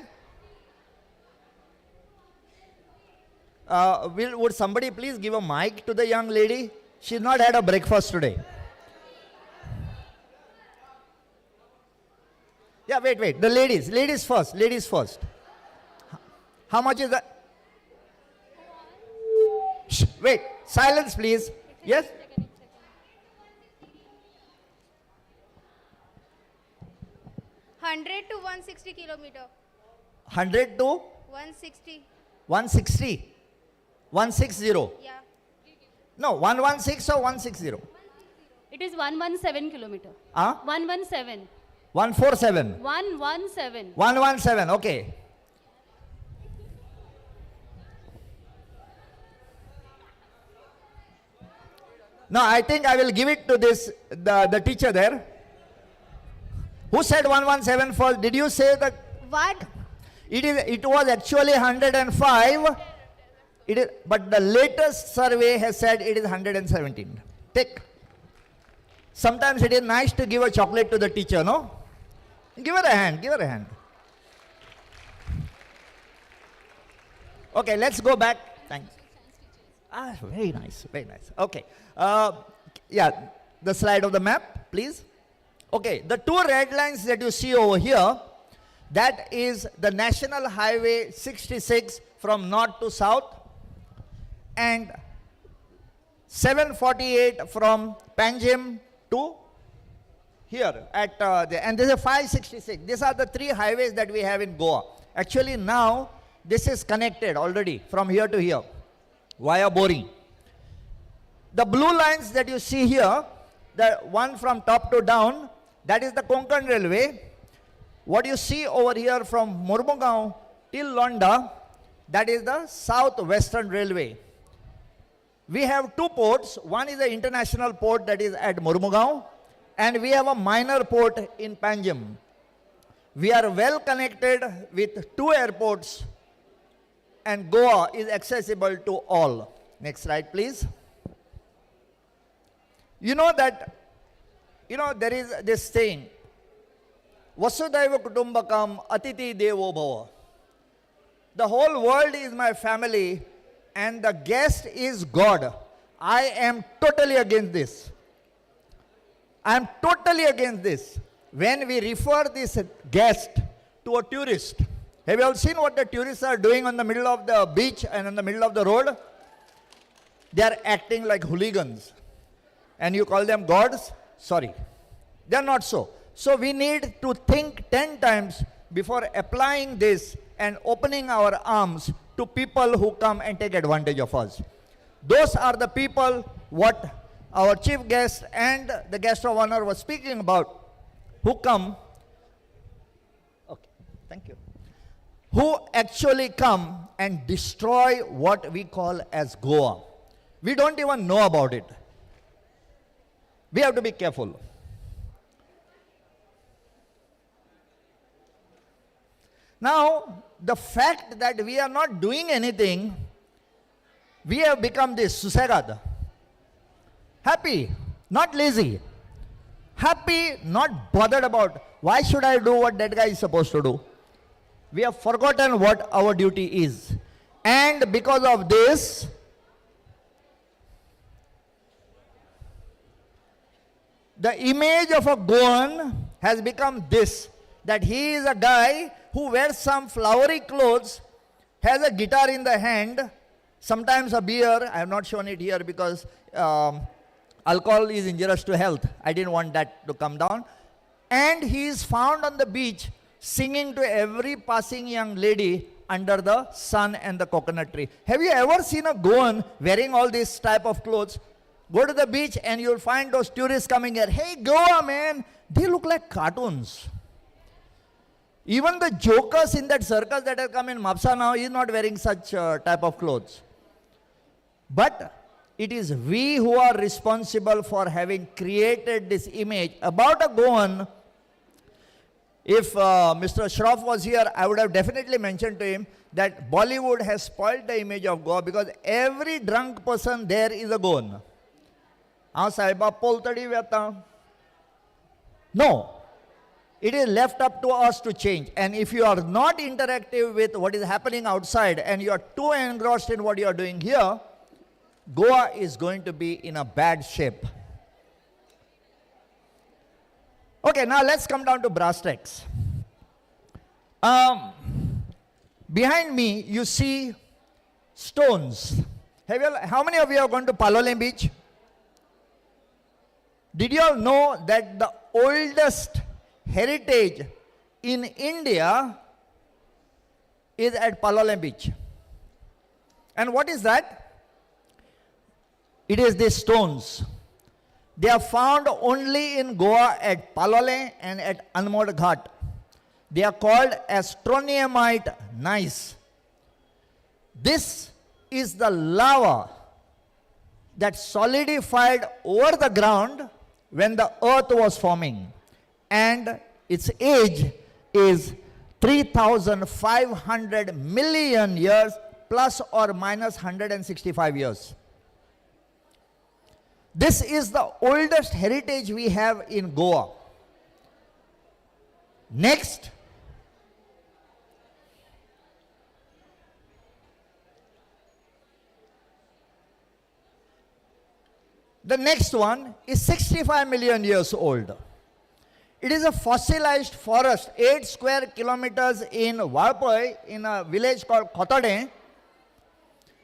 Would somebody please give a mic to the young lady? She's not had a breakfast today. Yeah, wait. The ladies first. How much is that? Shh, wait, silence please. Yes? $100 to 160 kilometer. 100 to 160. 160. 160. Yeah. No, 116 or 160. It is 117 kilometer. 117. 147. 117. 117. Okay. Now I think I will give it to the teacher there. Who said 117 first? Did you say that? What? It was actually 105. But the latest survey has said it is 117. Take. Sometimes it is nice to give a chocolate to the teacher, no? Give her a hand. Okay, let's go back. Thanks. Very nice. Okay. Yeah, the slide of the map, please. Okay, the 2 red lines that you see over here, that is the National Highway 66 from north to south, and 748 from Panjim to here and this is 566. These are the 3 highways that we have in Goa. Actually now this is connected already from here to here via boring. The blue lines that you see here, the one from top to down, that is the Konkan Railway. What you see over here from Mormugao till Londa, that is the South-Western Railway. We have 2 ports. One is the international port that is at Mormugao, and we have a minor port in Panjim. We are well connected with 2 airports, and Goa is accessible to all. Next slide, please. You know that, there is this saying, Vasudhaiva Kutumbakam Atiti Devo Bhava. The whole world is my family and the guest is God. I am totally against this. I am totally against this. When we refer this guest to a tourist, have you all seen what the tourists are doing on the middle of the beach and in the middle of the road? They are acting like hooligans. And you call them gods? Sorry. They are not so. So we need to think 10 times before applying this and opening our arms to people who come and take advantage of us. Those are the people what our chief guest and the guest of honor was speaking about, who come, okay, thank you, who actually come and destroy what we call as Goa. We don't even know about it. We have to be careful. Now, the fact that we are not doing anything, we have become this susagad. Happy, not lazy. Happy, not bothered about why should I do what that guy is supposed to do. We have forgotten what our duty is. And because of this, the image of a Goan has become this, that he is a guy who wears some flowery clothes, has a guitar in the hand, sometimes a beer. I have not shown it here because alcohol is injurious to health. I didn't want that to come down. And he is found on the beach singing to every passing young lady under the sun and the coconut tree. Have you ever seen a Goan wearing all this type of clothes? Go to the beach and you'll find those tourists coming here. Hey, Goa, man. They look like cartoons. Even the jokers in that circus that have come in Mapsa now is not wearing such type of clothes. But it is we who are responsible for having created this image about a Goan. If Mr. Shroff was here, I would have definitely mentioned to him that Bollywood has spoiled the image of Goa because every drunk person there is a Goan. No. It is left up to us to change. And if you are not interactive with what is happening outside and you are too engrossed in what you are doing here, Goa is going to be in a bad shape. Okay, now let's come down to brass tacks. Behind me, you see stones. How many of you have gone to Palolem Beach? Did you all know that the oldest heritage in India is at Palolem Beach? And what is that? It is these stones. They are found only in Goa at Palolem and at Anmod Ghat. They are called Astroniemite gneiss. This is the lava that solidified over the ground when the earth was forming. And its age is 3,500 million years plus or minus 165 years. This is the oldest heritage we have in Goa. Next, the next one is 65 million years old. It is a fossilized forest, 8 square kilometers in Valpoi, in a village called Kotade.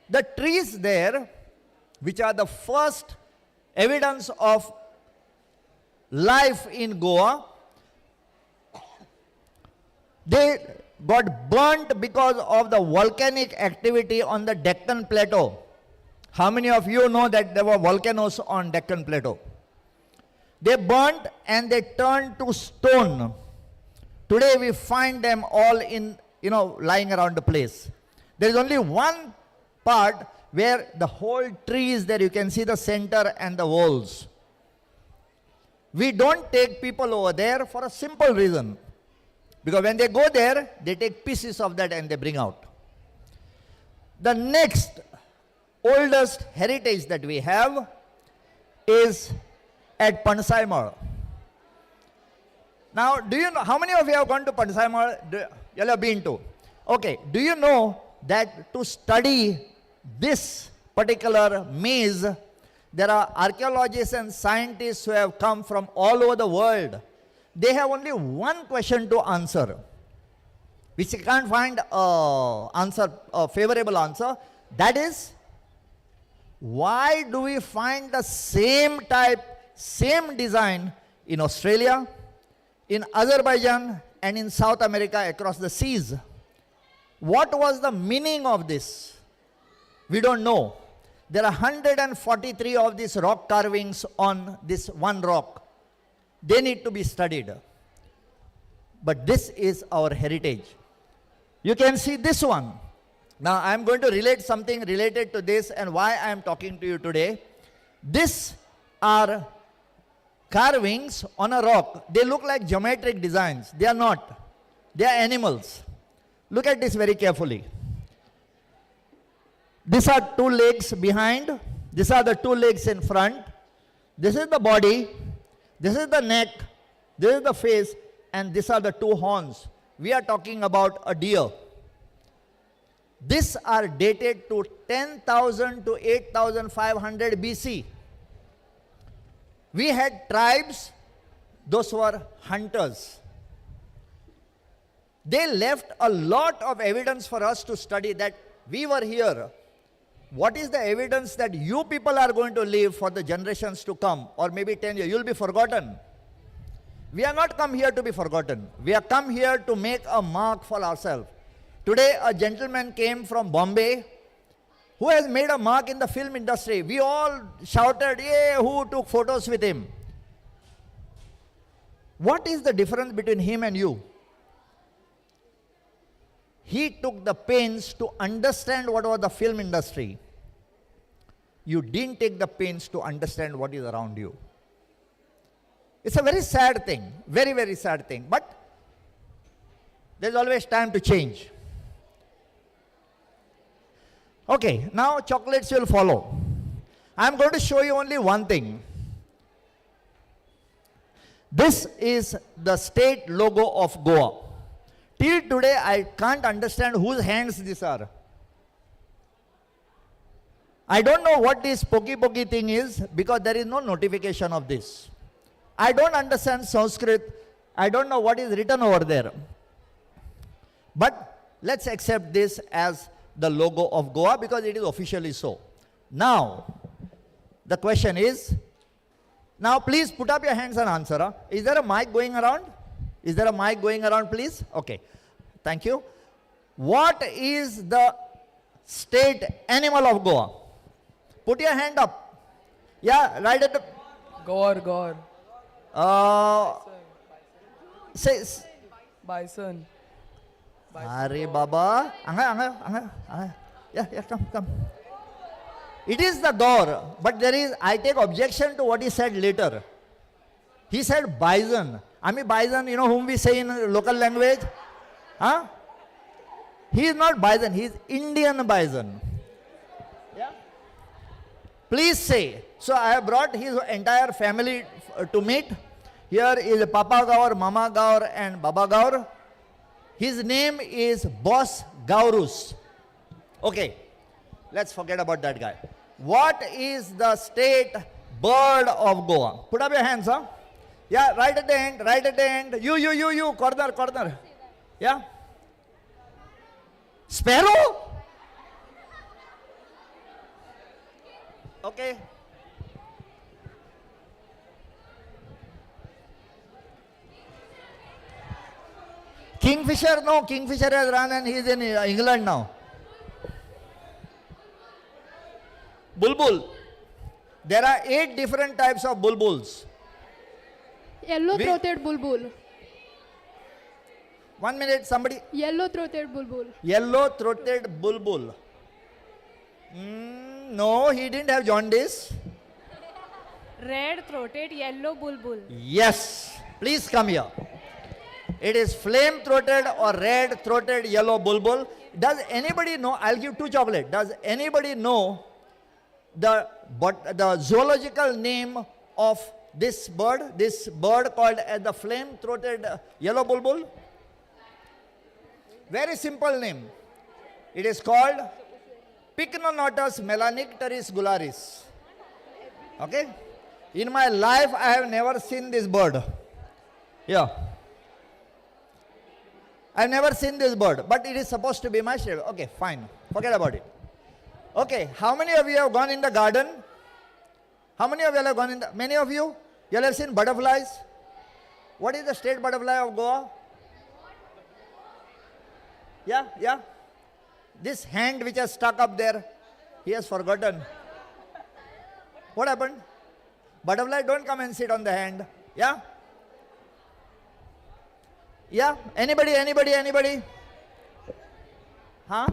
The trees there, which are the first evidence of life in Goa, they got burnt because of the volcanic activity on the Deccan Plateau. How many of you know that there were volcanoes on Deccan Plateau? They burnt and they turned to stone. Today we find them all in, lying around the place. There is only one part where the whole tree is there. You can see the center and the walls. We don't take people over there for a simple reason. Because when they go there, they take pieces of that and they bring out. The next oldest heritage that we have is at Pansaimar. Now, do you know, how many of you have gone to Pansaimar? You have been to. Okay, do you know that to study this particular maze, There are archaeologists and scientists who have come from all over the world. They have only one question to answer, which they can't find a favorable answer. That is, why do we find the same type, same design in Australia, in Azerbaijan, and in South America across the seas? What was the meaning of this? We don't know. There are 143 of these rock carvings on this one rock. They need to be studied. But this is our heritage. You can see this one. Now I am going to relate something related to this and why I am talking to you today. These are carvings on a rock. They look like geometric designs. They are not. They are animals. Look at this very carefully. These are two legs behind. These are the two legs in front. This is the body. This is the neck. This is the face. And these are the two horns. We are talking about a deer. These are dated to 10,000 to 8,500 BC. We had tribes. Those were hunters. They left a lot of evidence for us to study that we were here. What is the evidence that you people are going to leave for the generations to come, or maybe 10 years? You'll be forgotten. We are not come here to be forgotten. We are come here to make a mark for ourselves. Today, a gentleman came from Bombay who has made a mark in the film industry. We all shouted, "Yay, who took photos with him?" What is the difference between him and you? He took the pains to understand what was the film industry. You didn't take the pains to understand what is around you. It's a very sad thing, very, very sad thing. But there's always time to change. Okay, now chocolates will follow. I'm going to show you only one thing. This is the state logo of Goa. Till today, I can't understand whose hands these are. I don't know what this pokey thing is because there is no notification of this. I don't understand Sanskrit. I don't know what is written over there. But let's accept this as the logo of Goa because it is officially so. Now, the question is, now please put up your hands and answer. Huh? Is there a mic going around? Is there a mic going around, please? Okay. Thank you. What is the state animal of Goa? Put your hand up. Yeah, right at the... Gaur. Says... Bison. Are Baba. Anga. Yeah, come. It is the gaur, but I take objection to what he said later. He said bison. Bison, you know whom we say in local language? Huh? He is not bison, he is Indian bison. Yeah? Please say. So I have brought his entire family to meet. Here is Papa Gaur, Mama Gaur and Baba Gaur. His name is Boss Gaurus. Okay, let's forget about that guy. What is the state bird of Goa? Put up your hands, huh? Yeah, right at the end. You, corner. Yeah? Sparrow? Okay. Kingfisher? No, Kingfisher has run and he is in England now. Bulbul. There are 8 different types of bulbuls. Yellow-throated bulbul. 1 minute, somebody. Yellow-throated bulbul. Yellow-throated bulbul. No, he didn't have jaundice. Red-throated yellow bulbul. Yes. Please come here. It is flame-throated or red-throated yellow bulbul. Does anybody know? I'll give 2 chocolates. Does anybody know the zoological name of this bird? This bird called as the flame-throated yellow bulbul? Very simple name. It is called Pycnonotus melanicteris gularis. Okay? In my life, I have never seen this bird. Yeah. I've never seen this bird, but it is supposed to be my shade. Okay, fine. Forget about it. Okay, how many of you have gone in the garden? How many of you have gone in the... Many of you? You all have seen butterflies? What is the state butterfly of Goa? Yeah, yeah. This hand which has stuck up there, he has forgotten. What happened? Butterfly, don't come and sit on the hand. Yeah? Yeah? Anybody? Huh?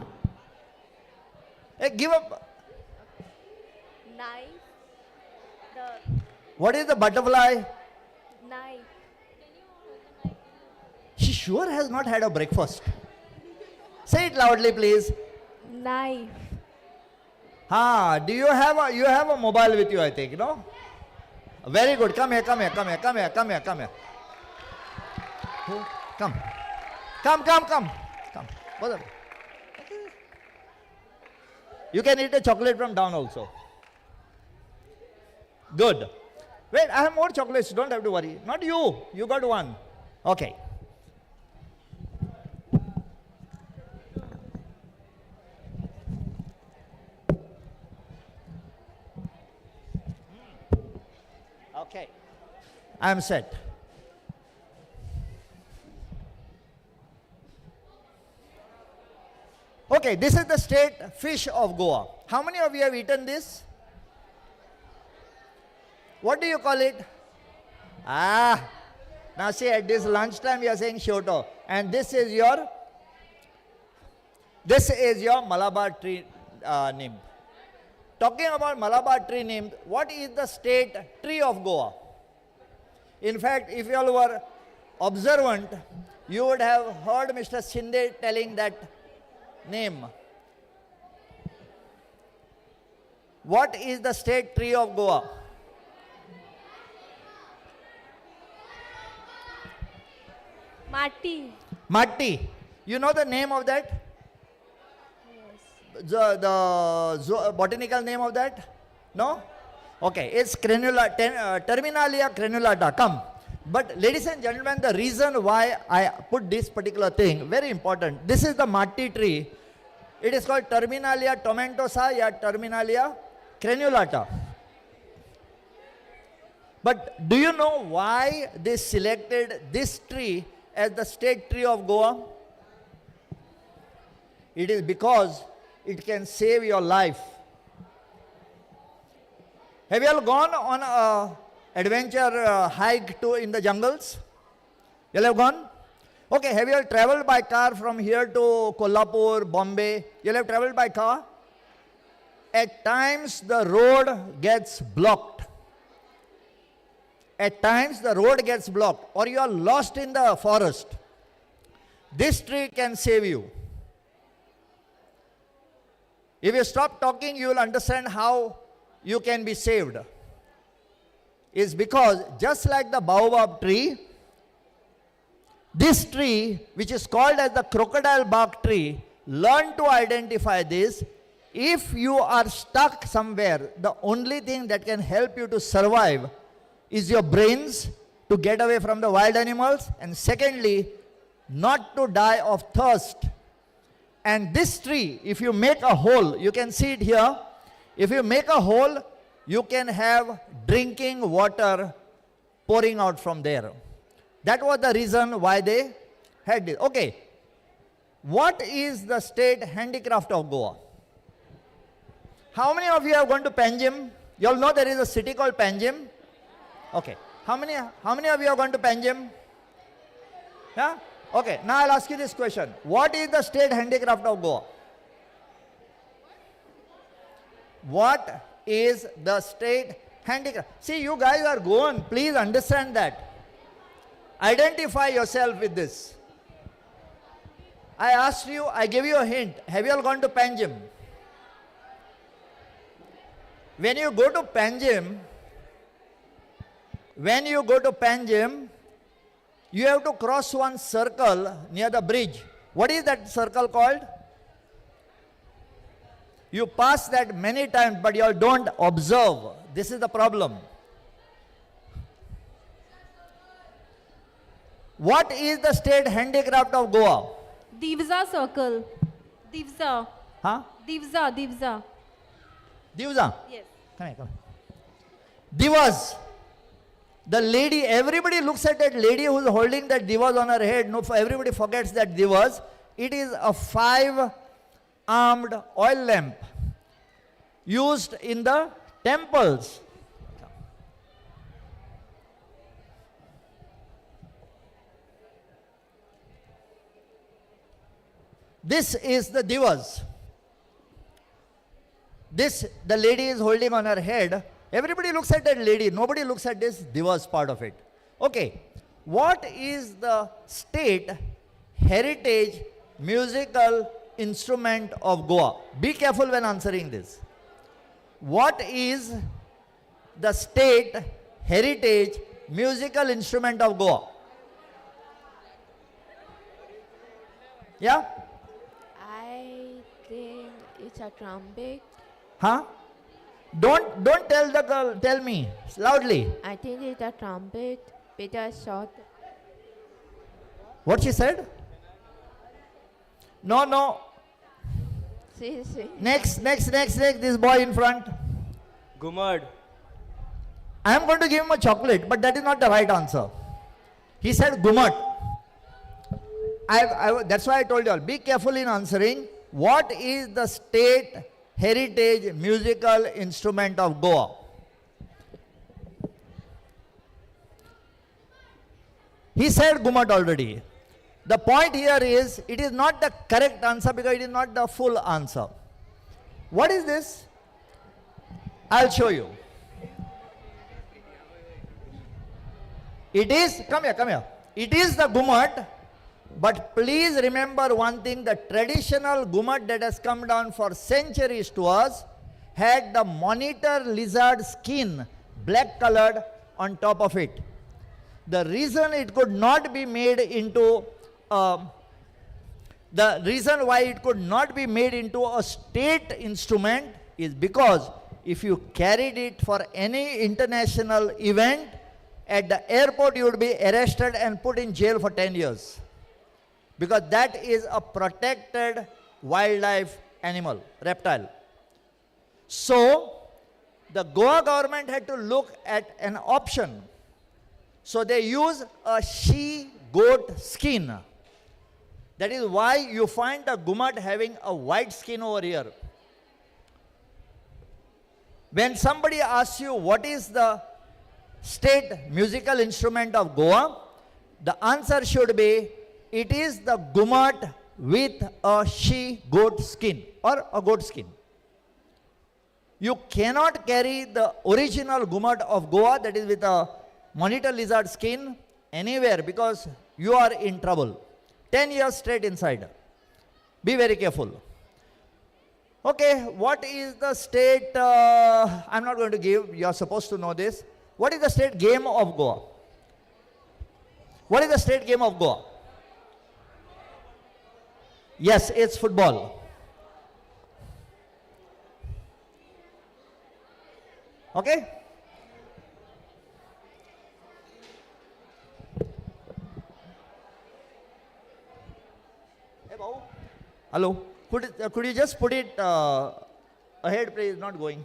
Hey, give up. Knife. The What is the butterfly? knife. She sure has not had a breakfast. Say it loudly, please. Knife. Do you have a mobile with you, I think, no? Very good. Come here. Who? Come. Both of you. You can eat a chocolate from down also. Good. Wait, I have more chocolates. Don't have to worry. Not you. You got one. Okay. Okay. I am set. Okay, this is the state fish of Goa. How many of you have eaten this? What do you call it? Now see, at this lunchtime you are saying shoto. And this is your Malabar tree nymph. Talking about Malabar tree nymph, what is the state tree of Goa? In fact, if you all were observant, you would have heard Mr. Shinde telling that name. What is the state tree of Goa? Matti. You know the name of that? The botanical name of that? No? Okay, it's Terminalia crenulata. Come. But ladies and gentlemen, the reason why I put this particular thing, very important. This is the Matti tree. It is called Terminalia tomentosa or Terminalia crenulata. But do you know why they selected this tree as the state tree of Goa? It is because it can save your life. Have you all gone on a adventure hike in the jungles? You all have gone? Okay, have you all traveled by car from here to Kolhapur, Bombay? You all have traveled by car? At times the road gets blocked. Or you are lost in the forest. This tree can save you. If you stop talking, you will understand how you can be saved. Is because just like the baobab tree, this tree, which is called as the crocodile bark tree, learn to identify this. If you are stuck somewhere, the only thing that can help you to survive is your brains, to get away from the wild animals, and secondly, not to die of thirst. And this tree, if you make a hole, you can see it here. If you make a hole, you can have drinking water pouring out from there. That was the reason why they had this. Okay, what is the state handicraft of Goa? How many of you have gone to Panjim? You all know there is a city called Panjim? Okay, how many of you have gone to Panjim? Yeah? Okay, now I'll ask you this question. What is the state handicraft of Goa? What is the state handicraft? See, you guys are Goan. Please understand that. Identify yourself with this. I asked you, I gave you a hint. Have you all gone to Panjim? When you go to Panjim, you have to cross one circle near the bridge. What is that circle called? You pass that many times, but you all don't observe. This is the problem. What is the state handicraft of Goa? Divza circle. Divza. Huh? Divza. Divza. Divza? Yes. Come here, come here. Divas. The lady, everybody looks at that lady who is holding that divas on her head. No, everybody forgets that divas. It is a 5-armed oil lamp used in the temples. This is the divas. This, the lady is holding on her head. Everybody looks at that lady. Nobody looks at this divas part of it. Okay. What is the state heritage musical instrument of Goa? Be careful when answering this. What is the state heritage musical instrument of Goa? Yeah? I think it's a trumpet. Huh? Don't tell the girl, tell me loudly. I think it's a trumpet with a short. What she said? No, no. See. Next, this boy in front. Gumad. I am going to give him a chocolate, but that is not the right answer. He said gumat. That's why I told you all, be careful in answering. What is the state heritage musical instrument of Goa? He said gumat already. The point here is, it is not the correct answer because it is not the full answer. What is this? I'll show you. It is, come here. It is the gumat, but please remember one thing, the traditional gumat that has come down for centuries to us had the monitor lizard skin, black colored on top of it. The reason it could not be made into the reason why it could not be made into a state instrument is because if you carried it for any international event, at the airport you would be arrested and put in jail for 10 years. Because that is a protected wildlife animal, reptile. So, the Goa government had to look at an option. So they use a she-goat skin. That is why you find the gumat having a white skin over here. When somebody asks you what is the state musical instrument of Goa, the answer should be, it is the gumat with a she-goat skin or a goat skin. You cannot carry the original gumat of Goa, that is with a monitor lizard skin, anywhere because you are in trouble. 10 years straight inside. Be very careful. Okay, what is the state, I'm not going to give, you are supposed to know this. What is the state game of Goa? What is the state game of Goa? Yes, it's football. Okay? Hey, Babu. Hello. Could you just put it ahead, please? Not going.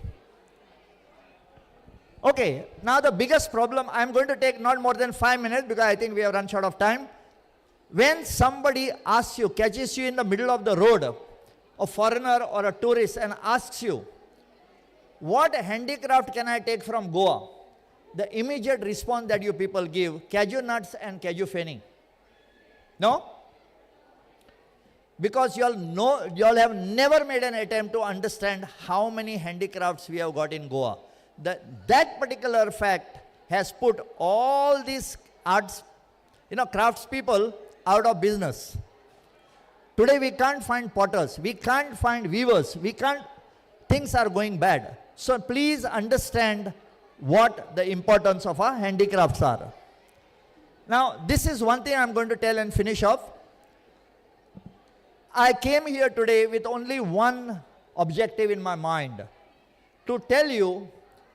Okay, now the biggest problem, I'm going to take not more than 5 minutes because I think we have run short of time. When somebody asks you, catches you in the middle of the road, a foreigner or a tourist, and asks you, what handicraft can I take from Goa? The immediate response that you people give, cashew nuts and cashew fening. No? Because you all know, you all have never made an attempt to understand how many handicrafts we have got in Goa. That particular fact has put all these arts, crafts people out of business. Today we can't find potters, we can't find weavers, things are going bad. So please understand what the importance of our handicrafts are. Now this is one thing I'm going to tell and finish off. I came here today with only one objective in my mind to tell you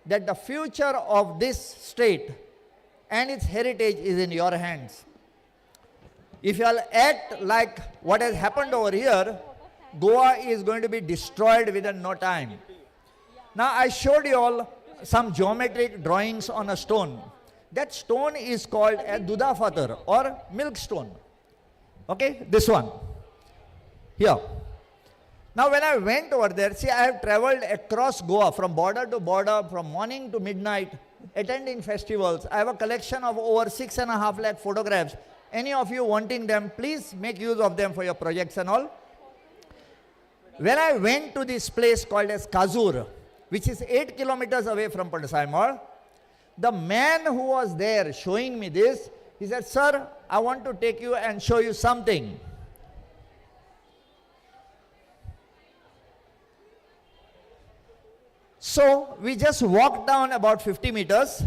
that the future of this state and its heritage is in your hands. If you all act like what has happened over here, Goa is going to be destroyed within no time. Now I showed you all some geometric drawings on a stone. That stone is called a Dudha Fatar or milk stone. Okay, this one. Here. Now when I went over there, see, I have traveled across Goa from border to border, from morning to midnight, attending festivals. I have a collection of over 6.5 lakh photographs. Any of you wanting them, please make use of them for your projects and all. When I went to this place called as Kazur, which is 8 kilometers away from Padsaimar, the man who was there showing me this, he said, "Sir, I want to take you and show you something." So we just walked down about 50 meters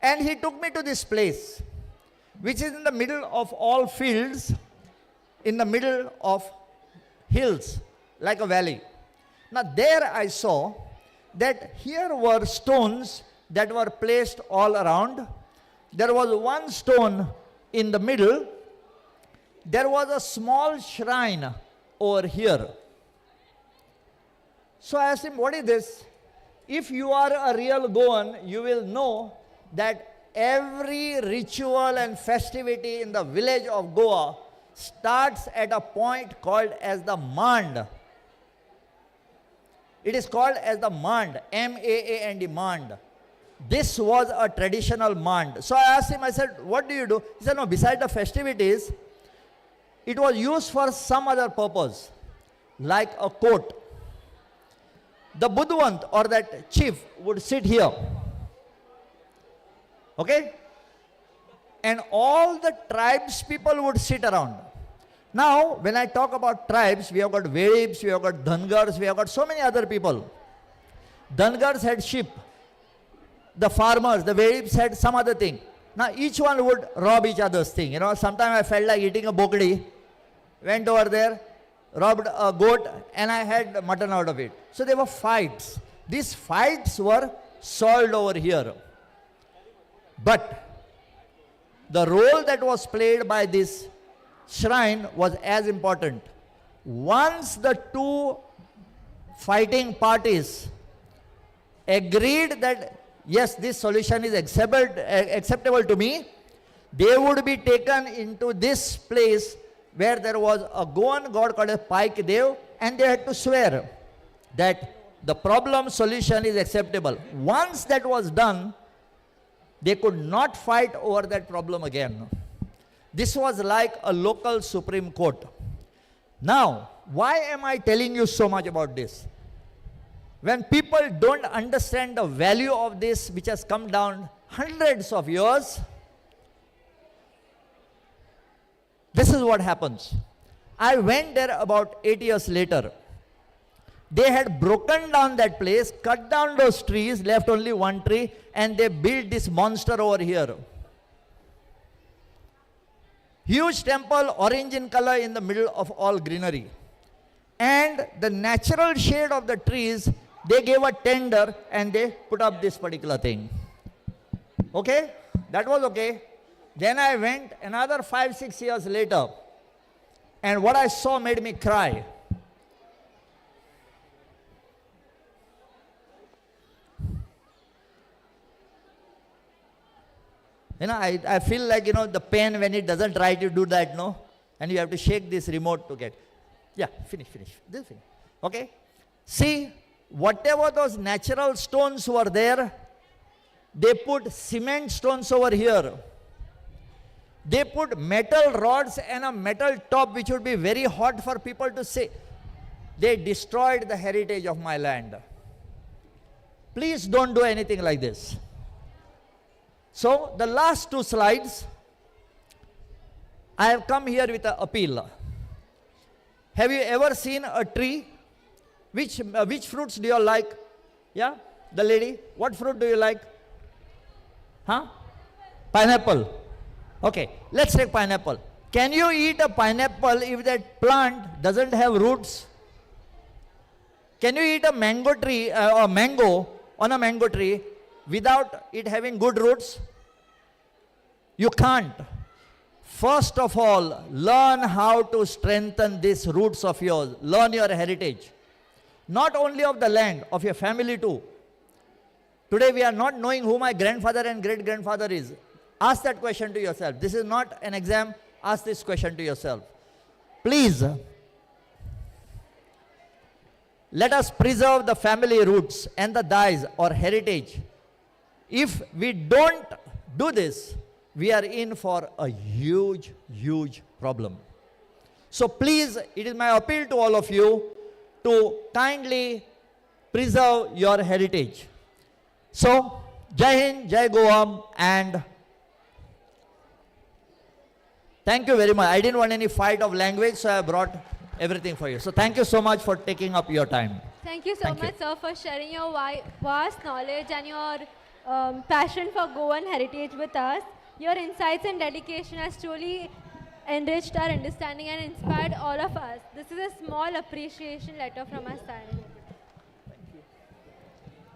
and he took me to this place, which is in the middle of all fields, in the middle of hills, like a valley. Now there I saw that here were stones that were placed all around. There was one stone in the middle. There was a small shrine over here. So I asked him, "What is this?" If you are a real Goan, you will know that every ritual and festivity in the village of Goa starts at a point called as the Mand. It is called as the Mand, M-A-A-N-D, Mand. This was a traditional Mand. So I asked him, I said, "What do you do?" He said, "No, beside the festivities, it was used for some other purpose, like a court. The Budwant or that chief would sit here. Okay? And all the tribes people would sit around. Now, when I talk about tribes, we have got Vedibs, we have got Dhangars, we have got so many other people. Dhangars had sheep. The farmers, the Vedibs had some other thing. Now, each one would rob each other's thing. You know, sometimes I felt like eating a bokdi, went over there, robbed a goat, and I had mutton out of it. So there were fights. These fights were solved over here. But the role that was played by this shrine was as important. Once the two fighting parties agreed that yes, this solution is acceptable to me, they would be taken into this place where there was a Goan god called a Paik Dev, and they had to swear that the problem solution is acceptable. Once that was done, they could not fight over that problem again. This was like a local Supreme Court. Now, why am I telling you so much about this? When people don't understand the value of this, which has come down hundreds of years, this is what happens. I went there about 8 years later. They had broken down that place, cut down those trees, left only one tree, and they built this monster over here. Huge temple, orange in color, in the middle of all greenery. And the natural shade of the trees, they gave a tender and they put up this particular thing. Okay? That was okay. Then I went another 5-6 years later, and what I saw made me cry. You know, I feel like, you know, the pen when it doesn't try to do that, no? And you have to shake this remote to get. Yeah, finish. This finish. Okay? See, whatever those natural stones were there, they put cement stones over here. They put metal rods and a metal top which would be very hot for people to see. They destroyed the heritage of my land. Please don't do anything like this. So, the last 2 slides, I have come here with an appeal. Have you ever seen a tree? Which fruits do you like? Yeah? The lady? What fruit do you like? Huh? Pineapple. Okay, let's take pineapple. Can you eat a pineapple if that plant doesn't have roots? Can you eat a mango tree or mango on a mango tree without it having good roots? You can't. First of all, learn how to strengthen these roots of yours. Learn your heritage. Not only of the land, of your family too. Today we are not knowing who my grandfather and great-grandfather is. Ask that question to yourself. This is not an exam. Ask this question to yourself. Please, let us preserve the family roots and the dais or heritage. If we don't do this, we are in for a huge, huge problem. So please, it is my appeal to all of you to kindly preserve your heritage. So, Jai Hind, Jai Goa, and thank you very much. I didn't want any fight of language, so I brought everything for you. So thank you so much for taking up your time. Thank you so Thank you. much, sir, for sharing your vast knowledge and your passion for Goan heritage with us. Your insights and dedication has truly enriched our understanding and inspired all of us. This is a small appreciation letter from our side.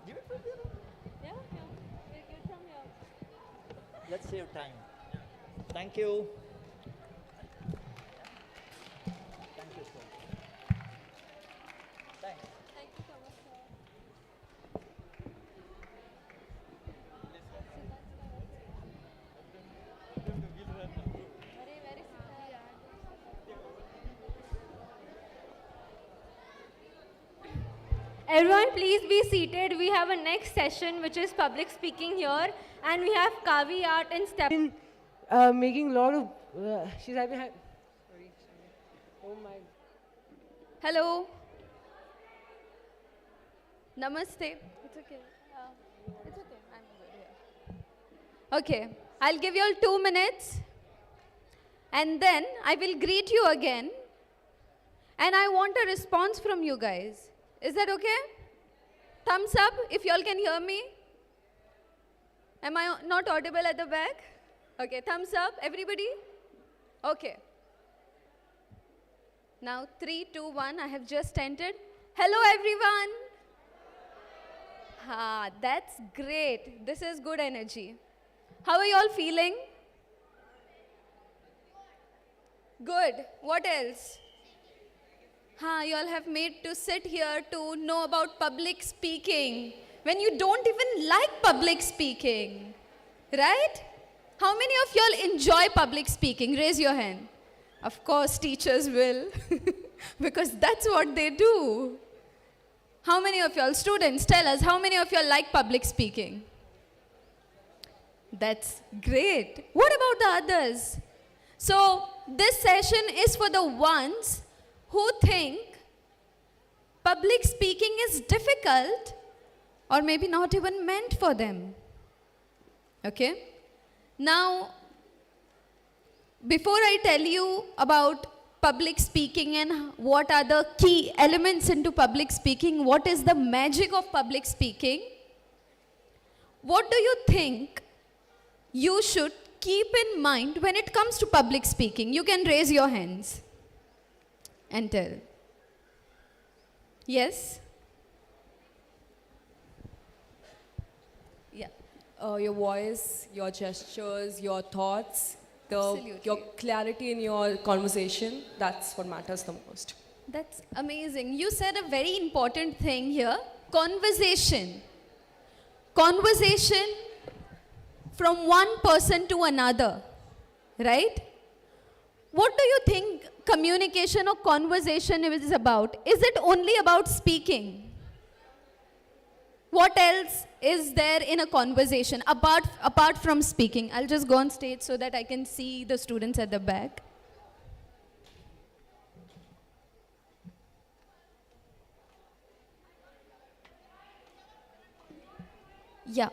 Yeah, yeah. Let's save time. Thank you. Thank you, sir. Thanks. Thank you so much, sir. Everyone, please be seated. We have a next session, which is public speaking here, and we have Kavi art and step. Making a lot of. She's having. Sorry. Oh my. Hello. Namaste. It's okay. It's okay. I'm good here. Okay. I'll give you all 2 minutes. And then I will greet you again. And I want a response from you guys. Is that okay? Thumbs up if you all can hear me. Am I not audible at the back? Okay, thumbs up, everybody? Okay. Now, 3, 2, 1, I have just entered. Hello, everyone. That's great. This is good energy. How are you all feeling? Good. What else? You all have made to sit here to know about public speaking when you don't even like public speaking, right? How many of you all enjoy public speaking? Raise your hand. Of course, teachers will, because that's what they do. How many of you all, students, tell us, how many of you all like public speaking? That's great. What about the others? So, this session is for the ones who think public speaking is difficult or maybe not even meant for them. Okay? Now, before I tell you about public speaking and what are the key elements into public speaking, what is the magic of public speaking, what do you think you should keep in mind when it comes to public speaking? You can raise your hands and tell. Yes? Yeah. Your voice, your gestures, your thoughts, your clarity in your conversation, that's what matters the most. That's amazing. You said a very important thing here, conversation. Conversation from one person to another, right? What do you think communication or conversation is about? Is it only about speaking? What else is there in a conversation apart from speaking? I'll just go on stage so that I can see the students at the back. Yeah.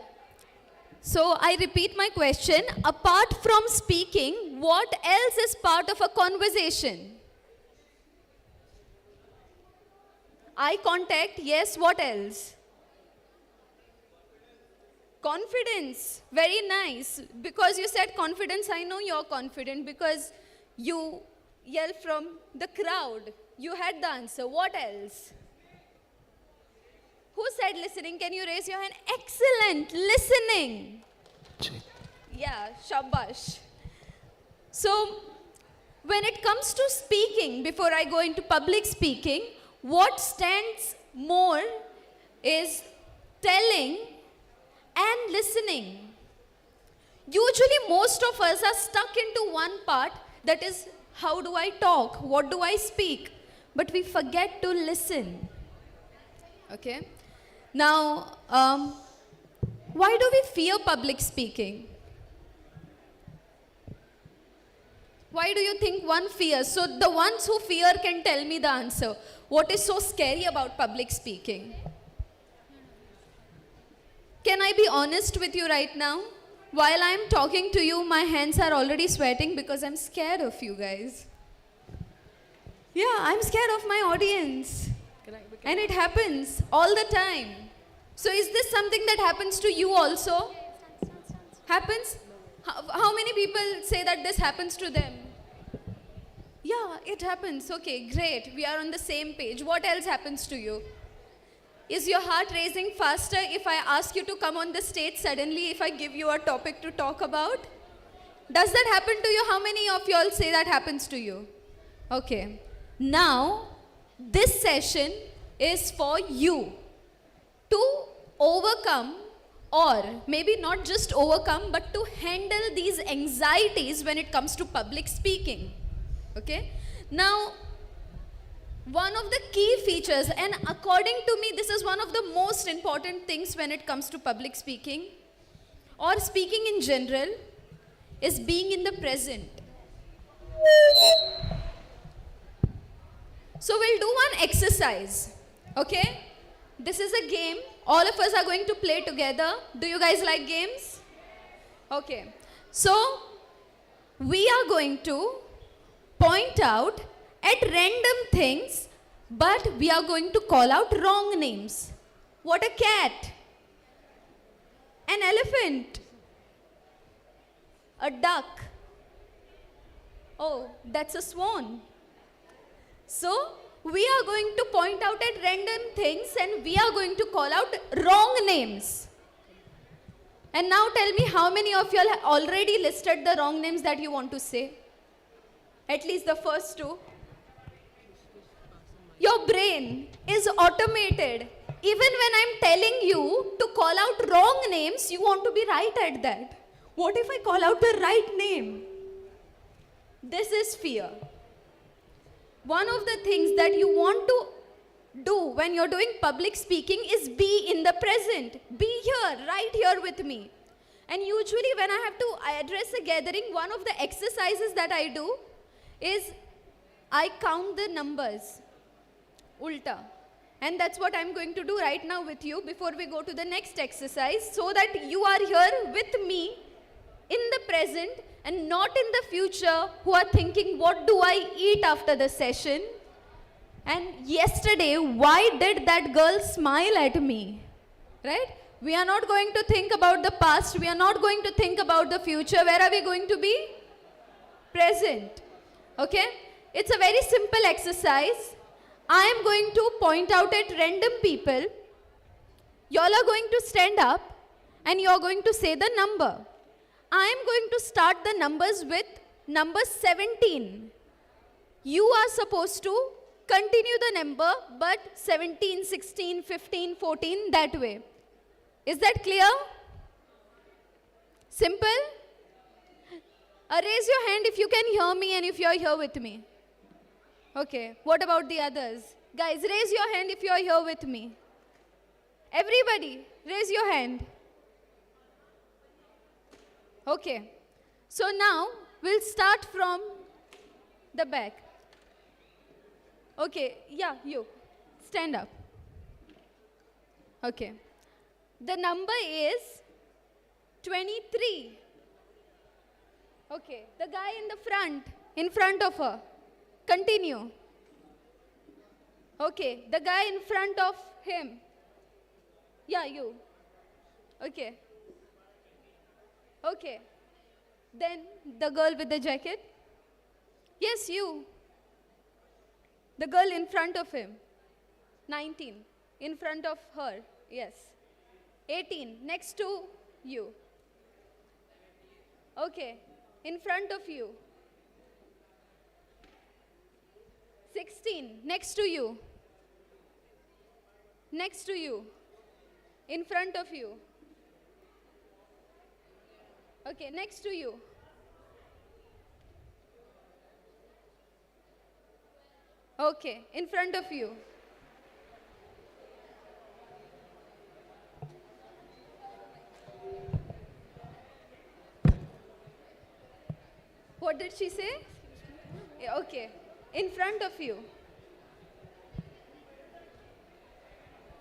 So I repeat my question. Apart from speaking, what else is part of a conversation? Eye contact, yes, what else? Confidence, very nice. Because you said confidence, I know you're confident because you yelled from the crowd. You had the answer. What else? Who said listening? Can you raise your hand? Excellent. Listening. Yeah, shabash. So, when it comes to speaking, before I go into public speaking, what stands more is telling and listening. Usually, most of us are stuck into one part, that is, how do I talk? What do I speak? But we forget to listen. Okay? Now, why do we fear public speaking? Why do you think one fears? So the ones who fear can tell me the answer. What is so scary about public speaking? Can I be honest with you right now? While I'm talking to you, my hands are already sweating because I'm scared of you guys. Yeah, I'm scared of my audience. And it happens all the time. So is this something that happens to you also? Happens? How many people say that this happens to them? Yeah, it happens. Okay, great. We are on the same page. What else happens to you? Is your heart racing faster if I ask you to come on the stage suddenly, if I give you a topic to talk about? Does that happen to you? How many of you all say that happens to you? Okay. Now, this session is for you to overcome, or maybe not just overcome, but to handle these anxieties when it comes to public speaking. Okay? Now, one of the key features, and according to me, this is one of the most important things when it comes to public speaking, or speaking in general, is being in the present. So we'll do one exercise. Okay? This is a game. All of us are going to play together. Do you guys like games? Okay. So, we are going to point out at random things, but we are going to call out wrong names. What a cat. An elephant. A duck. Oh, that's a swan. So, we are going to point out at random things and we are going to call out wrong names. And now tell me how many of you all have already listed the wrong names that you want to say? At least the first two. Your brain is automated. Even when I'm telling you to call out wrong names, you want to be right at that. What if I call out the right name? This is fear. One of the things that you want to do when you're doing public speaking is be in the present. Be here, right here with me. And usually when I have to address a gathering, one of the exercises that I do is I count the numbers. Ulta. And that's what I'm going to do right now with you before we go to the next exercise, so that you are here with me in the present and not in the future, who are thinking, what do I eat after the session? And yesterday, why did that girl smile at me? Right? We are not going to think about the past. We are not going to think about the future. Where are we going to be? Present. Okay? It's a very simple exercise. I am going to point out at random people. Y'all are going to stand up and you're going to say the number. I am going to start the numbers with number 17. You are supposed to continue the number, but 17, 16, 15, 14, that way. Is that clear? Simple? Raise your hand if you can hear me and if you're here with me. Okay, what about the others? Guys, raise your hand if you're here with me. Everybody, raise your hand. Okay, so now we'll start from the back. Okay, yeah, you. Stand up. Okay. The number is 23. Okay, the guy in front of her. Continue. Okay, the guy in front of him. Yeah, you. Okay. Okay. Then the girl with the jacket. Yes, you. The girl in front of him. 19. in front of her. Yes. 18, next to you. Okay, in front of you. 16, next to you. Next to you. In front of you. Okay, next to you. Okay, in front of you. What did she say? Yeah, okay, in front of you.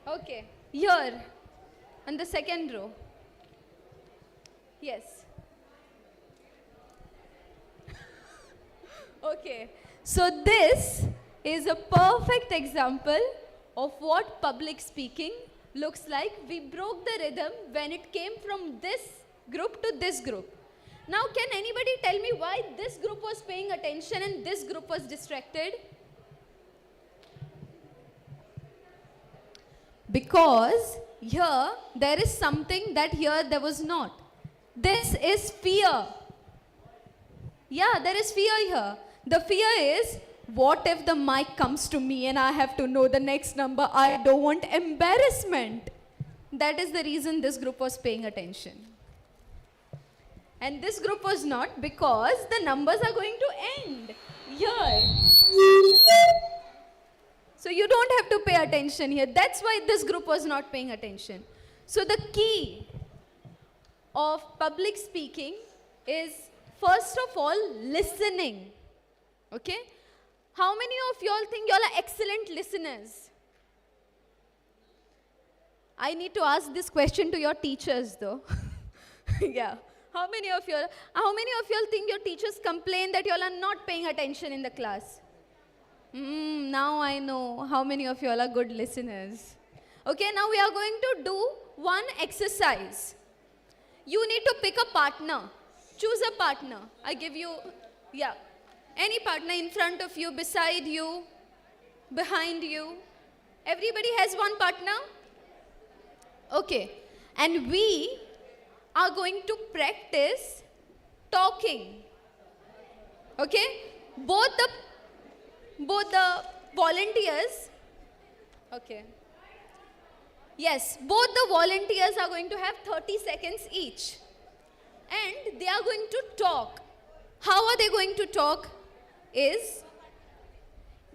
Okay, here, on the second row. Yes. Okay, so this is a perfect example of what public speaking looks like. We broke the rhythm when it came from this group to this group. Now, can anybody tell me why this group was paying attention and this group was distracted? Because here there is something that here there was not. This is fear. Yeah, there is fear here. The fear is, what if the mic comes to me and I have to know the next number? I don't want embarrassment. That is the reason this group was paying attention. And this group was not, because the numbers are going to end here. So you don't have to pay attention here. That's why this group was not paying attention. So the key of public speaking is, first of all, listening. Okay? How many of y'all think y'all are excellent listeners? I need to ask this question to your teachers though. Yeah. How many of y'all think your teachers complain that y'all are not paying attention in the class? Now I know how many of y'all are good listeners. Okay, now we are going to do one exercise. You need to pick a partner. Choose a partner. I give you, yeah, any partner in front of you, beside you, behind you. Everybody has one partner? Okay, and we are going to practice talking. Okay? Both the volunteers, okay. Yes, both the volunteers are going to have 30 seconds each. And they are going to talk. How are they going to talk? Is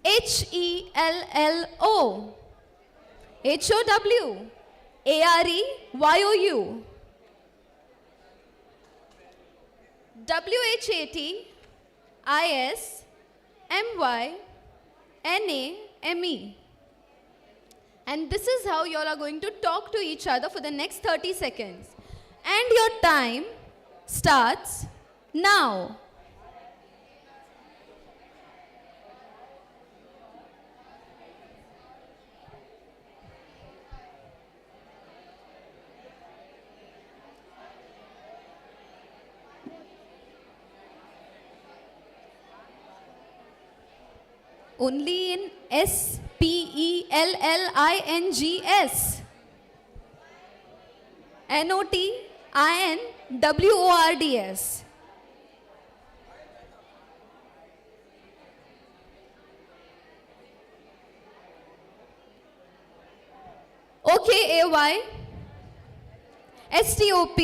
HELLO, HOW, AREYOU, WHATISMYNAME. And this is how you all are going to talk to each other for the next 30 seconds. And your time starts now. Only in SPELLINGS, NOTINWORDS. OKAY, STOP,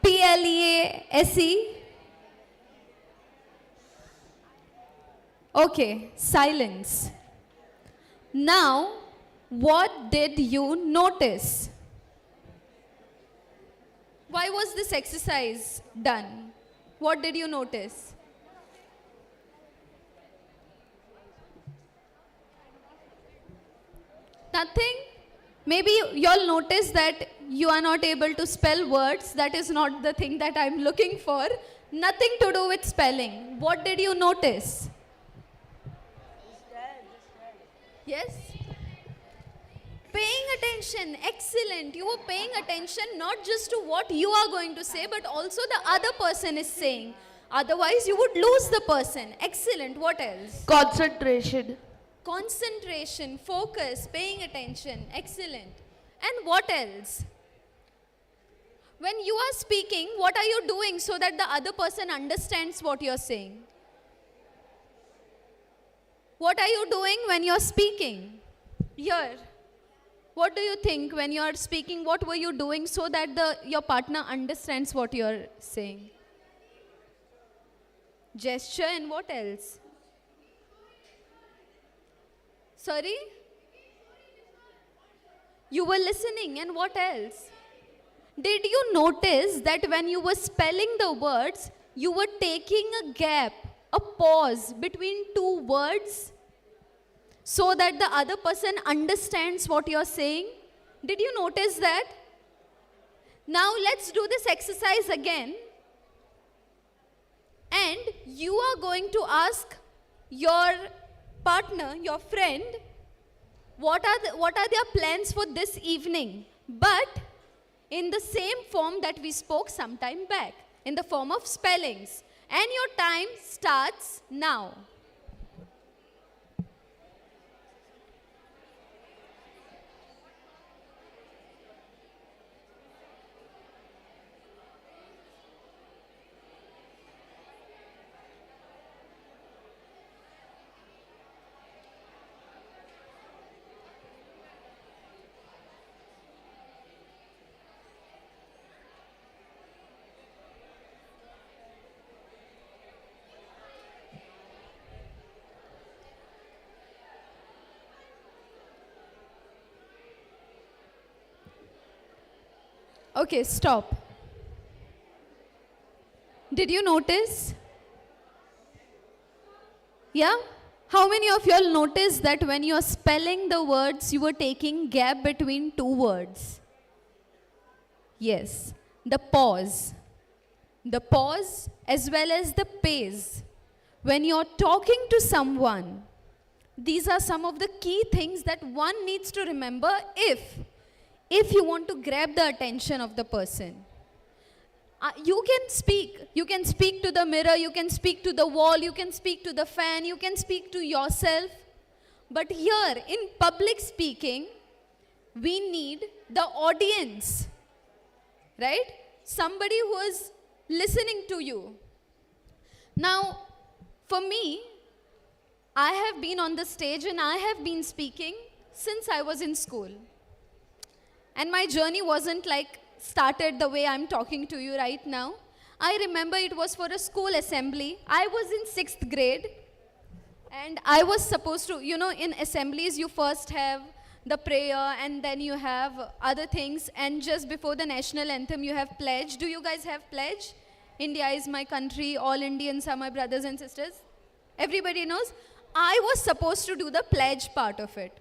PLEASE. Okay, silence. Now, what did you notice? Why was this exercise done? What did you notice? Nothing? Maybe y'all notice that you are not able to spell words. That is not the thing that I'm looking for. Nothing to do with spelling. What did you notice? Yes? Paying attention. Excellent. You were paying attention not just to what you are going to say, but also the other person is saying. Otherwise, you would lose the person. Excellent. What else? Concentration. concentration, focus, paying attention. Excellent. And what else? When you are speaking, what are you doing so that the other person understands what you're saying? What are you doing when you're speaking? Here. What do you think when you're speaking? What were you doing so that your partner understands what you're saying? Gesture and what else? Sorry? You were listening and what else? Did you notice that when you were spelling the words, you were taking a gap, a pause between two words so that the other person understands what you're saying? Did you notice that? Now let's do this exercise again. And you are going to ask your partner, your friend, what are their plans for this evening? But in the same form that we spoke some time back, in the form of spellings. And your time starts now. Okay, stop. Did you notice? Yeah? How many of you all noticed that when you are spelling the words, you were taking gap between two words? Yes. The pause. The pause as well as the pace. When you're talking to someone, these are some of the key things that one needs to remember if you want to grab the attention of the person. You can speak to the mirror, you can speak to the wall, you can speak to the fan, you can speak to yourself. But here, in public speaking, we need the audience, right? Somebody who is listening to you. Now, for me, I have been on the stage and I have been speaking since I was in school. And my journey wasn't like started the way I'm talking to you right now. I remember it was for a school assembly. I was in 6th grade and I was supposed to, in assemblies you first have the prayer and then you have other things, and just before the national anthem you have pledge. Do you guys have pledge? India is my country, all Indians are my brothers and sisters. Everybody knows. I was supposed to do the pledge part of it.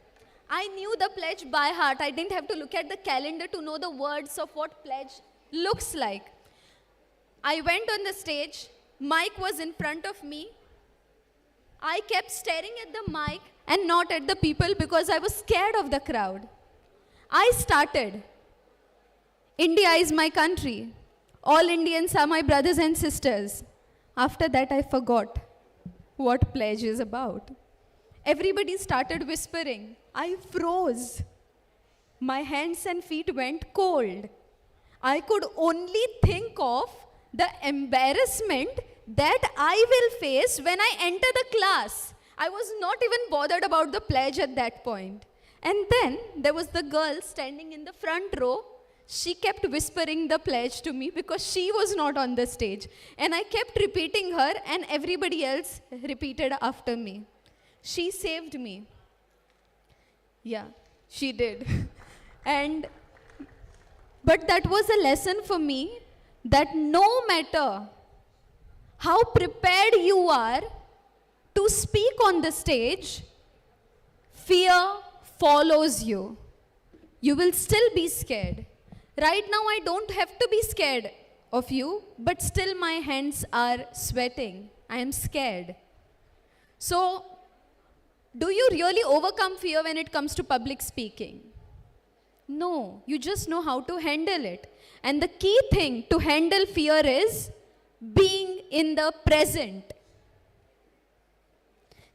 I knew the pledge by heart. I didn't have to look at the calendar to know the words of what pledge looks like. I went on the stage. Mic was in front of me. I kept staring at the mic and not at the people because I was scared of the crowd. I started. India is my country. All Indians are my brothers and sisters. After that, I forgot what pledge is about. Everybody started whispering. I froze. My hands and feet went cold. I could only think of the embarrassment that I will face when I enter the class. I was not even bothered about the pledge at that point. And then there was the girl standing in the front row. She kept whispering the pledge to me because she was not on the stage. And I kept repeating her and everybody else repeated after me. She saved me. Yeah, she did. But that was a lesson for me that no matter how prepared you are to speak on the stage, fear follows you. You will still be scared. Right now, I don't have to be scared of you, but still my hands are sweating. I am scared. So, do you really overcome fear when it comes to public speaking? No, you just know how to handle it. And the key thing to handle fear is being in the present.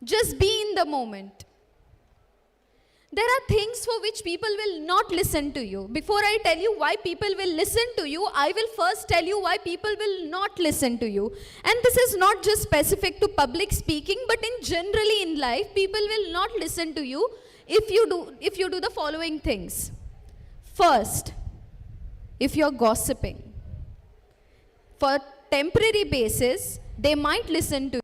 Just be in the moment. There are things for which people will not listen to you. Before I tell you why people will listen to you, I will first tell you why people will not listen to you. And this is not just specific to public speaking, but in generally in life, people will not listen to you if you do the following things. First, if you're gossiping. For temporary basis, they might listen to you.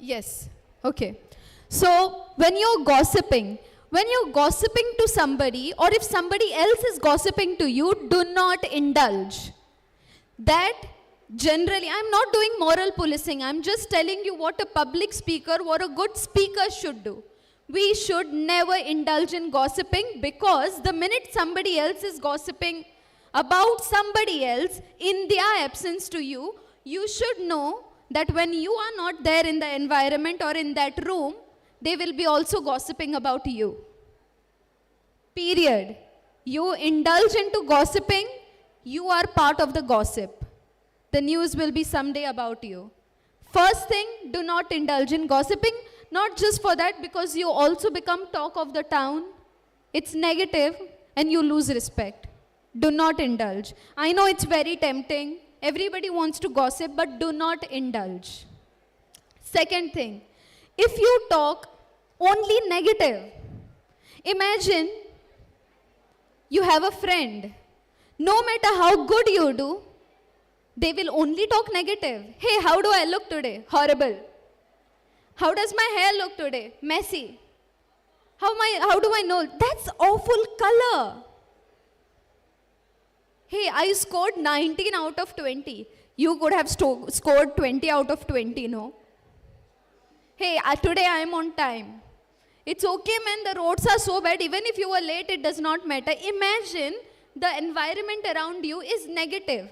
Yes. Okay. So when you're gossiping to somebody, or if somebody else is gossiping to you, do not indulge. That generally, I'm not doing moral policing. I'm just telling you what a public speaker, what a good speaker should do. We should never indulge in gossiping, because the minute somebody else is gossiping about somebody else in their absence to you, you should know that when you are not there in the environment or in that room, they will be also gossiping about you. Period. You indulge into gossiping, you are part of the gossip. The news will be someday about you. First thing, do not indulge in gossiping, not just for that, because you also become talk of the town. It's negative and you lose respect. Do not indulge. I know it's very tempting. Everybody wants to gossip, but do not indulge. Second thing, if you talk only negative, imagine you have a friend. No matter how good you do, they will only talk negative. Hey, how do I look today? Horrible. How does my hair look today? Messy. How do I know? That's awful color. Hey, I scored 19 out of 20. You could have scored 20 out of 20, no? Hey, today I am on time. It's okay, man, the roads are so bad. Even if you were late, it does not matter. Imagine the environment around you is negative.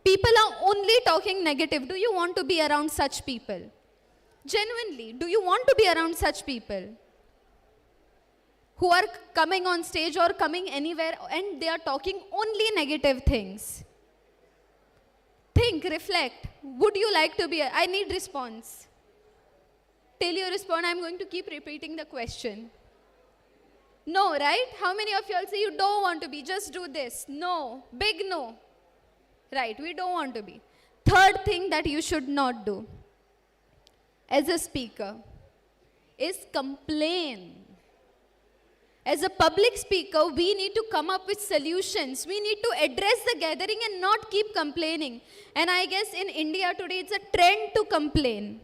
People are only talking negative. Do you want to be around such people? Genuinely, do you want to be around such people who are coming on stage or coming anywhere and they are talking only negative things? Think, reflect. Would you like to be? I need response. Till you respond, I'm going to keep repeating the question. No, right? How many of you all say you don't want to be? Just do this. No. Big no. Right, we don't want to be. Third thing that you should not do as a speaker is complain. As a public speaker, we need to come up with solutions. We need to address the gathering and not keep complaining. And I guess in India today, it's a trend to complain.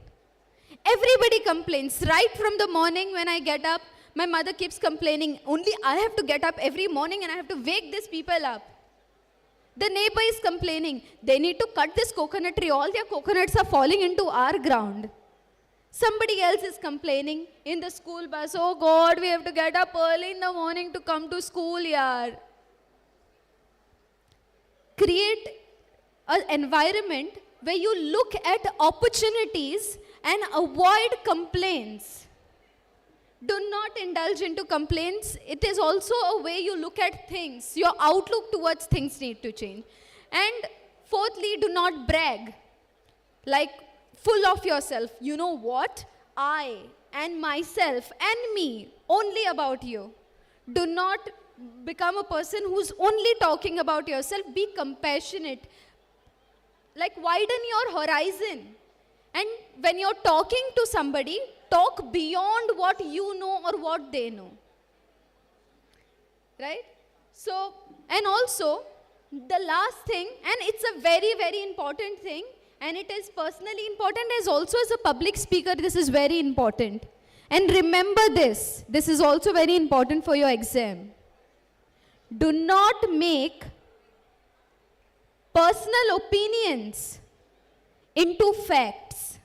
Everybody complains. Right from the morning when I get up, my mother keeps complaining. Only I have to get up every morning and I have to wake these people up. The neighbor is complaining. They need to cut this coconut tree. All their coconuts are falling into our ground. Somebody else is complaining in the school bus. Oh God, we have to get up early in the morning to come to school, yaar. Create an environment where you look at opportunities and avoid complaints. Do not indulge into complaints. It is also a way you look at things. Your outlook towards things need to change. And fourthly, do not brag. Like, full of yourself. You know what? I and myself and me, only about you. Do not become a person who's only talking about yourself. Be compassionate. Like, widen your horizon. And when you're talking to somebody, talk beyond what you know or what they know. Right? So, and also, the last thing, and it's a very, very important thing, and it is personally important as also as a public speaker, this is very important. And remember this is also very important for your exam. Do not make personal opinions into facts.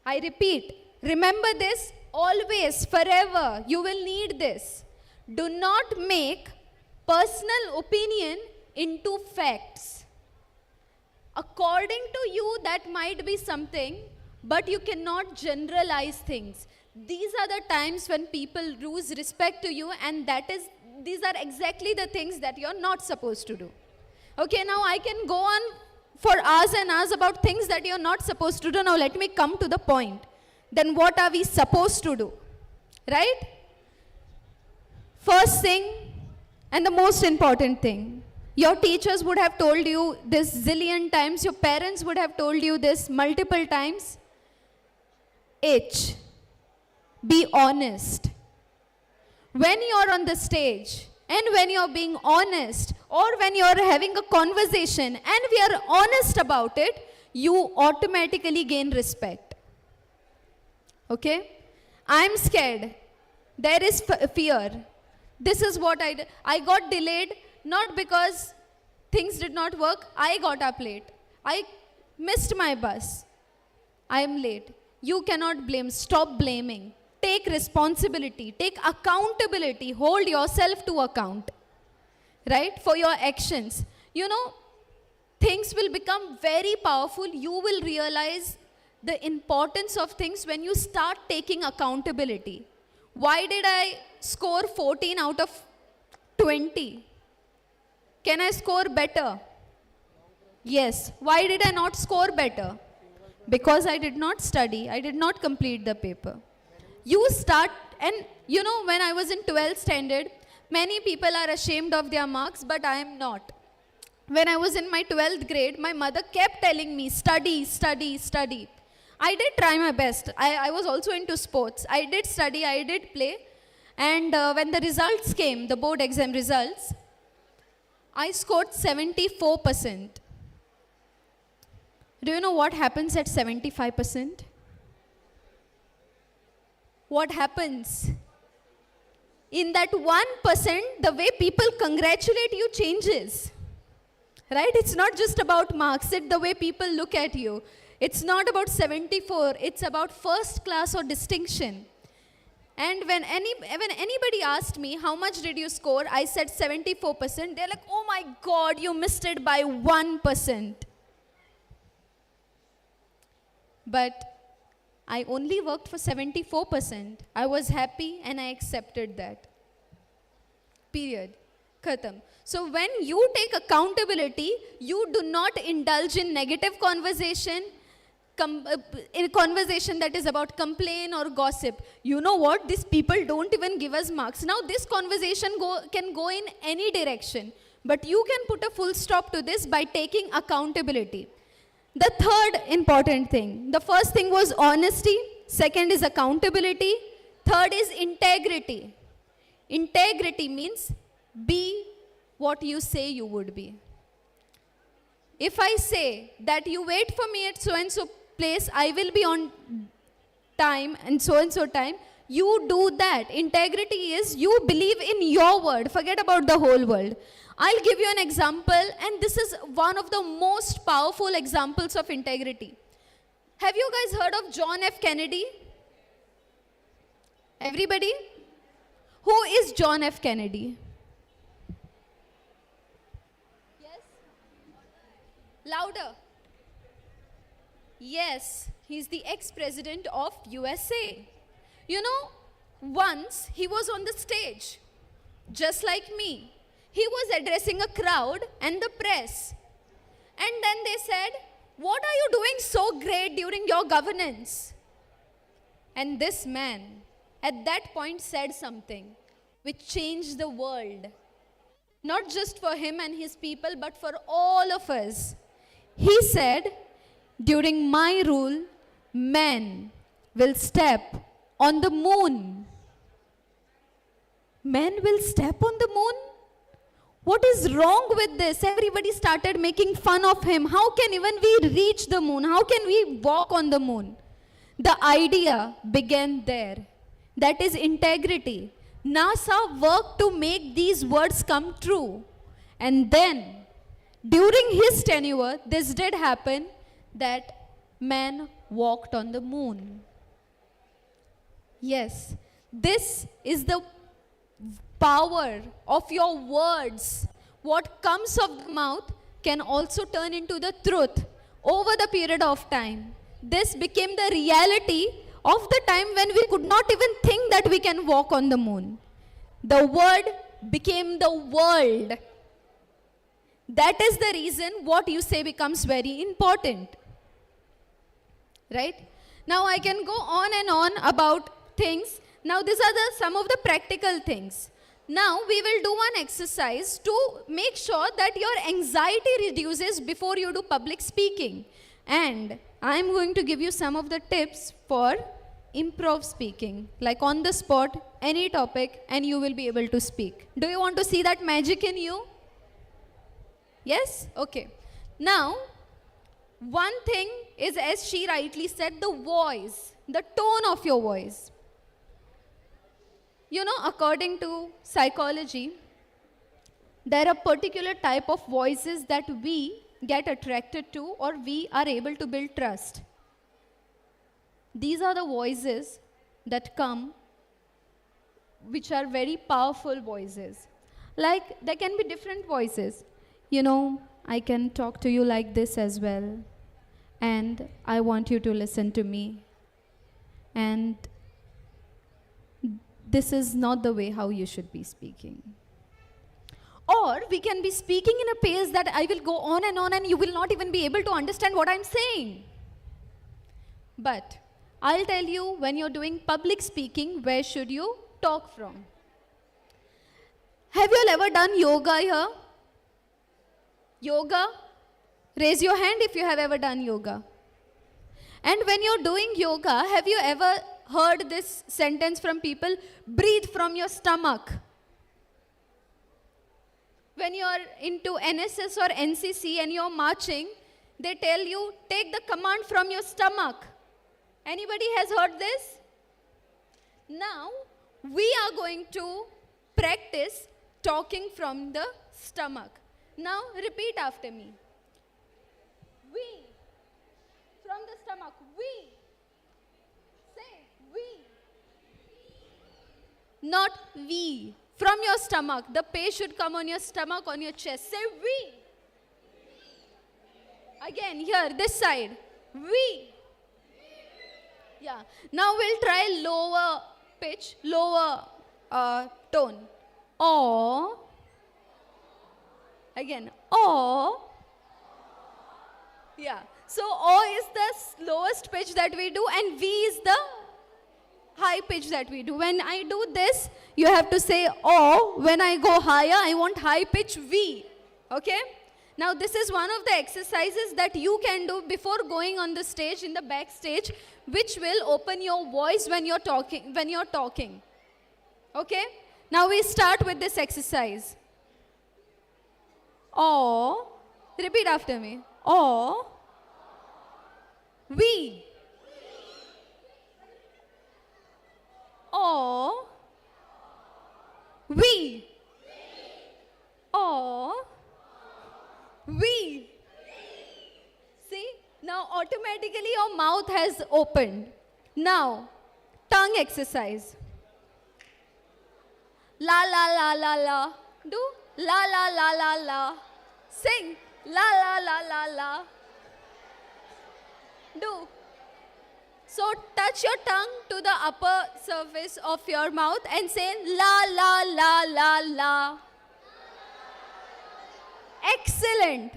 I repeat, remember this always, forever. You will need this. Do not make personal opinion into facts. According to you, that might be something, but you cannot generalize things. These are the times when people lose respect to you, and these are exactly the things that you're not supposed to do. Okay, now I can go on for hours and hours about things that you're not supposed to do. Now let me come to the point. Then what are we supposed to do? Right? First thing, and the most important thing, your teachers would have told you this zillion times, your parents would have told you this multiple times. H, be honest. When you're on the stage and when you're being honest, or when you're having a conversation and we are honest about it, you automatically gain respect. Okay? I'm scared. There is fear. This is what I did. I got delayed not because things did not work. I got up late. I missed my bus. I am late. You cannot blame. Stop blaming. Take responsibility. Take accountability. Hold yourself to account. Right? For your actions. You know, things will become very powerful. You will realize the importance of things when you start taking accountability. Why did I score 14 out of 20? Can I score better? Yes. Why did I not score better? Because I did not study. I did not complete the paper. You start, and you know, when I was in 12th standard, many people are ashamed of their marks, but I am not. When I was in my 12th grade, my mother kept telling me, study, study, study. I did try my best. I was also into sports. I did study, I did play. And when the results came, the board exam results, I scored 74%. Do you know what happens at 75%? What happens? In that 1%, the way people congratulate you changes. Right? It's not just about marks, it's the way people look at you. It's not about 74, it's about first class or distinction. And when anybody asked me, how much did you score? I said 74%. They're like, oh my God, you missed it by 1%. But I only worked for 74%. I was happy and I accepted that. Period. Khatam. So when you take accountability, you do not indulge in negative conversation, in conversation that is about complaint or gossip. You know what? These people don't even give us marks. Now this conversation can go in any direction. But you can put a full stop to this by taking accountability. The third important thing. The first thing was honesty. Second is accountability. Third is integrity. Integrity means be what you say you would be. If I say that you wait for me at so-and-so place, I will be on time and so-and-so time, you do that. Integrity is you believe in your word. Forget about the whole world. I'll give you an example, and this is one of the most powerful examples of integrity. Have you guys heard of John F. Kennedy? Everybody? Who is John F. Kennedy? Yes? Louder. Yes, he's the ex-president of USA. You know, once he was on the stage, just like me. He was addressing a crowd and the press. And then they said, what are you doing so great during your governance? And this man, at that point, said something which changed the world. Not just for him and his people, but for all of us. He said, during my rule, men will step on the moon. Men will step on the moon? What is wrong with this? Everybody started making fun of him. How can even we reach the moon? How can we walk on the moon? The idea began there. That is integrity. NASA worked to make these words come true. And then, during his tenure, this did happen, that man walked on the moon. Yes, this is the power of your words. What comes of the mouth, can also turn into the truth over the period of time. This became the reality of the time when we could not even think that we can walk on the moon. The word became the world. That is the reason what you say becomes very important. Right? Now I can go on and on about things. Now these are some of the practical things. Now we will do one exercise to make sure that your anxiety reduces before you do public speaking. And I am going to give you some of the tips for improv speaking, like on the spot, any topic, and you will be able to speak. Do you want to see that magic in you? Yes? Okay. Now, one thing is, as she rightly said, the voice, the tone of your voice. You know, according to psychology, there are particular type of voices that we get attracted to or we are able to build trust. These are the voices that come, which are very powerful voices. Like, there can be different voices. You know, I can talk to you like this as well. And I want you to listen to me. And this is not the way how you should be speaking. Or we can be speaking in a pace that I will go on and you will not even be able to understand what I'm saying. But I'll tell you, when you're doing public speaking, where should you talk from? Have you all ever done yoga here? Yoga? Raise your hand if you have ever done yoga. And when you're doing yoga, have you ever heard this sentence from people? Breathe from your stomach. When you're into NSS or NCC and you're marching, they tell you, take the command from your stomach. Anybody has heard this? Now, we are going to practice talking from the stomach. Now, repeat after me. We. From the stomach. We. Say, we. Not we. From your stomach. The pace should come on your stomach, on your chest. Say, we. Again, here, this side. We. Yeah. Now we'll try lower pitch, lower tone. O. Again, O. Yeah. So O is the lowest pitch that we do and V is the high pitch that we do. When I do this, you have to say O. When I go higher, I want high pitch V. Okay? Now this is one of the exercises that you can do before going on the stage, in the backstage, which will open your voice when you're talking. Okay? Now we start with this exercise. O. Repeat after me. O. We. O. We. O. We. See? Now automatically your mouth has opened. Now, tongue exercise. La la la la la. Do la la la la la. Sing la la la la la. Do. So touch your tongue to the upper surface of your mouth and say la la la la la. Excellent.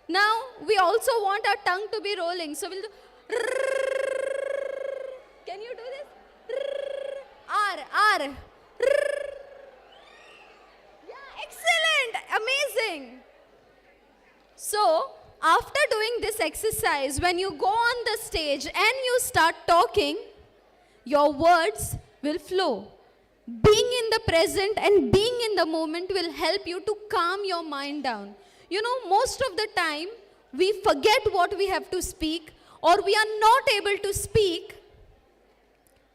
Now we also want our tongue to be rolling. So we'll do. Can you do this? R. Yeah, excellent. Amazing. So after doing this exercise, when you go on the stage and you start talking, your words will flow. Being in the present and being in the moment will help you to calm your mind down. You know, most of the time, we forget what we have to speak, or we are not able to speak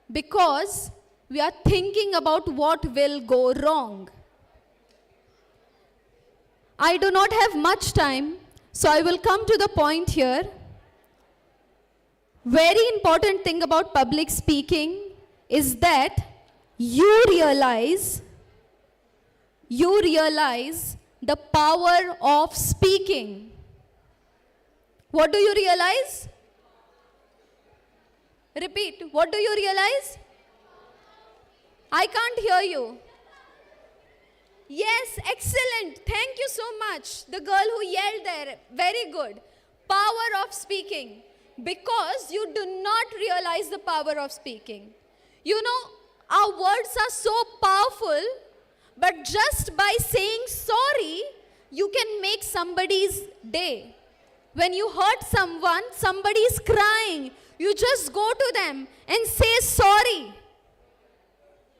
because we are thinking about what will go wrong. I do not have much time, so I will come to the point here. Very important thing about public speaking is that you realize the power of speaking. What do you realize? Repeat. What do you realize? I can't hear you. Yes, excellent. Thank you so much. The girl who yelled there, very good. Power of speaking. Because you do not realize the power of speaking. You know, our words are so powerful, but just by saying sorry, you can make somebody's day. When you hurt someone, somebody is crying, you just go to them and say sorry,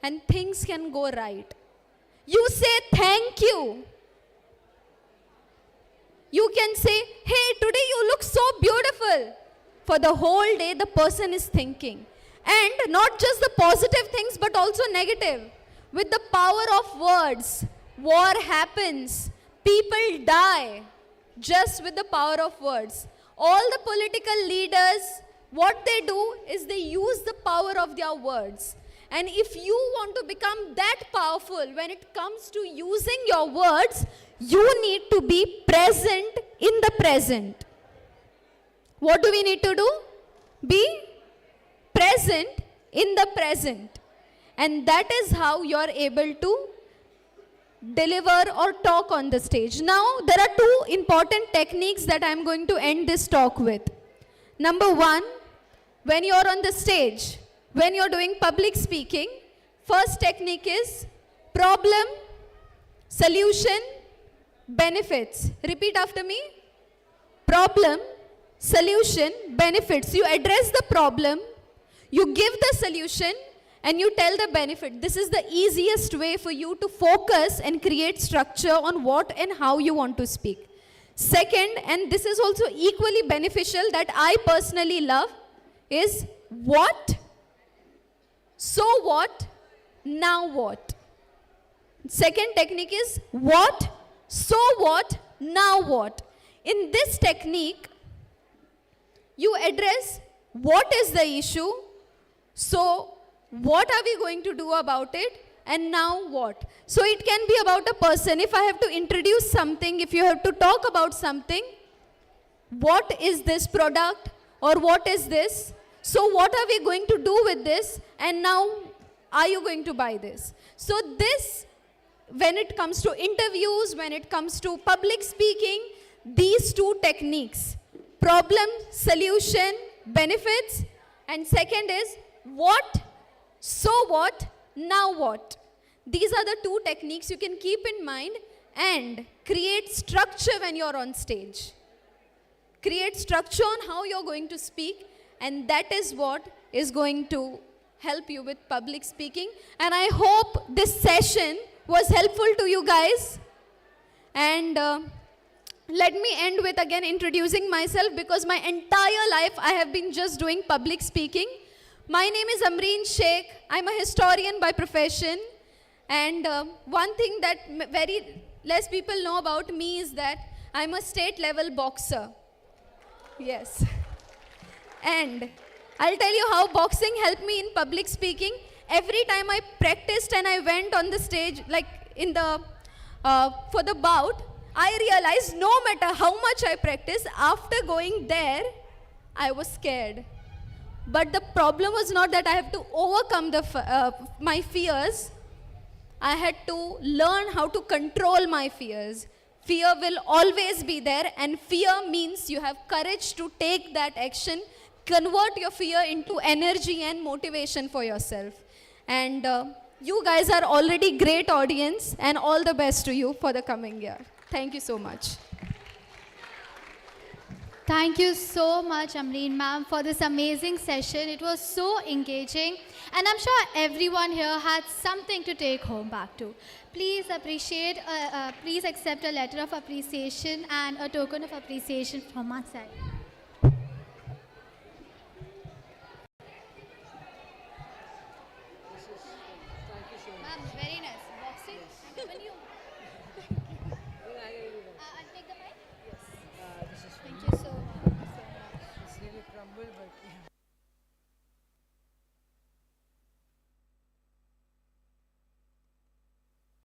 and things can go right. You say thank you. You can say, hey, today you look so beautiful. For the whole day, the person is thinking. And not just the positive things, but also negative. With the power of words, war happens, people die, just with the power of words. All the political leaders, what they do is they use the power of their words. And if you want to become that powerful when it comes to using your words, you need to be present in the present. What do we need to do? Be present in the present. And that is how you are able to deliver or talk on the stage. Now, there are two important techniques that I am going to end this talk with. Number one, when you are on the stage, when you are doing public speaking, first technique is problem, solution, benefits. Repeat after me. Problem, solution, benefits. You address the problem, you give the solution, and you tell the benefit. This is the easiest way for you to focus and create structure on what and how you want to speak. Second, and this is also equally beneficial that I personally love, is what, so what, now what. Second technique is what, so what, now what. In this technique, you address what is the issue, so what are we going to do about it, and now what. So it can be about a person. If I have to introduce something, if you have to talk about something, what is this product or what is this? So what are we going to do with this, and now are you going to buy this? So this, when it comes to interviews, when it comes to public speaking, these two techniques, problem, solution, benefits, and second is what, so what, now what. These are the two techniques you can keep in mind and create structure when you're on stage. Create structure on how you're going to speak, and that is what is going to help you with public speaking. And I hope this session was helpful to you guys. And let me end with again introducing myself, because my entire life I have been just doing public speaking. My name is Amreen Sheikh. I'm a historian by profession. And one thing that very less people know about me is that I'm a state level boxer. Yes. And I'll tell you how boxing helped me in public speaking. Every time I practiced and I went on the stage, like in the, for the bout, I realized no matter how much I practiced, after going there, I was scared. But the problem was not that I have to overcome my fears. I had to learn how to control my fears. Fear will always be there, and fear means you have courage to take that action, convert your fear into energy and motivation for yourself. And you guys are already great audience, and all the best to you for the coming year. Thank you so much. Thank you so much, Amreen ma'am, for this amazing session. It was so engaging, and I'm sure everyone here had something to take home back to. Please please accept a letter of appreciation and a token of appreciation from our side.